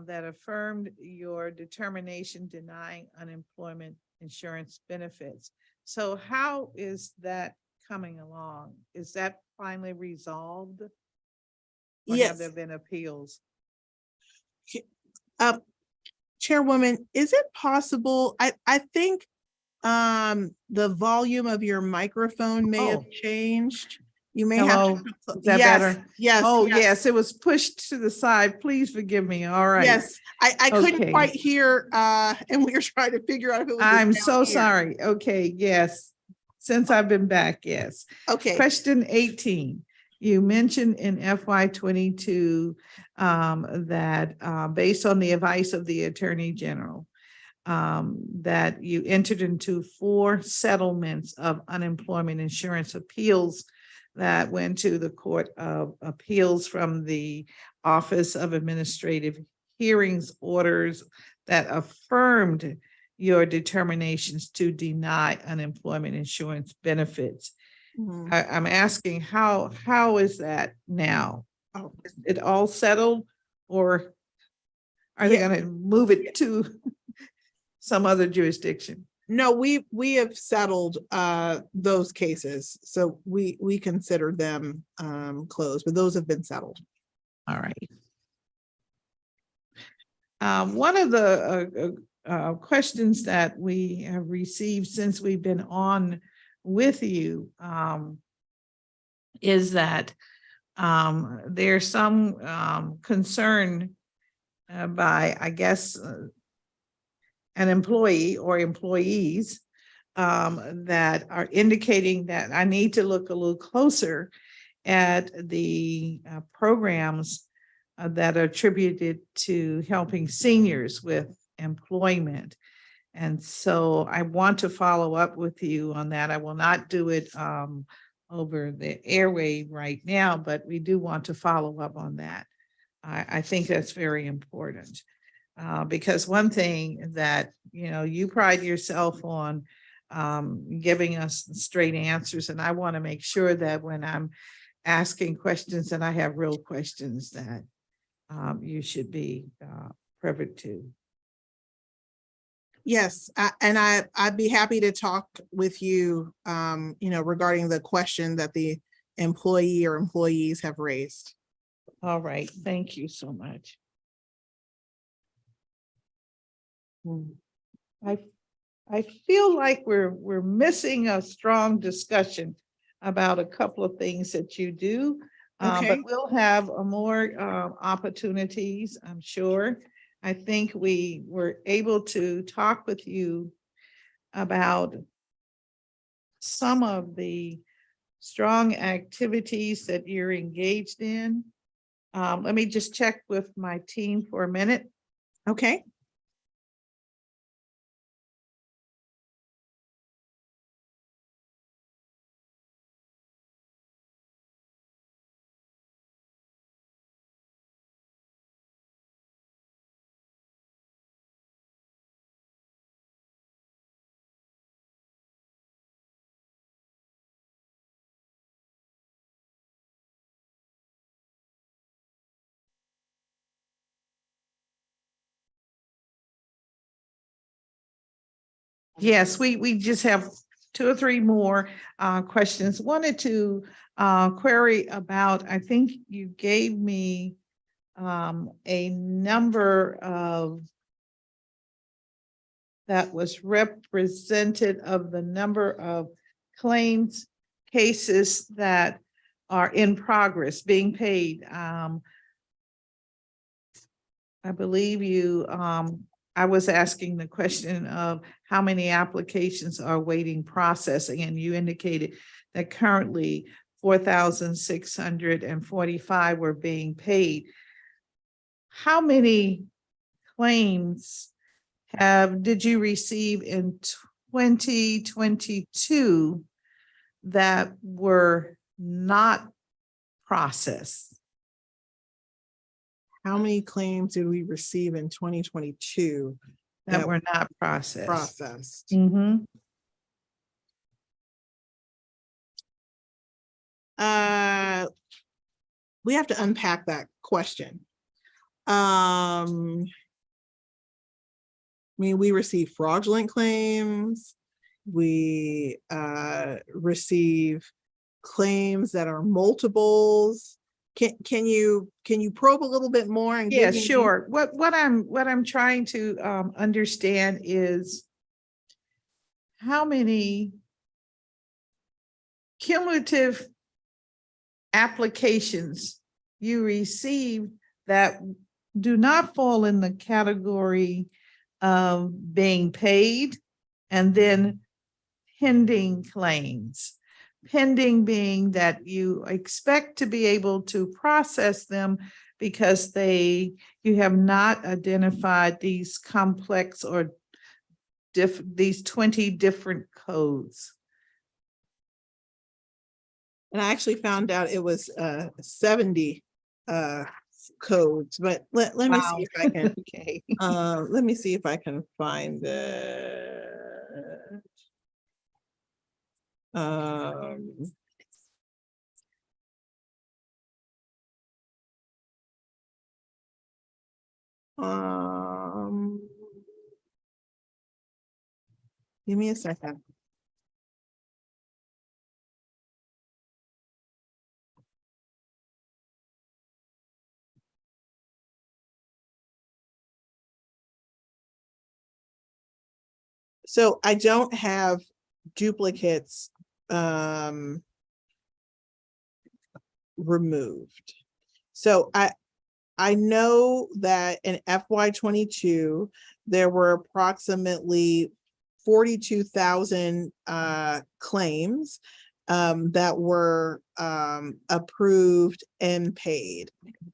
that affirmed your determination denying unemployment insurance benefits. So how is that coming along? Is that finally resolved? Or have there been appeals? Chairwoman, is it possible? I think the volume of your microphone may have changed. You may Hello? have to. Is that better? Yes. Oh, yes, it was pushed to the side. Please forgive me. All right. Yes, I couldn't Okay. quite hear, and we were trying to figure out if it was. I'm down so here. sorry. Okay, yes. Since I've been back, yes. Okay, Question 18, you mentioned in FY 22 that based on the advice of the Attorney General, that you entered into 4 settlements of unemployment insurance appeals that went to the Court of Appeals from the Office of Administrative Hearings orders that affirmed your determinations to deny unemployment insurance benefits. Mhm. I'm asking how is that now? Oh. Is it all settled, or are they going to move it to some other jurisdiction? No, we have settled those cases, so we consider them closed, but those have been settled. All right. One of the questions that we have received since we've been on with you is that There's some concern by, I guess, an employee or employees that are indicating that I need to look a little closer at the programs that are attributed to helping seniors with employment. And so I want to follow up with you on that. I will not do it over the airway right now, but we do want to follow up on that. I think that's very important. Because one thing that, you pride yourself on giving us straight answers, and I want to make sure that when I'm asking questions and I have real questions that you should be privy to. Yes, I'd be happy to talk with you, regarding the question that the employee or employees have raised. All right, thank you so much. I feel like we're missing a strong discussion about a couple of things that you do. Okay. But we'll have more opportunities, I'm sure. I think we were able to talk with you about some of the strong activities that you're engaged in. Let me just check with my team for a minute. Okay. Yes, we just have two or three more questions. Wanted to query about, I think you gave me a number of that was represented of the number of claims cases that are in progress being paid. I believe you, I was asking the question of how many applications are awaiting processing, and you indicated that currently 4,645 were being paid. How many claims did you receive in 2022 that were not processed? How many claims did we receive in 2022 That were not processed? processed? Mhm. We have to unpack that question. I mean, we receive fraudulent claims. We receive claims that are multiples. Can you probe a little bit more and Yeah, give me? sure. What I'm trying to understand is how many cumulative applications you received that do not fall in the category of being paid, and then pending claims. Pending being that you expect to be able to process them because you have not identified these complex or these 20 different codes. And I actually found out it was 70 codes, but let me Wow. see if I can Okay. let me see if I can find it. Give me a second. So I don't have duplicates removed. So I know that in FY22, there were approximately 42,000 claims that were approved and paid.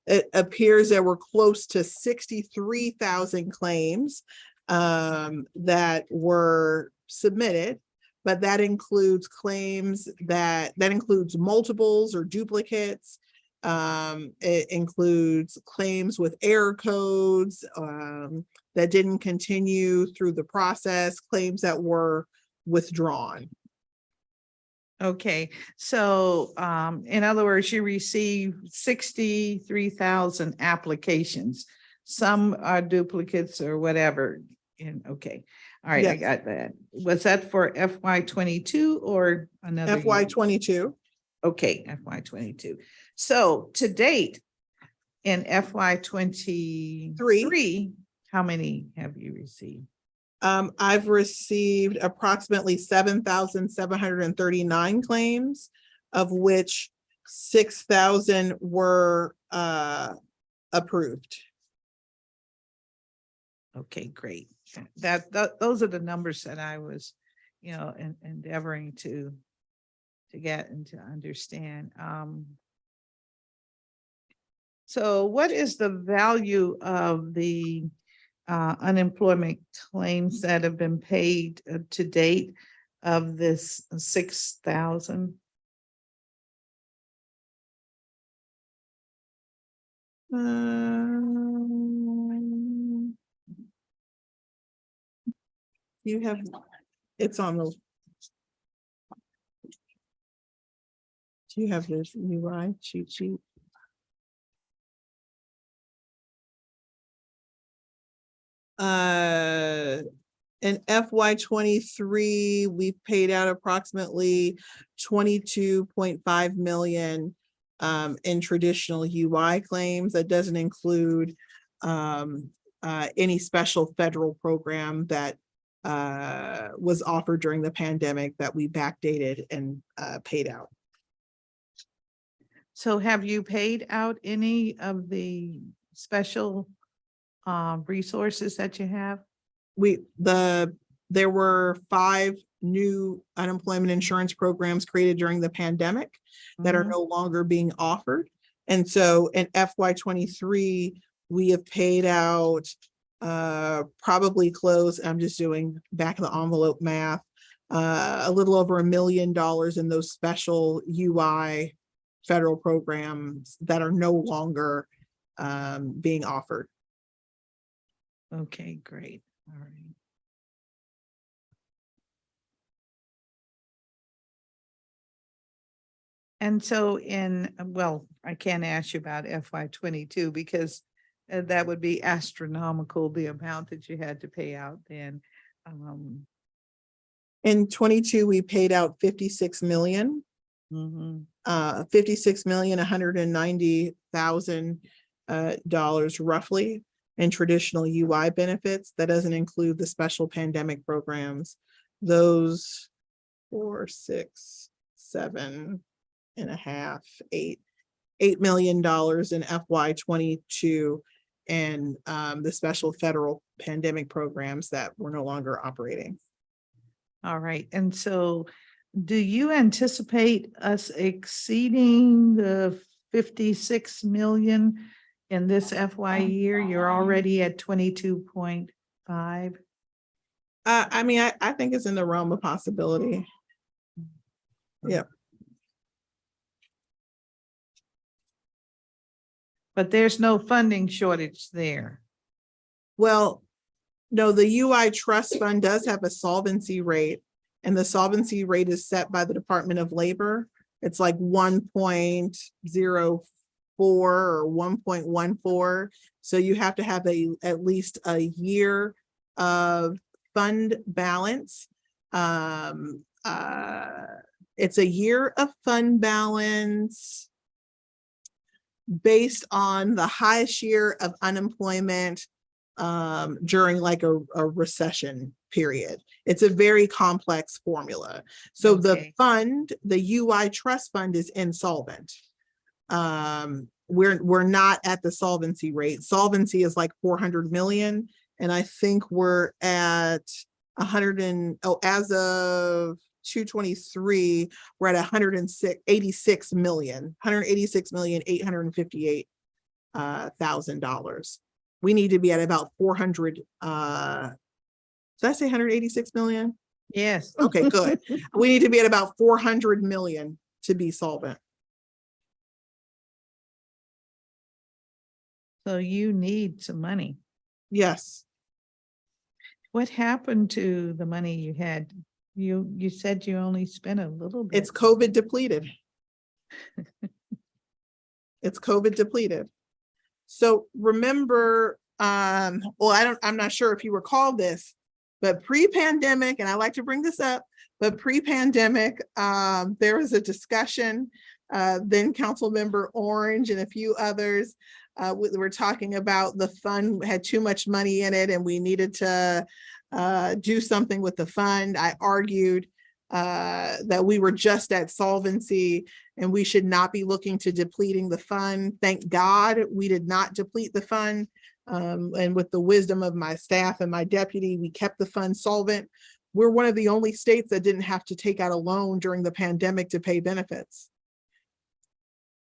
It appears there were close to 63,000 claims that were submitted, but that includes claims that includes multiples or duplicates. It includes claims with error codes that didn't continue through the process, claims that were withdrawn. Okay, so in other words, you received 63,000 applications. Some are duplicates or whatever. And okay, all right, I Yes. got that. Was that for FY22 or another year? FY22. Okay, FY22. So to date, in FY23, how many have you received? I've received approximately 7,739 claims, of which 6,000 were approved. Okay, great. Those are the numbers that I was, endeavoring to get and to understand. So what is the value of the unemployment claims that have been paid to date of this 6,000? You have, it's on the. Do you have this UI cheat sheet? In FY23, we've paid out approximately 22.5 million in traditional UI claims. That doesn't include any special federal program that was offered during the pandemic that we backdated and paid out. So have you paid out any of the special resources that you have? There were 5 new unemployment insurance programs created during the pandemic that are no longer being offered. And so in FY23, we have paid out probably close, I'm just doing back of the envelope math, a little over $1 million in those special UI federal programs that are no longer being offered. Okay, great. All right. And so well, I can't ask you about FY22 because that would be astronomical, the amount that you had to pay out then. In 22, we paid out 56 million. 56,190,000 dollars roughly in traditional UI benefits. That doesn't include the special pandemic programs. Those 4, 6, 7 and a half, $8 million in FY22 and the special federal pandemic programs that were no longer operating. All right. And so do you anticipate us exceeding the 56 million in this FY year? You're already at 22.5. I mean, I think it's in the realm of possibility. Yeah. But there's no funding shortage there. Well, no, the UI trust fund does have a solvency rate, and the solvency rate is set by the Department of Labor. It's like 1.04 or 1.14. So you have to have at least a year of fund balance. It's a year of fund balance based on the highest year of unemployment during like a recession period. It's a very complex formula. So the fund, the UI trust fund, is insolvent. We're not at the solvency rate. Solvency is like 400 million. And I think we're at 100 and, oh, as of 2/23, we're at 186 million, $186,858,000. We need to be at about 400. Did I say 186 million? Yes. Okay, good. We need to be at about 400 million to be solvent. So you need some money. Yes. What happened to the money you had? You said you only spent a little bit. It's COVID depleted. It's COVID depleted. So remember, well, I'm not sure if you recall this, but pre-pandemic, and I like to bring this up, but pre-pandemic, there was a discussion, then Councilmember Orange and a few others, we were talking about the fund had too much money in it and we needed to do something with the fund. I argued that we were just at solvency and we should not be looking to depleting the fund. Thank God we did not deplete the fund. And with the wisdom of my staff and my deputy, we kept the fund solvent. We're one of the only states that didn't have to take out a loan during the pandemic to pay benefits.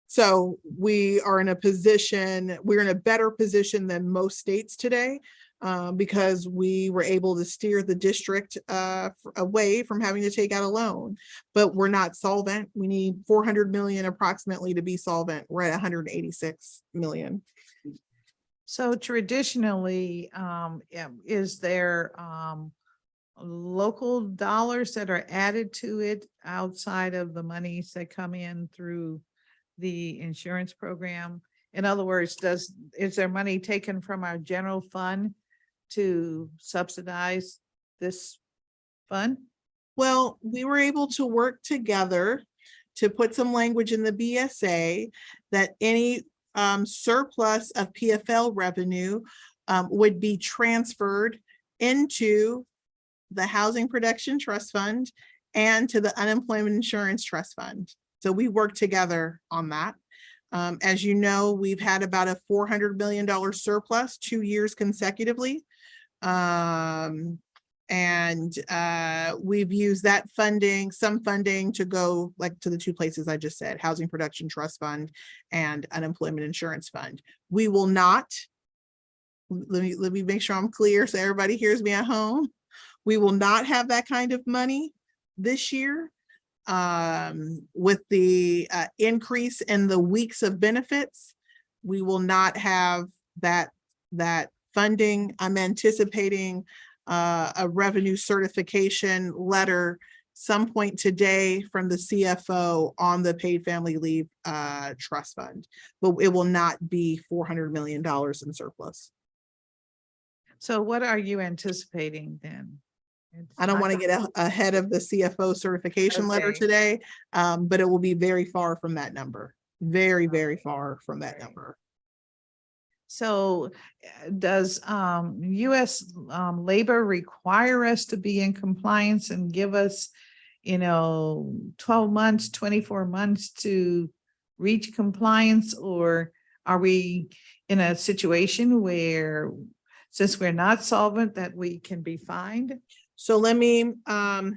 So we are in a position, we're in a better position than most states today, because we were able to steer the district away from having to take out a loan, but we're not solvent. We need 400 million approximately to be solvent. We're at 186 million. So traditionally, is there local dollars that are added to it outside of the monies that come in through the insurance program? In other words, is there money taken from our general fund to subsidize this fund? Well, we were able to work together to put some language in the BSA that any surplus of PFL revenue would be transferred into the Housing Production Trust Fund and to the Unemployment Insurance Trust Fund. So we worked together on that. As you know, we've had about a $400 million surplus 2 years consecutively. We've used that funding, some funding to go like to the two places I just said, Housing Production Trust Fund and Unemployment Insurance Fund. We will not, let me make sure I'm clear so everybody hears me at home. We will not have that kind of money this year. With the increase in the weeks of benefits, we will not have that funding. I'm anticipating a revenue certification letter some point today from the CFO on the paid family leave trust fund, but it will not be $400 million in surplus. So what are you anticipating then? I don't want to get ahead of the CFO certification letter Okay. today, but it will be very far from that number. Very, very far from that number. So does US labor require us to be in compliance and give us, 12 months, 24 months to reach compliance? Or are we in a situation where, since we're not solvent, that we can be fined? So let me, I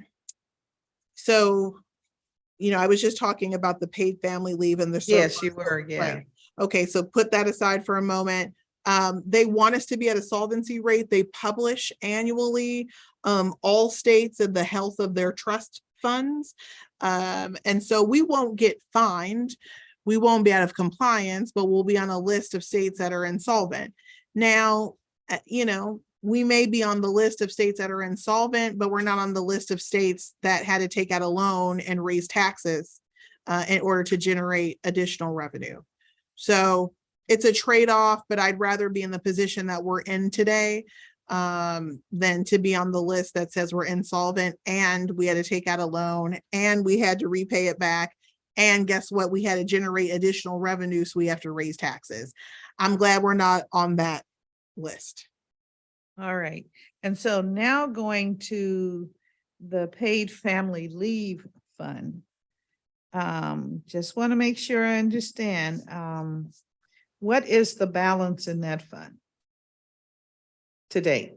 was just talking about the paid family leave and the Yes, surplus. you were, yeah. Right. Okay, so put that aside for a moment. They want us to be at a solvency rate. They publish annually all states and the health of their trust funds. And so we won't get fined. We won't be out of compliance, but we'll be on a list of states that are insolvent. Now, we may be on the list of states that are insolvent, but we're not on the list of states that had to take out a loan and raise taxes in order to generate additional revenue. So it's a trade-off, but I'd rather be in the position that we're in today than to be on the list that says we're insolvent and we had to take out a loan and we had to repay it back. And guess what? We had to generate additional revenue, so we have to raise taxes. I'm glad we're not on that list. All right. And so now going to the paid family leave fund. Just want to make sure I understand. What is the balance in that fund today?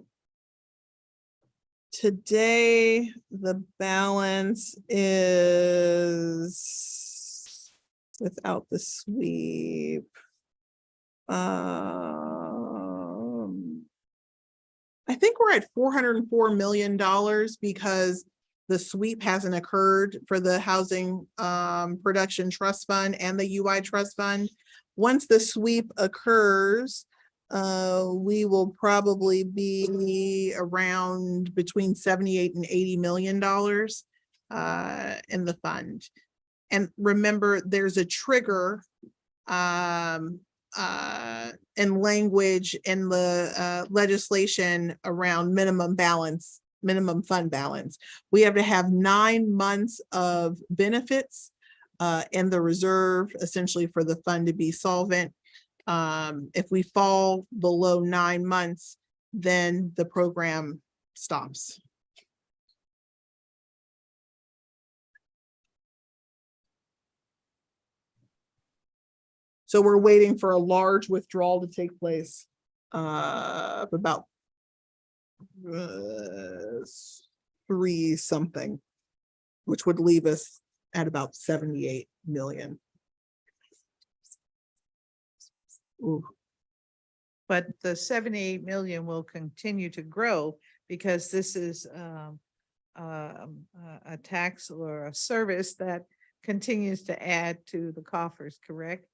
Today, the balance is without the sweep. I think we're at $404 million because the sweep hasn't occurred for the Housing Production Trust Fund and the UI Trust Fund. Once the sweep occurs, we will probably be around between 78 and $80 million in the fund. And remember, there's a trigger and language in the legislation around minimum fund balance. We have to have 9 months of benefits in the reserve, essentially for the fund to be solvent. If we fall below 9 months, then the program stops. So we're waiting for a large withdrawal to take place of about 3 something, which would leave us at about 78 million. Ooh. But the 78 million will continue to grow because this is a tax or a service that continues to add to the coffers, correct?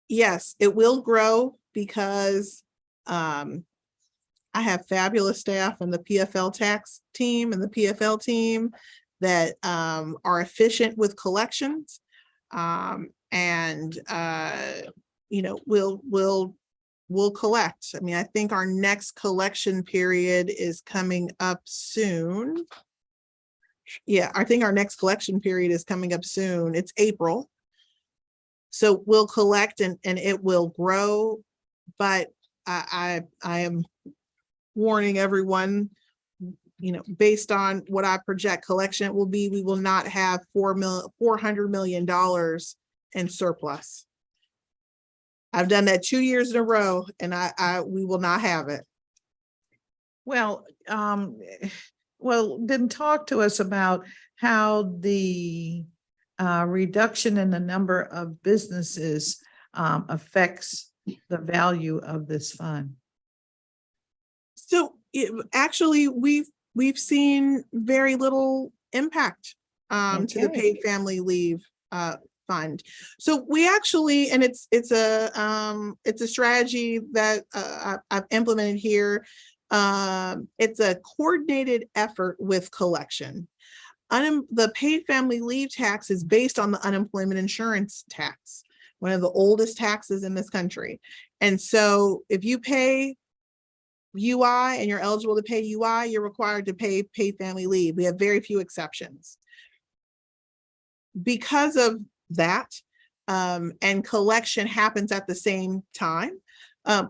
Yes, it will grow because I have fabulous staff in the PFL tax team and the PFL team that are efficient with collections. You know, we'll collect. I mean, I think our next collection period is coming up soon. Yeah, I think our next collection period is coming up soon. It's April. So we'll collect and it will grow, but I am warning everyone, you know, based on what I project collection will be, we will not have $400 million in surplus. I've done that 2 years in a row and we will not have it. Well, then talk to us about how the reduction in the number of businesses affects the value of this fund. So actually, we've seen very little impact to the paid family leave fund. So we actually, and it's a strategy that I've implemented here. It's a coordinated effort with collection. The paid family leave tax is based on the unemployment insurance tax, one of the oldest taxes in this country. And so if you pay UI and you're eligible to pay UI, you're required to pay paid family leave. We have very few exceptions. Because of that, and collection happens at the same time,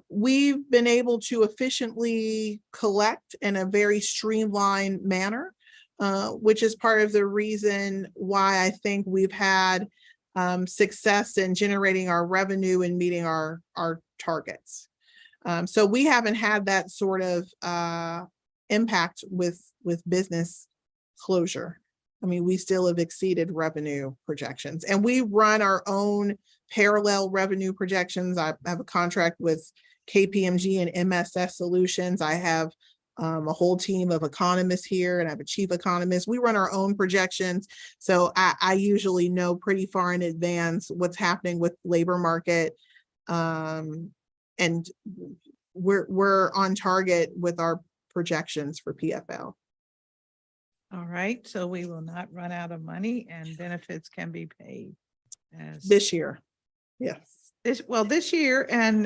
we've been able to efficiently collect in a very streamlined manner. Which is part of the reason why I think we've had success in generating our revenue and meeting our targets. So we haven't had that sort of impact with business closure. I mean, we still have exceeded revenue projections, and we run our own parallel revenue projections. I have a contract with KPMG and MSS Solutions. I have a whole team of economists here, and I have a chief economist. We run our own projections. So I usually know pretty far in advance what's happening with labor market. And we're on target with our projections for PFL. All right, so we will not run out of money and benefits can be paid This year. Yes. This year and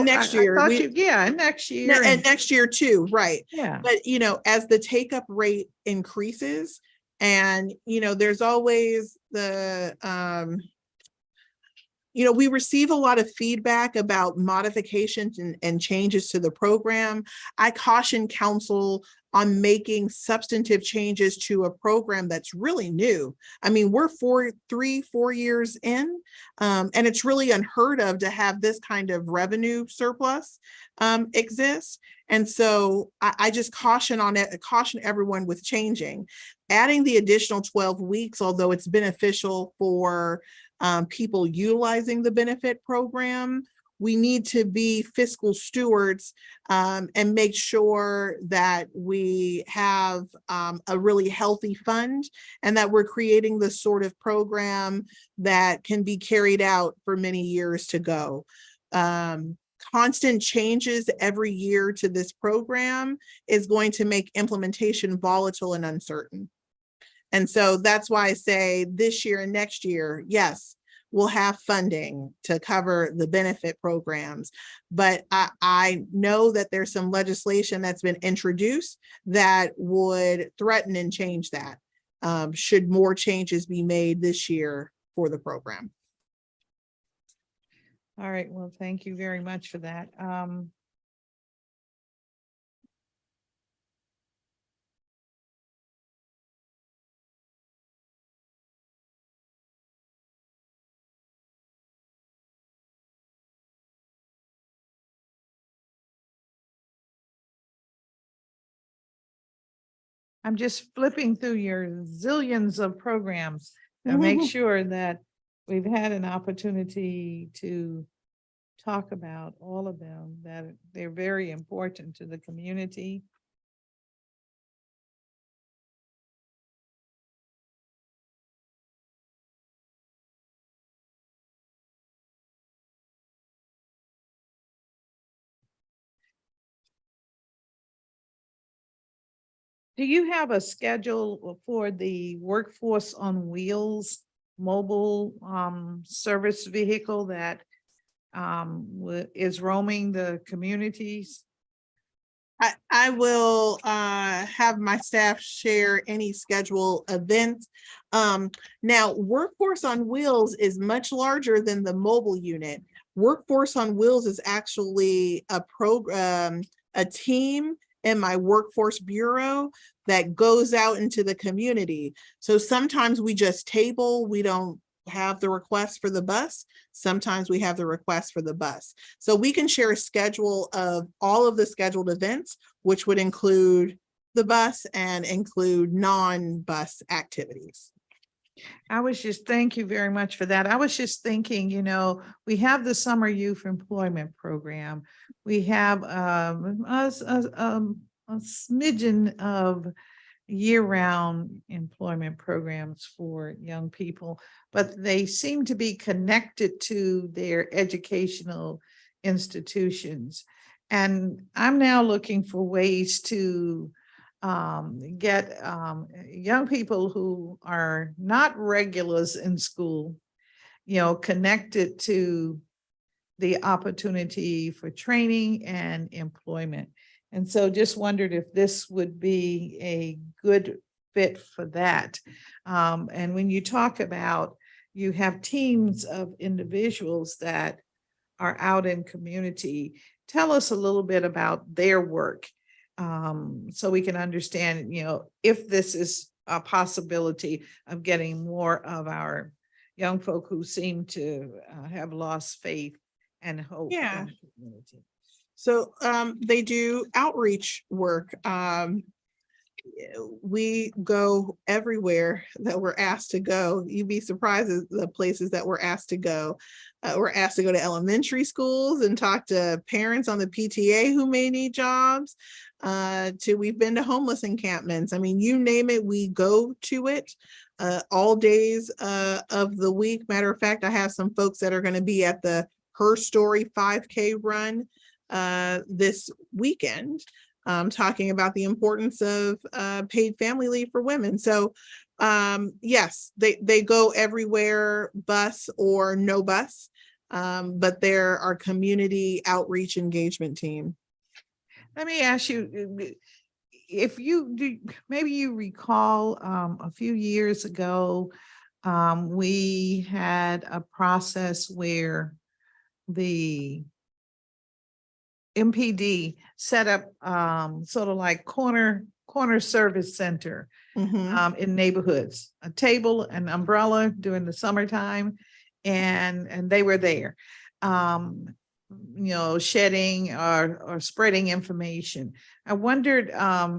next year. And next year. And next year too, right. Yeah. But, you know, as the take-up rate increases and, you know, there's always the, we receive a lot of feedback about modifications and changes to the program. I caution council on making substantive changes to a program that's really new. I mean, we're 4 years in, and it's really unheard of to have this kind of revenue surplus exist. And so I just caution everyone with changing. Adding the additional 12 weeks, although it's beneficial for people utilizing the benefit program, we need to be fiscal stewards and make sure that we have a really healthy fund and that we're creating the sort of program that can be carried out for many years to go. Constant changes every year to this program is going to make implementation volatile and uncertain. And so that's why I say this year and next year, yes, we'll have funding to cover the benefit programs. But I know that there's some legislation that's been introduced that would threaten and change that should more changes be made this year for the program. All right, well, thank you very much for that. I'm just flipping through your zillions of programs to make sure that we've had an opportunity to talk about all of them, that they're very important to the community. Do you have a schedule for the Workforce on Wheels mobile service vehicle that is roaming the communities? I will have my staff share any schedule events. Now, Workforce on Wheels is much larger than the mobile unit. Workforce on Wheels is actually a program, a team in my workforce bureau that goes out into the community. So sometimes we just table, we don't have the request for the bus. Sometimes we have the request for the bus. So we can share a schedule of all of the scheduled events, which would include the bus and include non-bus activities. Thank you very much for that. I was just thinking, we have the Summer Youth Employment Program. We have a smidgen of year-round employment programs for young people, but they seem to be connected to their educational institutions. And I'm now looking for ways to get young people who are not regulars in school, connected to the opportunity for training and employment. And so just wondered if this would be a good fit for that. And when you talk about, you have teams of individuals that are out in community, tell us a little bit about their work. So we can understand, if this is a possibility of getting more of our young folk who seem to have lost faith and hope in the community. So they do outreach work. We go everywhere that we're asked to go. You'd be surprised at the places that we're asked to go. We're asked to go to elementary schools and talk to parents on the PTA who may need jobs. We've been to homeless encampments. I mean, you name it, we go to it all days of the week. Matter of fact, I have some folks that are going to be at the Her Story 5K run this weekend, talking about the importance of paid family leave for women. So yes, they go everywhere, bus or no bus, but they're our community outreach engagement team. Let me ask you, if you do, maybe you recall a few years ago, We had a process where the MPD set up sort of like corner service center Mhm. in neighborhoods, a table, an umbrella during the summertime, and they were there. Shedding or spreading information. I wondered,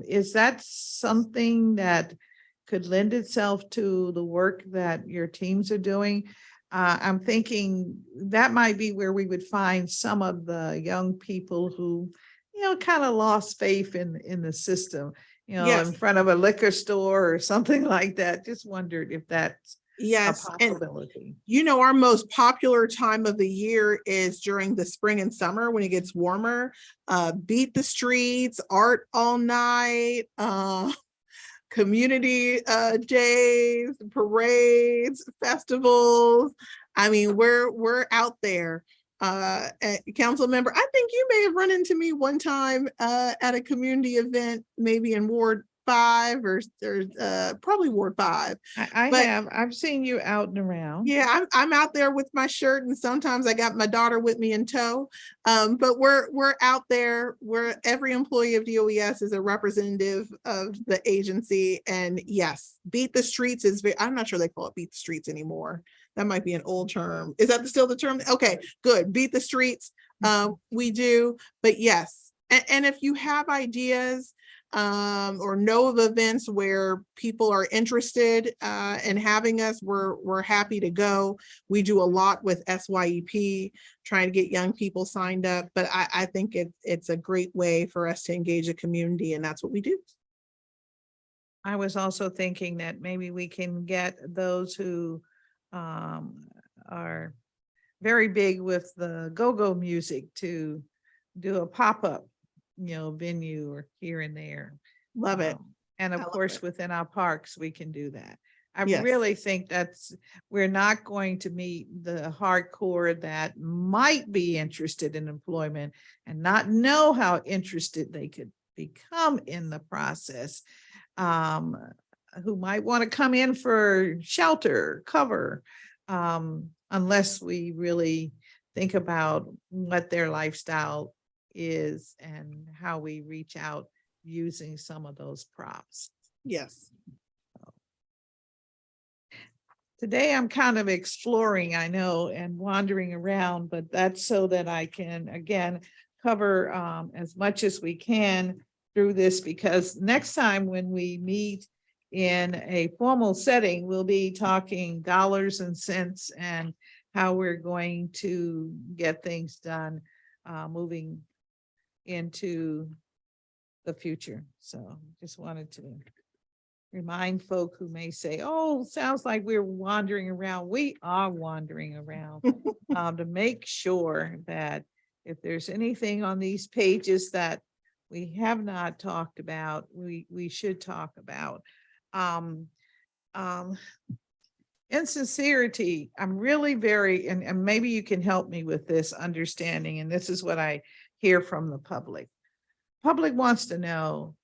is that something that could lend itself to the work that your teams are doing? I'm thinking that might be where we would find some of the young people who, kind of lost faith in the system, Yes. in front of a liquor store or something like that. Just wondered if that's a Yes. And possibility. our most popular time of the year is during the spring and summer when it gets warmer. Beat the streets, art all night, community days, parades, festivals. I mean, we're out there. Council member, I think you may have run into me one time at a community event, maybe in Ward 5 or probably Ward 5. But I've seen you out and around. yeah, I'm out there with my shirt, and sometimes I got my daughter with me in tow. But we're out there where every employee of DOES is a representative of the agency. And yes, beat the streets is I'm not sure they call it beat the streets anymore. That might be an old term. Is that still the term? Okay, good. Beat the streets. We do, but yes. And if you have ideas or know of events where people are interested in having us, we're happy to go. We do a lot with SYEP, trying to get young people signed up, but I think it's a great way for us to engage the community, and that's what we do. I was also thinking that maybe we can get those who are very big with the go-go music to do a pop-up, venue or here and there. Love it. And of I love course, it. within our parks, we can do that. I Yes. really think we're not going to meet the hardcore that might be interested in employment and not know how interested they could become in the process. Who might want to come in for shelter, cover, unless we really think about what their lifestyle is and how we reach out using some of those props. Yes. Today I'm kind of exploring, I know, and wandering around, but that's so that I can, again, cover as much as we can through this, because next time when we meet in a formal setting, we'll be talking dollars and cents and how we're going to get things done moving into the future. So just wanted to remind folk who may say, oh, sounds like we're wandering around. We are wandering around to make sure that if there's anything on these pages that we have not talked about, we should talk about. In sincerity, I'm really very, and maybe you can help me with this understanding, and this is what I hear from the public. Public wants to know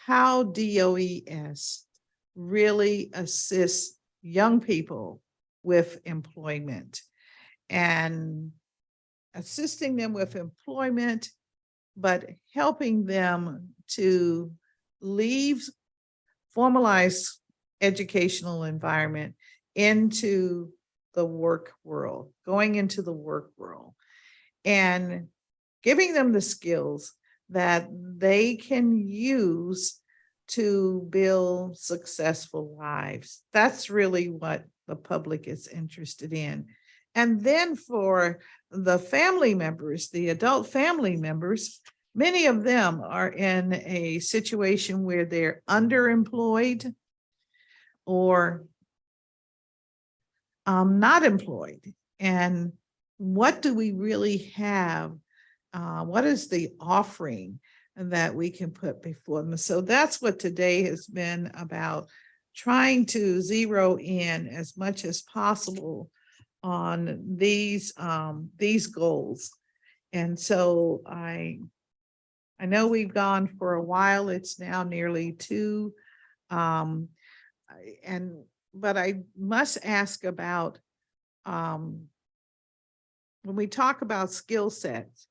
how DOES really assists young people with employment and assisting them with employment, but helping them to leave formalized educational environment into the work world, going into the work world, and giving them the skills that they can use to build successful lives. That's really what the public is interested in. And then for the family members, the adult family members, many of them are in a situation where they're underemployed or not employed. And what do we really have? What is the offering that we can put before them? So that's what today has been about, trying to zero in as much as possible on these goals. And so I know we've gone for a while. It's now nearly 2. And but I must ask about, when we talk about skill sets,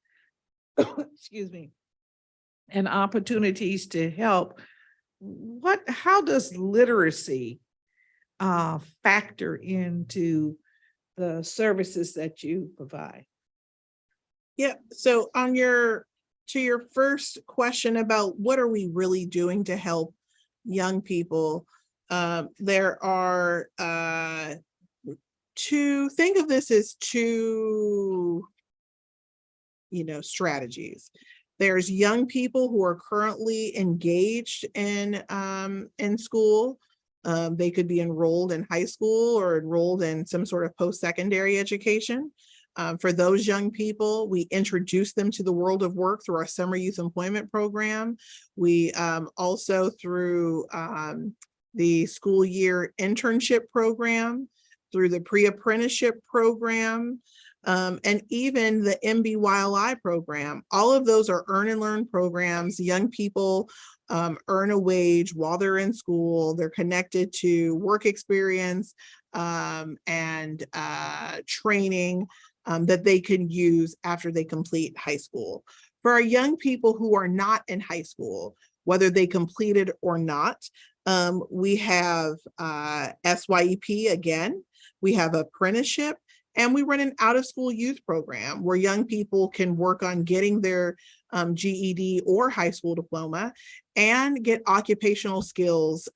excuse me, and opportunities to help, how does literacy factor into the services that you provide? Yeah, so to your first question about what are we really doing to help young people, there are think of this as two, strategies. There's young people who are currently engaged in school. They could be enrolled in high school or enrolled in some sort of post-secondary education. For those young people, we introduce them to the world of work through our summer youth employment program. We also through the school year internship program, through the pre-apprenticeship program, and even the MBYLI program. All of those are earn and learn programs. Young people earn a wage while they're in school. They're connected to work experience and training that they can use after they complete high school. For our young people who are not in high school, whether they completed or not, we have SYEP again, we have apprenticeship, and we run an out-of-school youth program where young people can work on getting their GED or high school diploma and get occupational skills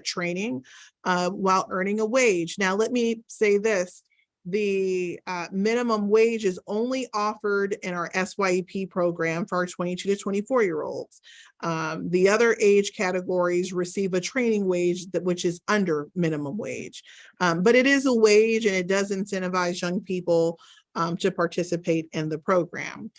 training while earning a wage. Now, let me say this. The minimum wage is only offered in our SYEP program for our 22 to 24-year-olds. The other age categories receive a training wage which is under minimum wage. But it is a wage and it does incentivize young people to participate in the program.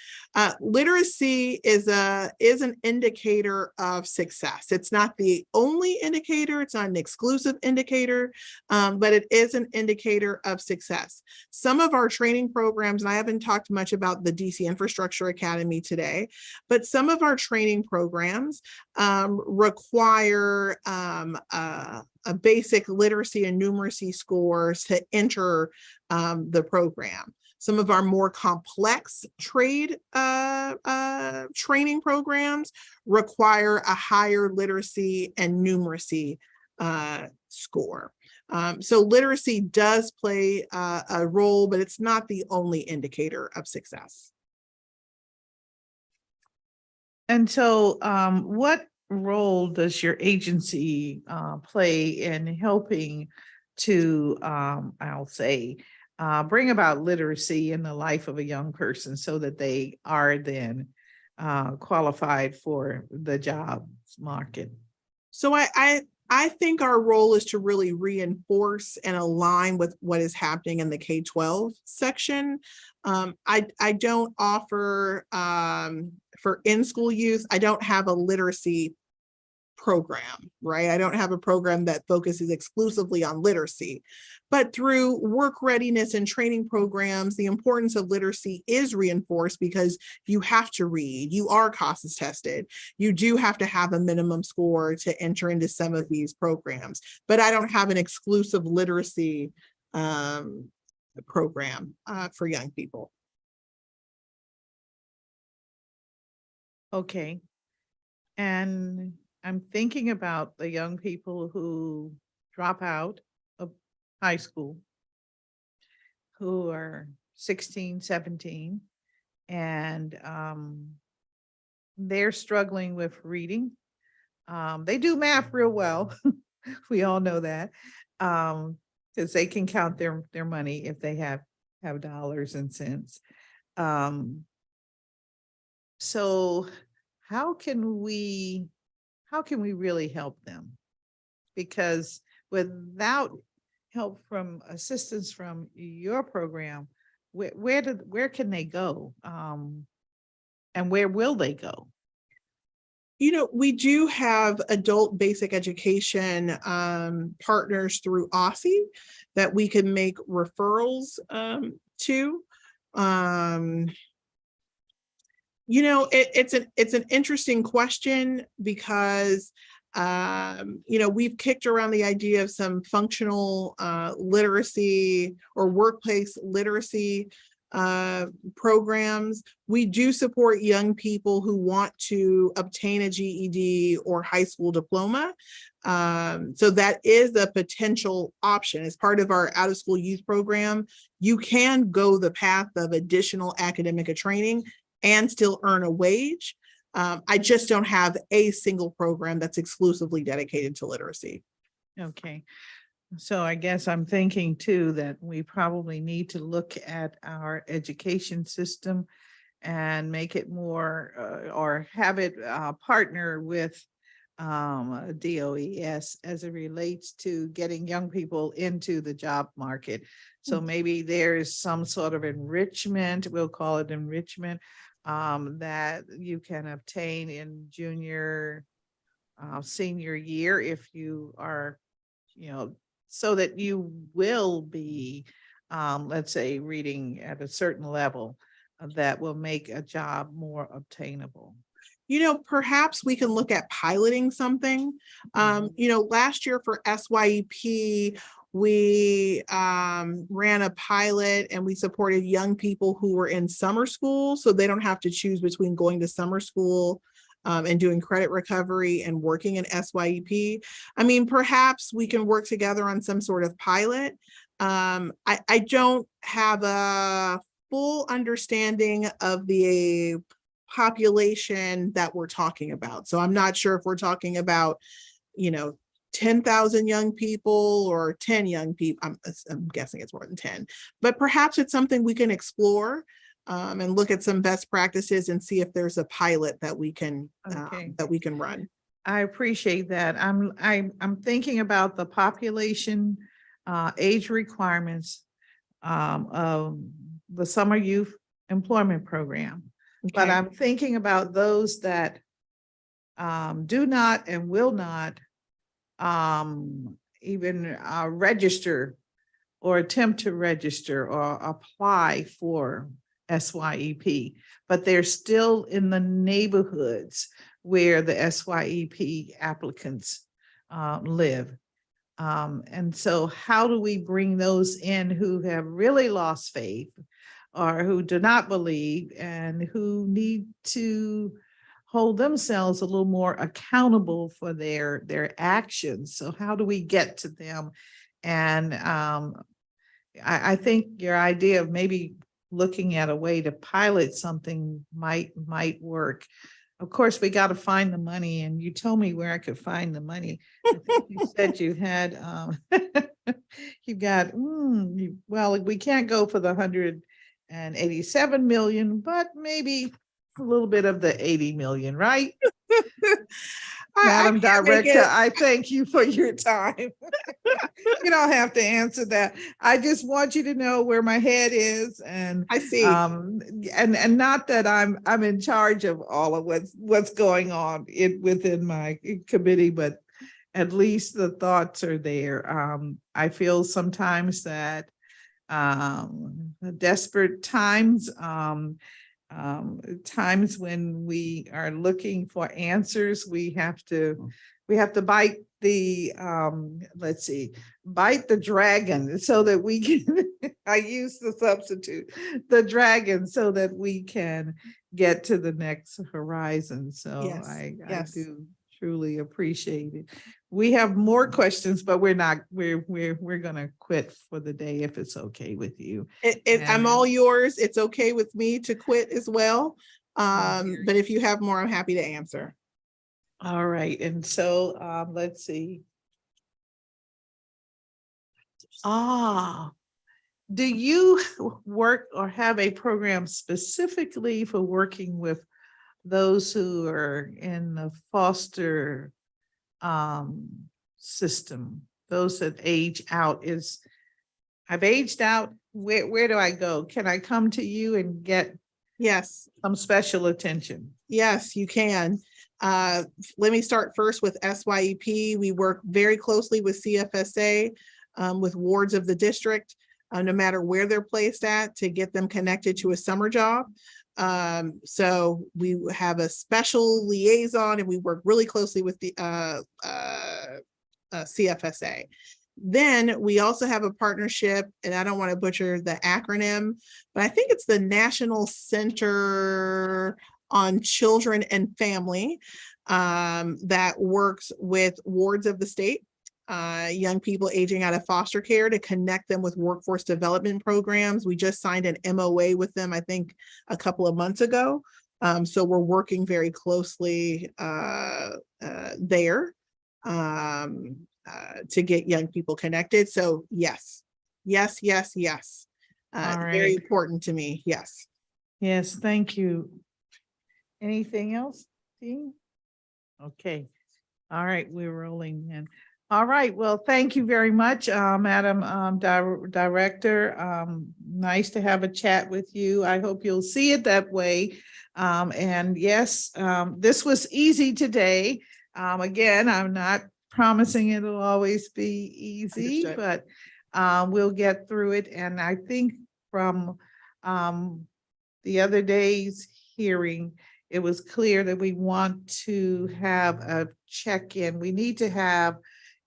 Literacy is an indicator of success. It's not the only indicator, it's not an exclusive indicator, but it is an indicator of success. Some of our training programs, and I haven't talked much about the DC Infrastructure Academy today, but some of our training programs require a basic literacy and numeracy scores to enter the program. Some of our more complex trade training programs require a higher literacy and numeracy score. So literacy does play a role, but it's not the only indicator of success. And so what role does your agency play in helping to, I'll say, bring about literacy in the life of a young person so that they are then qualified for the job market? So I think our role is to really reinforce and align with what is happening in the K-12 section. I don't offer, for in-school youth, I don't have a literacy program, right? I don't have a program that focuses exclusively on literacy, but through work readiness and training programs, the importance of literacy is reinforced because you have to read, you are CASAS tested, you do have to have a minimum score to enter into some of these programs, but I don't have an exclusive literacy program for young people. Okay. And I'm thinking about the young people who drop out of high school, who are 16, 17, and they're struggling with reading. They do math real well. We all know that, because they can count their money if they have dollars and cents. So how can we really help them? Because without help from assistance from your program, where can they go? And where will they go? You know, we do have adult basic education partners through OSSI that we can make referrals to. You know, it's an interesting question because We've kicked around the idea of some functional literacy or workplace literacy programs. We do support young people who want to obtain a GED or high school diploma. So that is a potential option. As part of our out of school youth program, you can go the path of additional academic training and still earn a wage. I just don't have a single program that's exclusively dedicated to literacy. Okay. So I guess I'm thinking too that we probably need to look at our education system and make it more or have it partner with DOES as it relates to getting young people into the job market. So maybe there is some sort of enrichment, we'll call it enrichment, that you can obtain in junior, senior year if you are, so that you will be, let's say, reading at a certain level that will make a job more obtainable. Perhaps we can look at piloting something. Last year for SYEP, we ran a pilot and we supported young people who were in summer school, so they don't have to choose between going to summer school and doing credit recovery and working in SYEP. Perhaps we can work together on some sort of pilot. I don't have a full understanding of the population that we're talking about. So I'm not sure if we're talking about, 10,000 young people or 10 young people. I'm guessing it's more than 10, but perhaps it's something we can explore and look at some best practices and see if there's a pilot that we can run. I appreciate that. I'm thinking about the population age requirements of the summer youth employment program. But I'm thinking about those that do not and will not even register or attempt to register or apply for SYEP, but they're still in the neighborhoods where the SYEP applicants live. And so how do we bring those in who have really lost faith or who do not believe and who need to hold themselves a little more accountable for their actions? So how do we get to them? And I think your idea of maybe looking at a way to pilot something might work. Of course, we got to find the money, and you told me where I could find the money. I think you said you had, you got, well, we can't go for the 187 million, but maybe a little bit of the 80 million, right? Madam Director, I thank you for your time. You don't have to answer that. I just want you to know where my head is, and I see. And not that I'm in charge of all of what's going on within my committee, but at least the thoughts are there. I feel sometimes that desperate times, times when we are looking for answers, we have to bite the bite the dragon so that we can I use the substitute, the dragon, so that we can get to the next horizon. So Yes, I do truly appreciate it. We have more questions, but we're gonna quit for the day if it's okay with you. I'm all yours. It's okay with me to quit as well. But if you have more, I'm happy to answer. All right. And so let's see. Do you work or have a program specifically for working with those who are in the foster system, those that age out? I've aged out. Where do I go? Can I come to you and get some special attention? Yes, you can. Let me start first with SYEP. We work very closely with CFSA, with wards of the district, no matter where they're placed at, to get them connected to a summer job. So we have a special liaison and we work really closely with the CFSA. Then we also have a partnership, and I don't want to butcher the acronym, but I think it's the National Center on Children and Family, that works with wards of the state, young people aging out of foster care, to connect them with workforce development programs. We just signed an MOA with them, I think, a couple of months ago. So we're working very closely there to get young people connected. So yes, yes, yes, yes. All Very right. important to me. Yes. Yes, thank you. Anything else, Dean? Okay. All right, we're rolling in. All right, well, thank you very much, Madam Director. Nice to have a chat with you. I hope you'll see it that way. And yes, this was easy today. Again, I'm not promising it'll always be easy, Understood. but we'll get through it. And I think from the other day's hearing, it was clear that we want to have a check-in. We need to have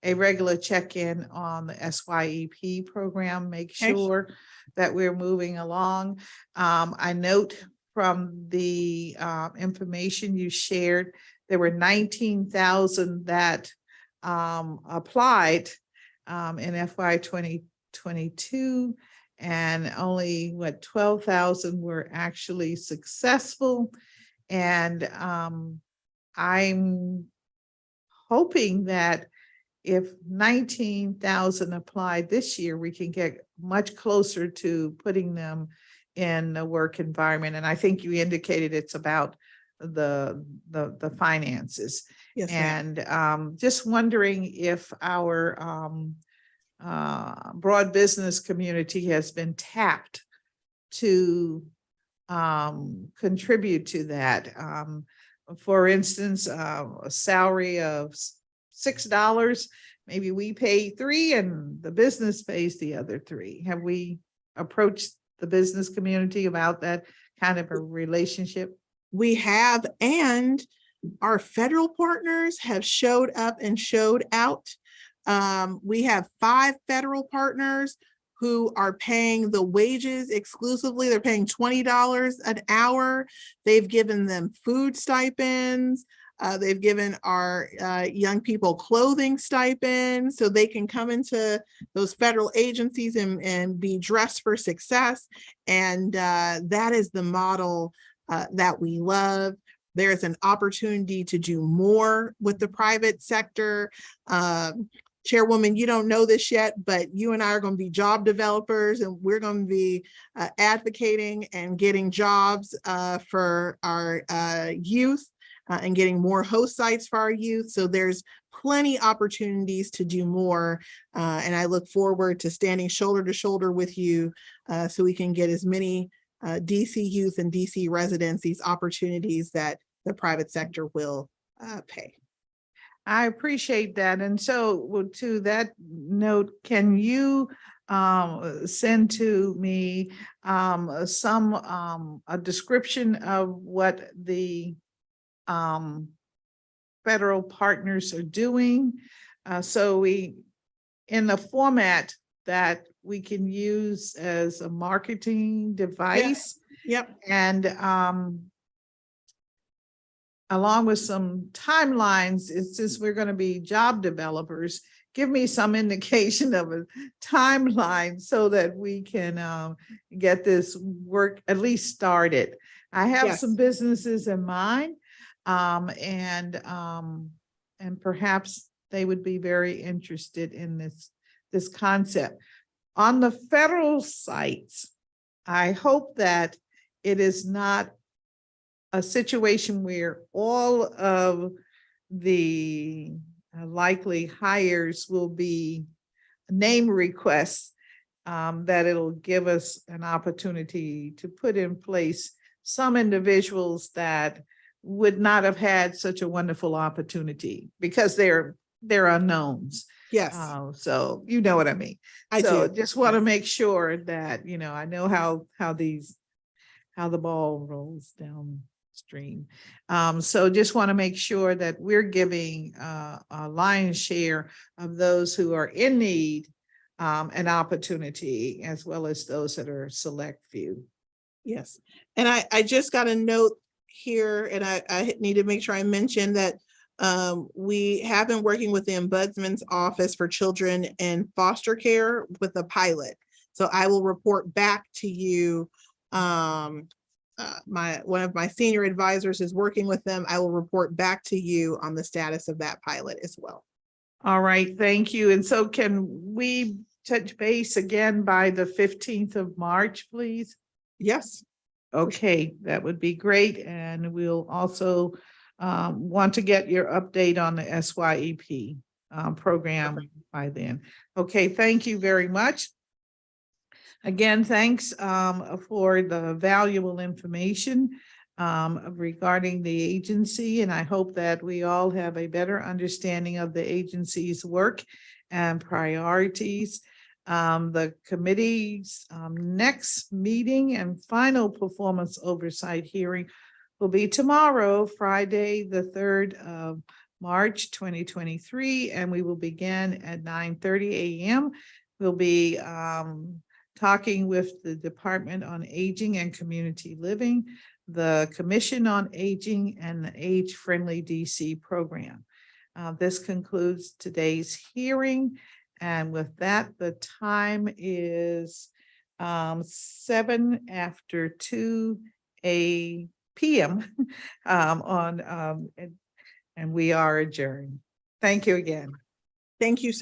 a regular check-in on the SYEP program, make Okay. sure that we're moving along. I note from the information you shared, there were 19,000 that applied in FY 2022, and only 12,000 were actually successful. And I'm hoping that if 19,000 applied this year, we can get much closer to putting them in a work environment. And I think you indicated it's about the finances. Yes, ma'am. And just wondering if our broad business community has been tapped to contribute to that. For instance, a salary of $6, maybe we pay $3 and the business pays the other $3. Have we approached the business community about that kind of a relationship? We have, and our federal partners have showed up and showed out. We have 5 federal partners who are paying the wages exclusively. They're paying $20 an hour. They've given them food stipends. They've given our young people clothing stipends so they can come into those federal agencies and be dressed for success. And that is the model that we love. There's an opportunity to do more with the private sector. Chairwoman, you don't know this yet, but you and I are going to be job developers, and we're going to be advocating and getting jobs for our youth and getting more host sites for our youth. So there's plenty opportunities to do more. And I look forward to standing shoulder to shoulder with you so we can get as many DC youth and DC residents these opportunities that the private sector will pay. I appreciate that. And so to that note, can you send to me a description of what the federal partners are doing, so we, in the format that we can use as a marketing device? Yep. And along with some timelines, since we're going to be job developers, give me some indication of a timeline so that we can get this work at least started. I have Yes. some businesses in mind, and perhaps they would be very interested in this concept. On the federal sites, I hope that it is not a situation where all of the likely hires will be name requests, that it'll give us an opportunity to put in place some individuals that would not have had such a wonderful opportunity because they're unknowns. Yes. So you know what I mean. I So do. just want to make sure that, I know how how the ball rolls downstream. So just want to make sure that we're giving a lion's share of those who are in need an opportunity, as well as those that are select few. Yes, and I just got a note here, and I need to make sure I mention that we have been working with the Ombudsman's Office for Children in Foster Care with a pilot. So I will report back to you. One of my senior advisors is working with them. I will report back to you on the status of that pilot as well. All right, thank you. And so can we touch base again by the 15th of March, please? Yes. Okay, that would be great. And we'll also want to get your update on the SYEP program by then. Okay, thank you very much. Again, thanks for the valuable information regarding the agency, and I hope that we all have a better understanding of the agency's work and priorities. The committee's next meeting and final performance oversight hearing will be tomorrow, Friday, the 3rd of March, 2023, and we will begin at 9:30 a.m. We'll be talking with the Department on Aging and Community Living, the Commission on Aging, and the Age-Friendly DC program. This concludes today's hearing. And with that, the time is 7:02 p.m. And we are adjourned. Thank you again. Thank you so